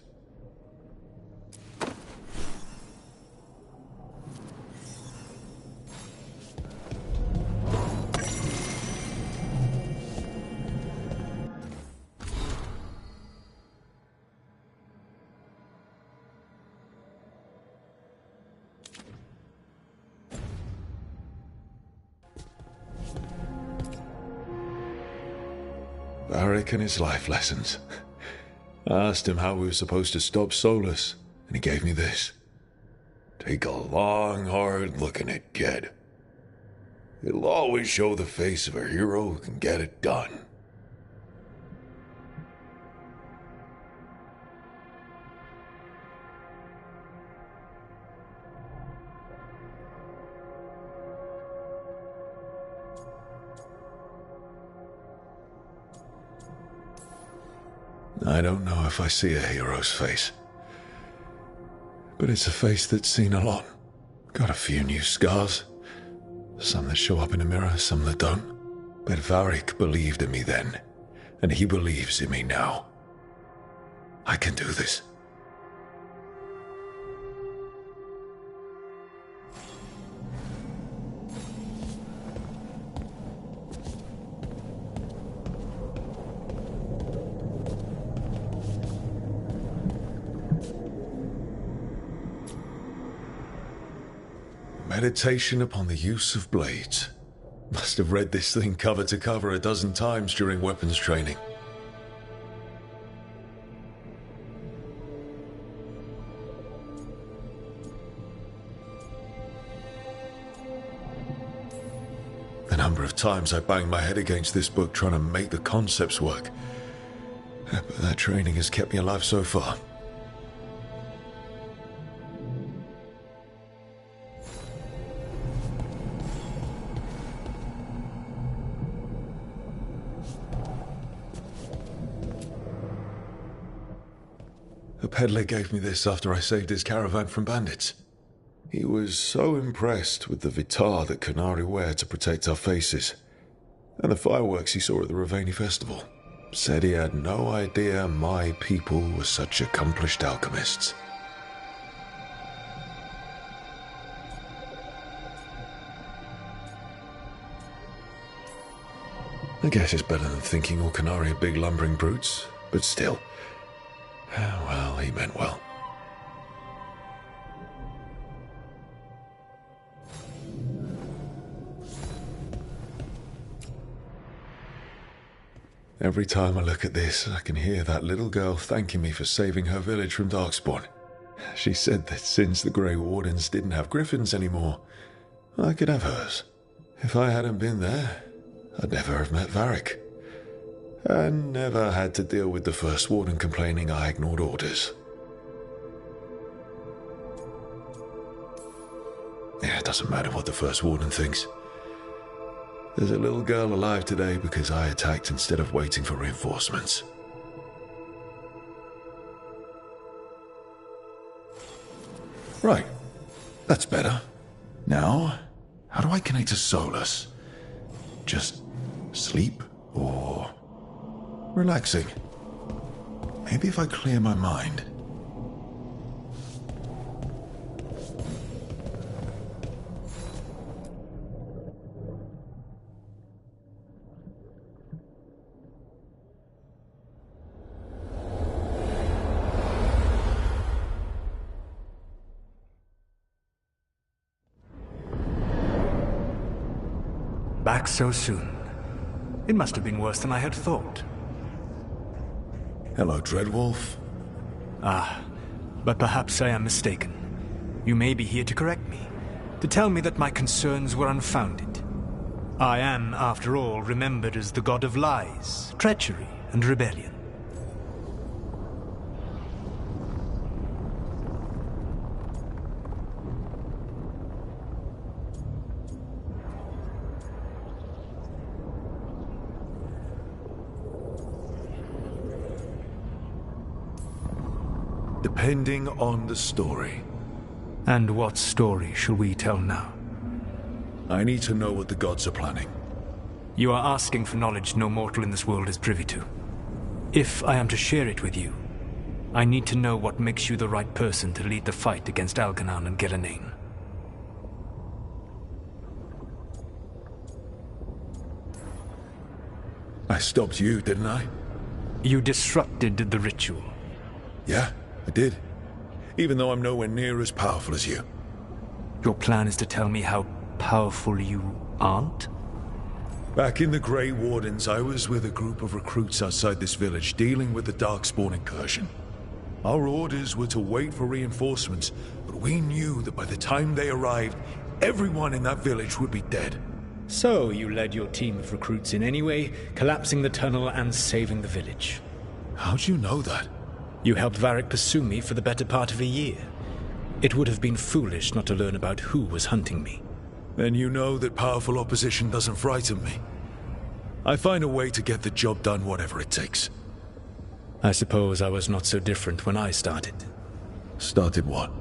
Varric and his life lessons. I asked him how we were supposed to stop Solus, and he gave me this. Take a long, hard look at it, kid. It'll always show the face of a hero who can get it done. I don't know if I see a hero's face. But it's a face that's seen a lot. Got a few new scars. Some that show up in a mirror, some that don't. But Varric believed in me then, and he believes in me now. I can do this. Meditation upon the use of blades. Must have read this thing cover to cover a dozen times during weapons training. The number of times I banged my head against this book trying to make the concepts work. But that training has kept me alive so far. A peddler gave me this after I saved his caravan from bandits. He was so impressed with the vitar that Qunari wear to protect our faces, and the fireworks he saw at the Ravani festival. Said he had no idea my people were such accomplished alchemists. I guess it's better than thinking all Qunari are big lumbering brutes, but still. Well, he meant well. Every time I look at this, I can hear that little girl thanking me for saving her village from Darkspawn. She said that since the Grey Wardens didn't have griffins anymore, I could have hers. If I hadn't been there, I'd never have met Varric. And never had to deal with the First Warden complaining I ignored orders. Yeah, it doesn't matter what the First Warden thinks. There's a little girl alive today because I attacked instead of waiting for reinforcements. Right. That's better. Now, how do I connect to Solus? Just sleep or relaxing? Maybe if I clear my mind. Back so soon. It must have been worse than I had thought. Hello, Dreadwolf. Ah, but perhaps I am mistaken. You may be here to correct me, to tell me that my concerns were unfounded. I am, after all, remembered as the god of lies, treachery, and rebellion. Depending on the story. And what story shall we tell now? I need to know what the gods are planning. You are asking for knowledge no mortal in this world is privy to. If I am to share it with you, I need to know what makes you the right person to lead the fight against Algernon and Gillenane. I stopped you, didn't I? You disrupted the ritual. Yeah, I did. Even though I'm nowhere near as powerful as you. Your plan is to tell me how powerful you aren't? Back in the Grey Wardens, I was with a group of recruits outside this village dealing with the Darkspawn incursion. Our orders were to wait for reinforcements, but we knew that by the time they arrived, everyone in that village would be dead. So you led your team of recruits in anyway, collapsing the tunnel and saving the village. How'd you know that? You helped Varric pursue me for the better part of a year. It would have been foolish not to learn about who was hunting me. Then you know that powerful opposition doesn't frighten me. I find a way to get the job done whatever it takes. I suppose I was not so different when I started. Started what?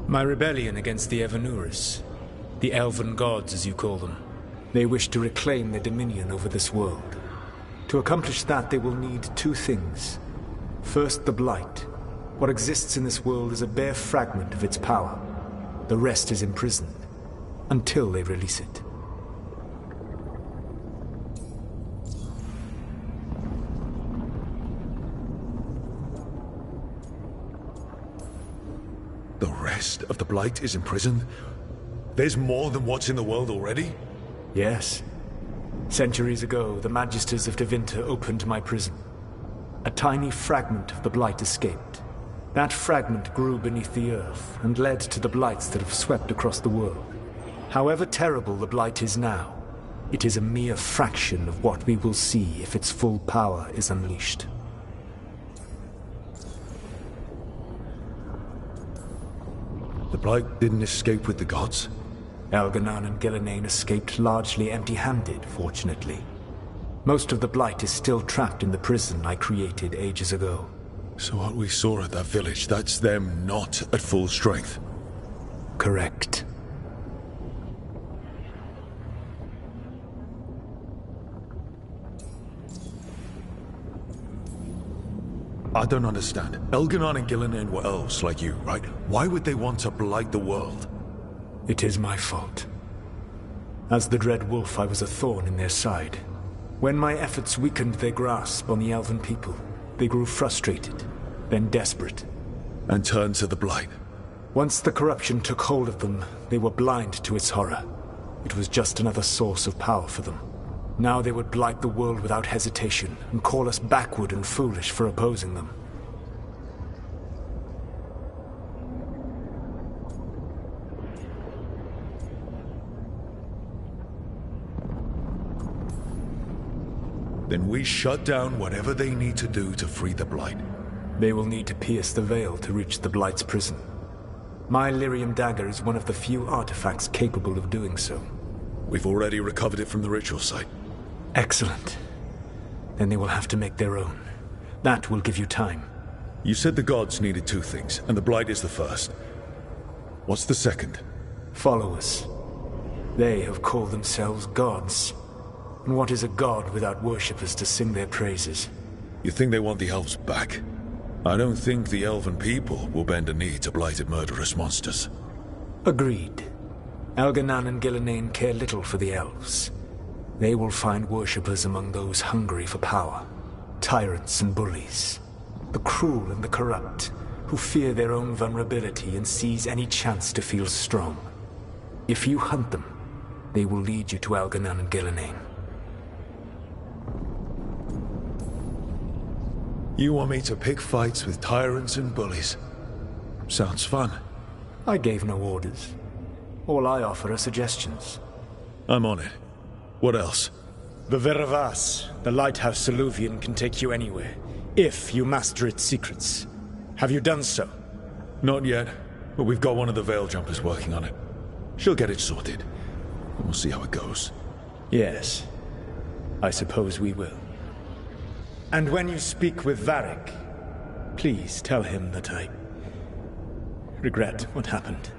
My rebellion against the Evanuris. The elven gods, as you call them. They wish to reclaim their dominion over this world. To accomplish that, they will need two things. First, the Blight. What exists in this world is a bare fragment of its power. The rest is imprisoned, until they release it. The rest of the Blight is imprisoned? There's more than what's in the world already? Yes. Centuries ago, the Magisters of Tevinter opened my prison. A tiny fragment of the Blight escaped. That fragment grew beneath the earth and led to the Blights that have swept across the world. However terrible the Blight is now, it is a mere fraction of what we will see if its full power is unleashed. The Blight didn't escape with the gods? Elganan and Gillenane escaped largely empty-handed, fortunately. Most of the Blight is still trapped in the prison I created ages ago. So what we saw at that village, that's them not at full strength? Correct. I don't understand. Elganan and Gillenane were elves like you, right? Why would they want to blight the world? It is my fault. As the Dread Wolf, I was a thorn in their side. When my efforts weakened their grasp on the elven people, they grew frustrated, then desperate. And turned to the Blight. Once the corruption took hold of them, they were blind to its horror. It was just another source of power for them. Now they would blight the world without hesitation, and call us backward and foolish for opposing them. Then we shut down whatever they need to do to free the Blight. They will need to pierce the veil to reach the Blight's prison. My Lyrium dagger is one of the few artifacts capable of doing so. We've already recovered it from the ritual site. Excellent. Then they will have to make their own. That will give you time. You said the gods needed two things, and the Blight is the first. What's the second? Followers. They have called themselves gods. And what is a god without worshippers to sing their praises? You think they want the elves back? I don't think the elven people will bend a knee to blighted murderous monsters. Agreed. Elganan and Gillenane care little for the elves. They will find worshippers among those hungry for power. Tyrants and bullies. The cruel and the corrupt, who fear their own vulnerability and seize any chance to feel strong. If you hunt them, they will lead you to Elganan and Gillenane. You want me to pick fights with tyrants and bullies? Sounds fun. I gave no orders. All I offer are suggestions. I'm on it. What else? The Veravas, the lighthouse Soluvian, can take you anywhere, if you master its secrets. Have you done so? Not yet, but we've got one of the Veil Jumpers working on it. She'll get it sorted, and we'll see how it goes. Yes, I suppose we will. And when you speak with Varric, please tell him that I regret what happened.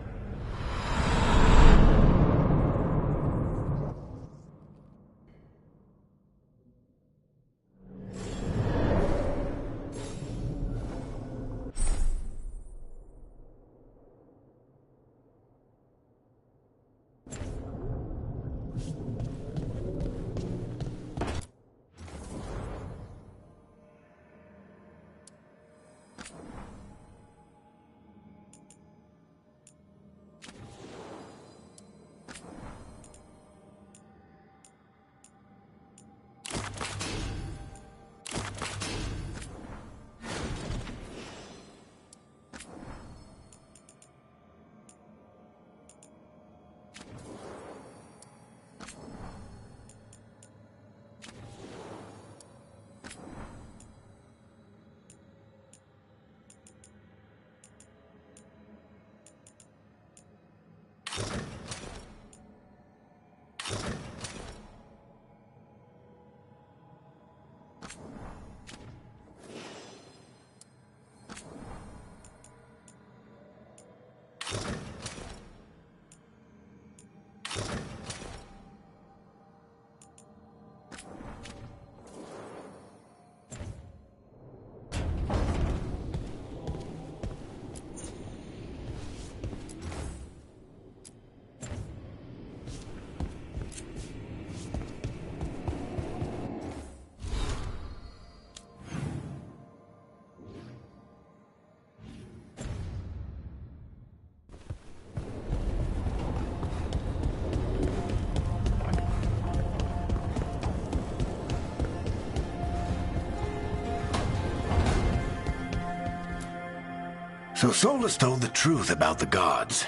So Solus told the truth about the gods.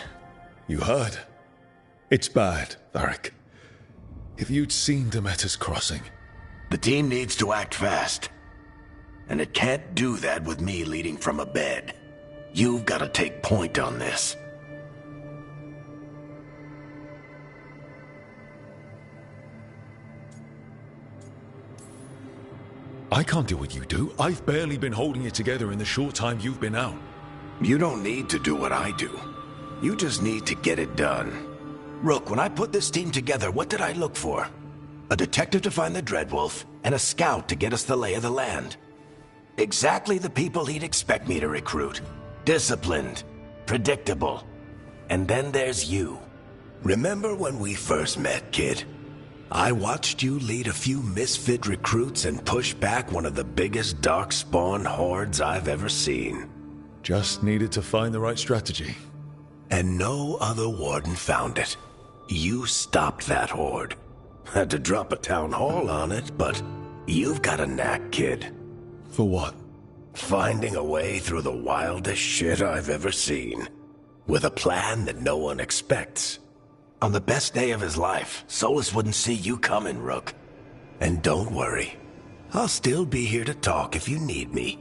You heard? It's bad, Tark. If you'd seen Demeter's crossing... The team needs to act fast. And it can't do that with me leading from a bed. You've got to take point on this. I can't do what you do. I've barely been holding it together in the short time you've been out. You don't need to do what I do. You just need to get it done. Rook, when I put this team together, what did I look for? A detective to find the Dreadwolf, and a scout to get us the lay of the land. Exactly the people he'd expect me to recruit. Disciplined, predictable. And then there's you. Remember when we first met, kid? I watched you lead a few misfit recruits and push back one of the biggest darkspawn hordes I've ever seen. Just needed to find the right strategy. And no other warden found it. You stopped that horde. Had to drop a town hall on it, but you've got a knack, kid. For what? Finding a way through the wildest shit I've ever seen. With a plan that no one expects. On the best day of his life, Solus wouldn't see you coming, Rook. And don't worry. I'll still be here to talk if you need me.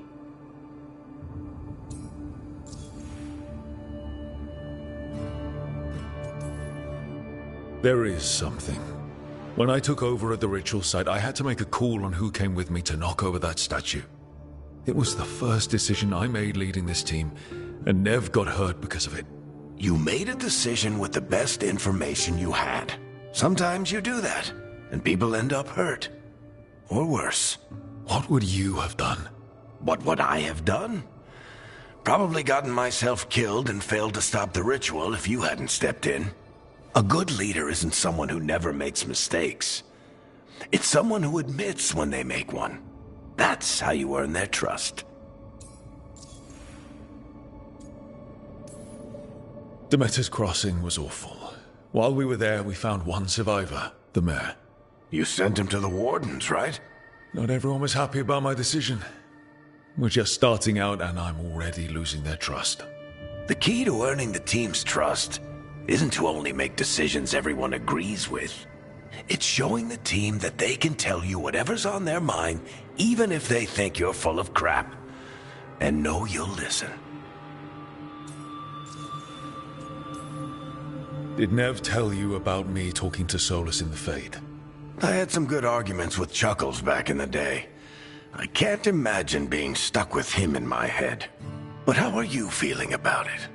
There is something. When I took over at the ritual site, I had to make a call on who came with me to knock over that statue. It was the first decision I made leading this team, and Nev got hurt because of it. You made a decision with the best information you had. Sometimes you do that, and people end up hurt. Or worse. What would you have done? What would I have done? Probably gotten myself killed and failed to stop the ritual if you hadn't stepped in. A good leader isn't someone who never makes mistakes. It's someone who admits when they make one. That's how you earn their trust. Demeter's crossing was awful. While we were there, we found one survivor, the mayor. You sent him to the wardens, right? Not everyone was happy about my decision. We're just starting out and I'm already losing their trust. The key to earning the team's trust isn't to only make decisions everyone agrees with. It's showing the team that they can tell you whatever's on their mind, even if they think you're full of crap. And know you'll listen. Did Nev tell you about me talking to Solus in the Fade? I had some good arguments with Chuckles back in the day. I can't imagine being stuck with him in my head. But how are you feeling about it?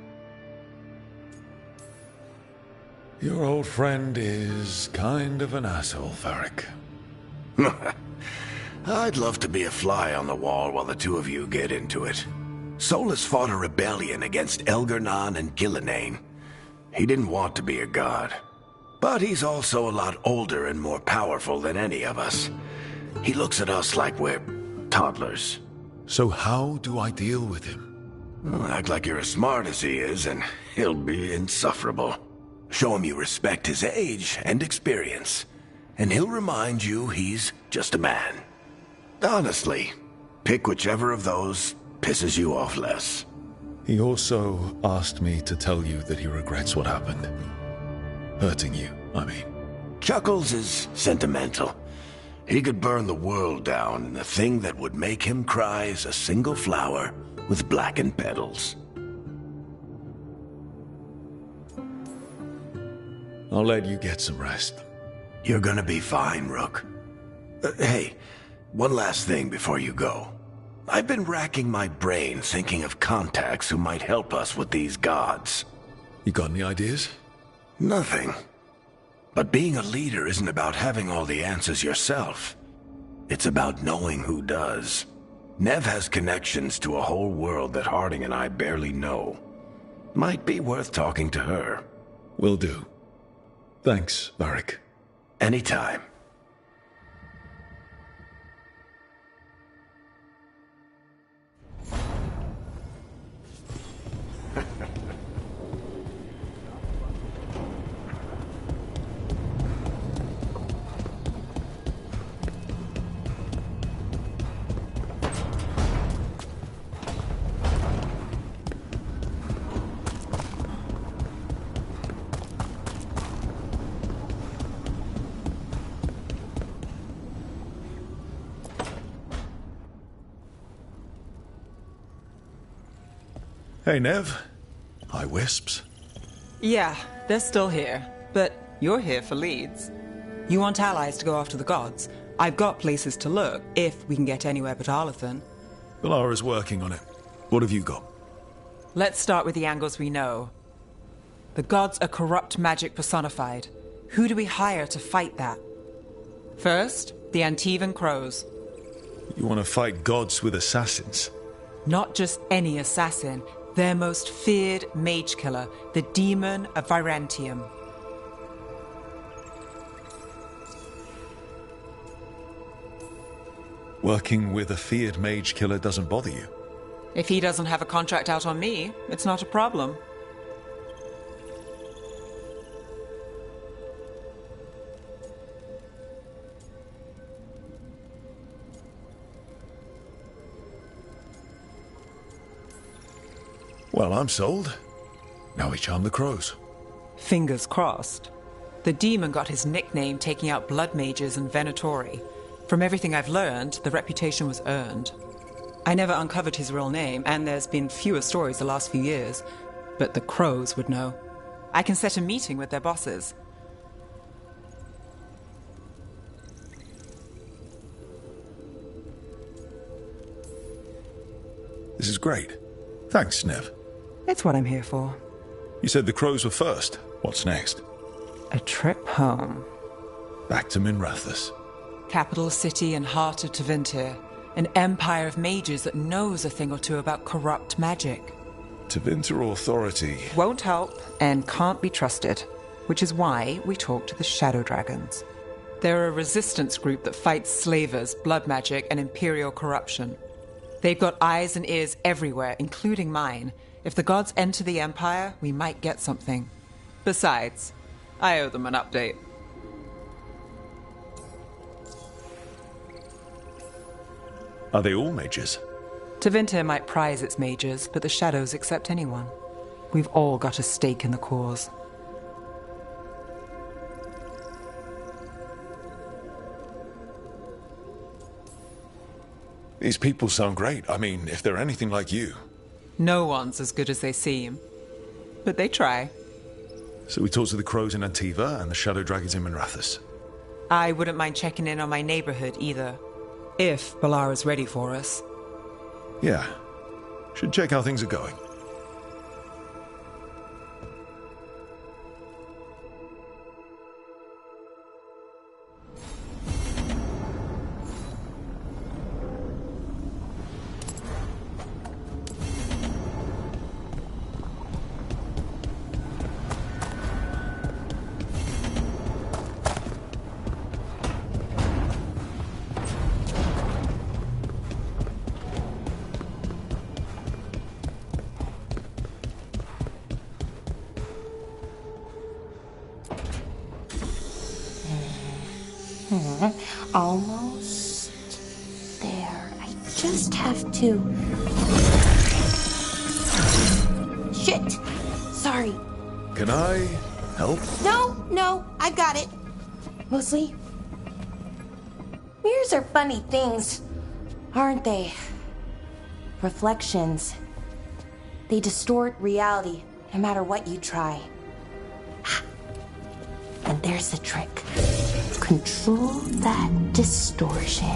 Your old friend is kind of an asshole, Varric. I'd love to be a fly on the wall while the two of you get into it. Solus fought a rebellion against Elgar'nan and Gillenane. He didn't want to be a god. But he's also a lot older and more powerful than any of us. He looks at us like we're toddlers. So how do I deal with him? Well, act like you're as smart as he is, and he'll be insufferable. Show him you respect his age and experience, and he'll remind you he's just a man. Honestly, pick whichever of those pisses you off less. He also asked me to tell you that he regrets what happened. Hurting you, I mean. Chuckles is sentimental. He could burn the world down, and the thing that would make him cry is a single flower with blackened petals. I'll let you get some rest. You're gonna be fine, Rook. Hey, one last thing before you go. I've been racking my brain thinking of contacts who might help us with these gods. You got any ideas? Nothing. But being a leader isn't about having all the answers yourself. It's about knowing who does. Nev has connections to a whole world that Harding and I barely know. Might be worth talking to her. Will do. Thanks, Varric. Anytime. Hey, Nev. Hi, Wisps. Yeah, they're still here. But you're here for leads. You want allies to go after the gods? I've got places to look, if we can get anywhere but Arlathan. Valara's working on it. What have you got? Let's start with the angles we know. The gods are corrupt magic personified. Who do we hire to fight that? First, the Antivan Crows. You want to fight gods with assassins? Not just any assassin, their most feared mage killer, the Demon of Virantium. Working with a feared mage killer doesn't bother you? If he doesn't have a contract out on me, it's not a problem. Well, I'm sold. Now we charm the crows. Fingers crossed. The demon got his nickname taking out blood mages and Venatori. From everything I've learned, the reputation was earned. I never uncovered his real name, and there's been fewer stories the last few years, but the crows would know. I can set a meeting with their bosses. This is great. Thanks, Nev. It's what I'm here for. You said the crows were first. What's next? A trip home. Back to Minrathous. Capital city and heart of Tevinter. An empire of mages that knows a thing or two about corrupt magic. Tevinter authority Won't help and can't be trusted, which is why we talk to the Shadow Dragons. They're a resistance group that fights slavers, blood magic, and imperial corruption. They've got eyes and ears everywhere, including mine. If the gods enter the Empire, we might get something. Besides, I owe them an update. Are they all mages? Tevinter might prize its mages, but the Shadows accept anyone. We've all got a stake in the cause. These people sound great. I mean, if they're anything like you. No one's as good as they seem. But they try. So we talk to the crows in Antiva and the shadow dragons in Minrathous. I wouldn't mind checking in on my neighborhood either. If Balara's ready for us. Yeah. Should check how things are going. Almost there. I just have to... Shit! Sorry. Can I help? No, I got it. Mostly. Mirrors are funny things, aren't they? Reflections. They distort reality, no matter what you try. And there's the trick. Control that distortion.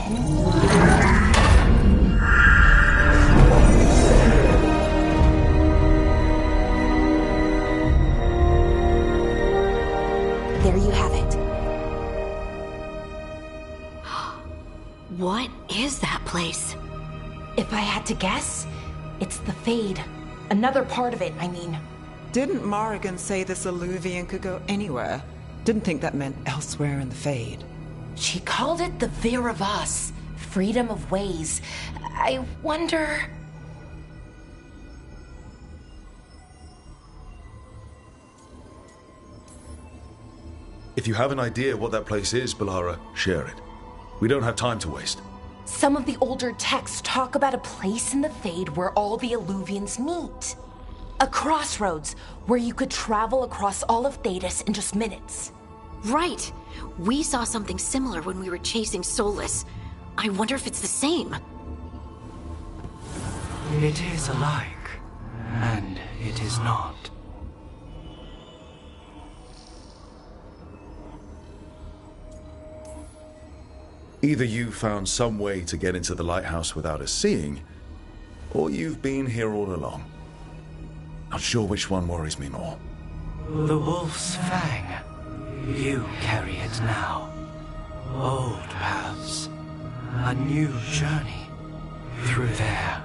There you have it. What is that place? If I had to guess, it's the Fade. Another part of it, I mean. Didn't Morrigan say this Alluvian could go anywhere? Didn't think that meant elsewhere in the Fade. She called it the Vir of Us, freedom of ways. I wonder... If you have an idea what that place is, Balara, share it. We don't have time to waste. Some of the older texts talk about a place in the Fade where all the Alluvians meet. A crossroads where you could travel across all of Thedas in just minutes. Right. We saw something similar when we were chasing Solus. I wonder if it's the same. It is alike, and it is not. Either you found some way to get into the lighthouse without us seeing, or you've been here all along. Not sure which one worries me more. The Wolf's Fang. You carry it now. Old paths. A new journey. Through there.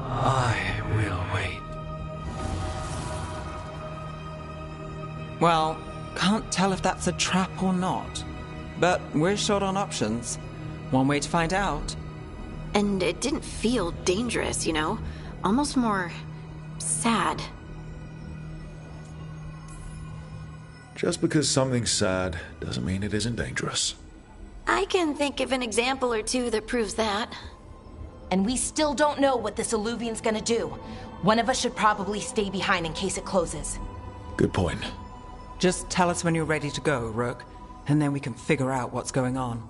I will wait. Well, can't tell if that's a trap or not. But we're short on options. One way to find out. And it didn't feel dangerous, you know? Almost more sad. Just because something's sad doesn't mean it isn't dangerous. I can think of an example or two that proves that. And we still don't know what this Alluvian's gonna do. One of us should probably stay behind in case it closes. Good point. Just tell us when you're ready to go, Rook, and then we can figure out what's going on.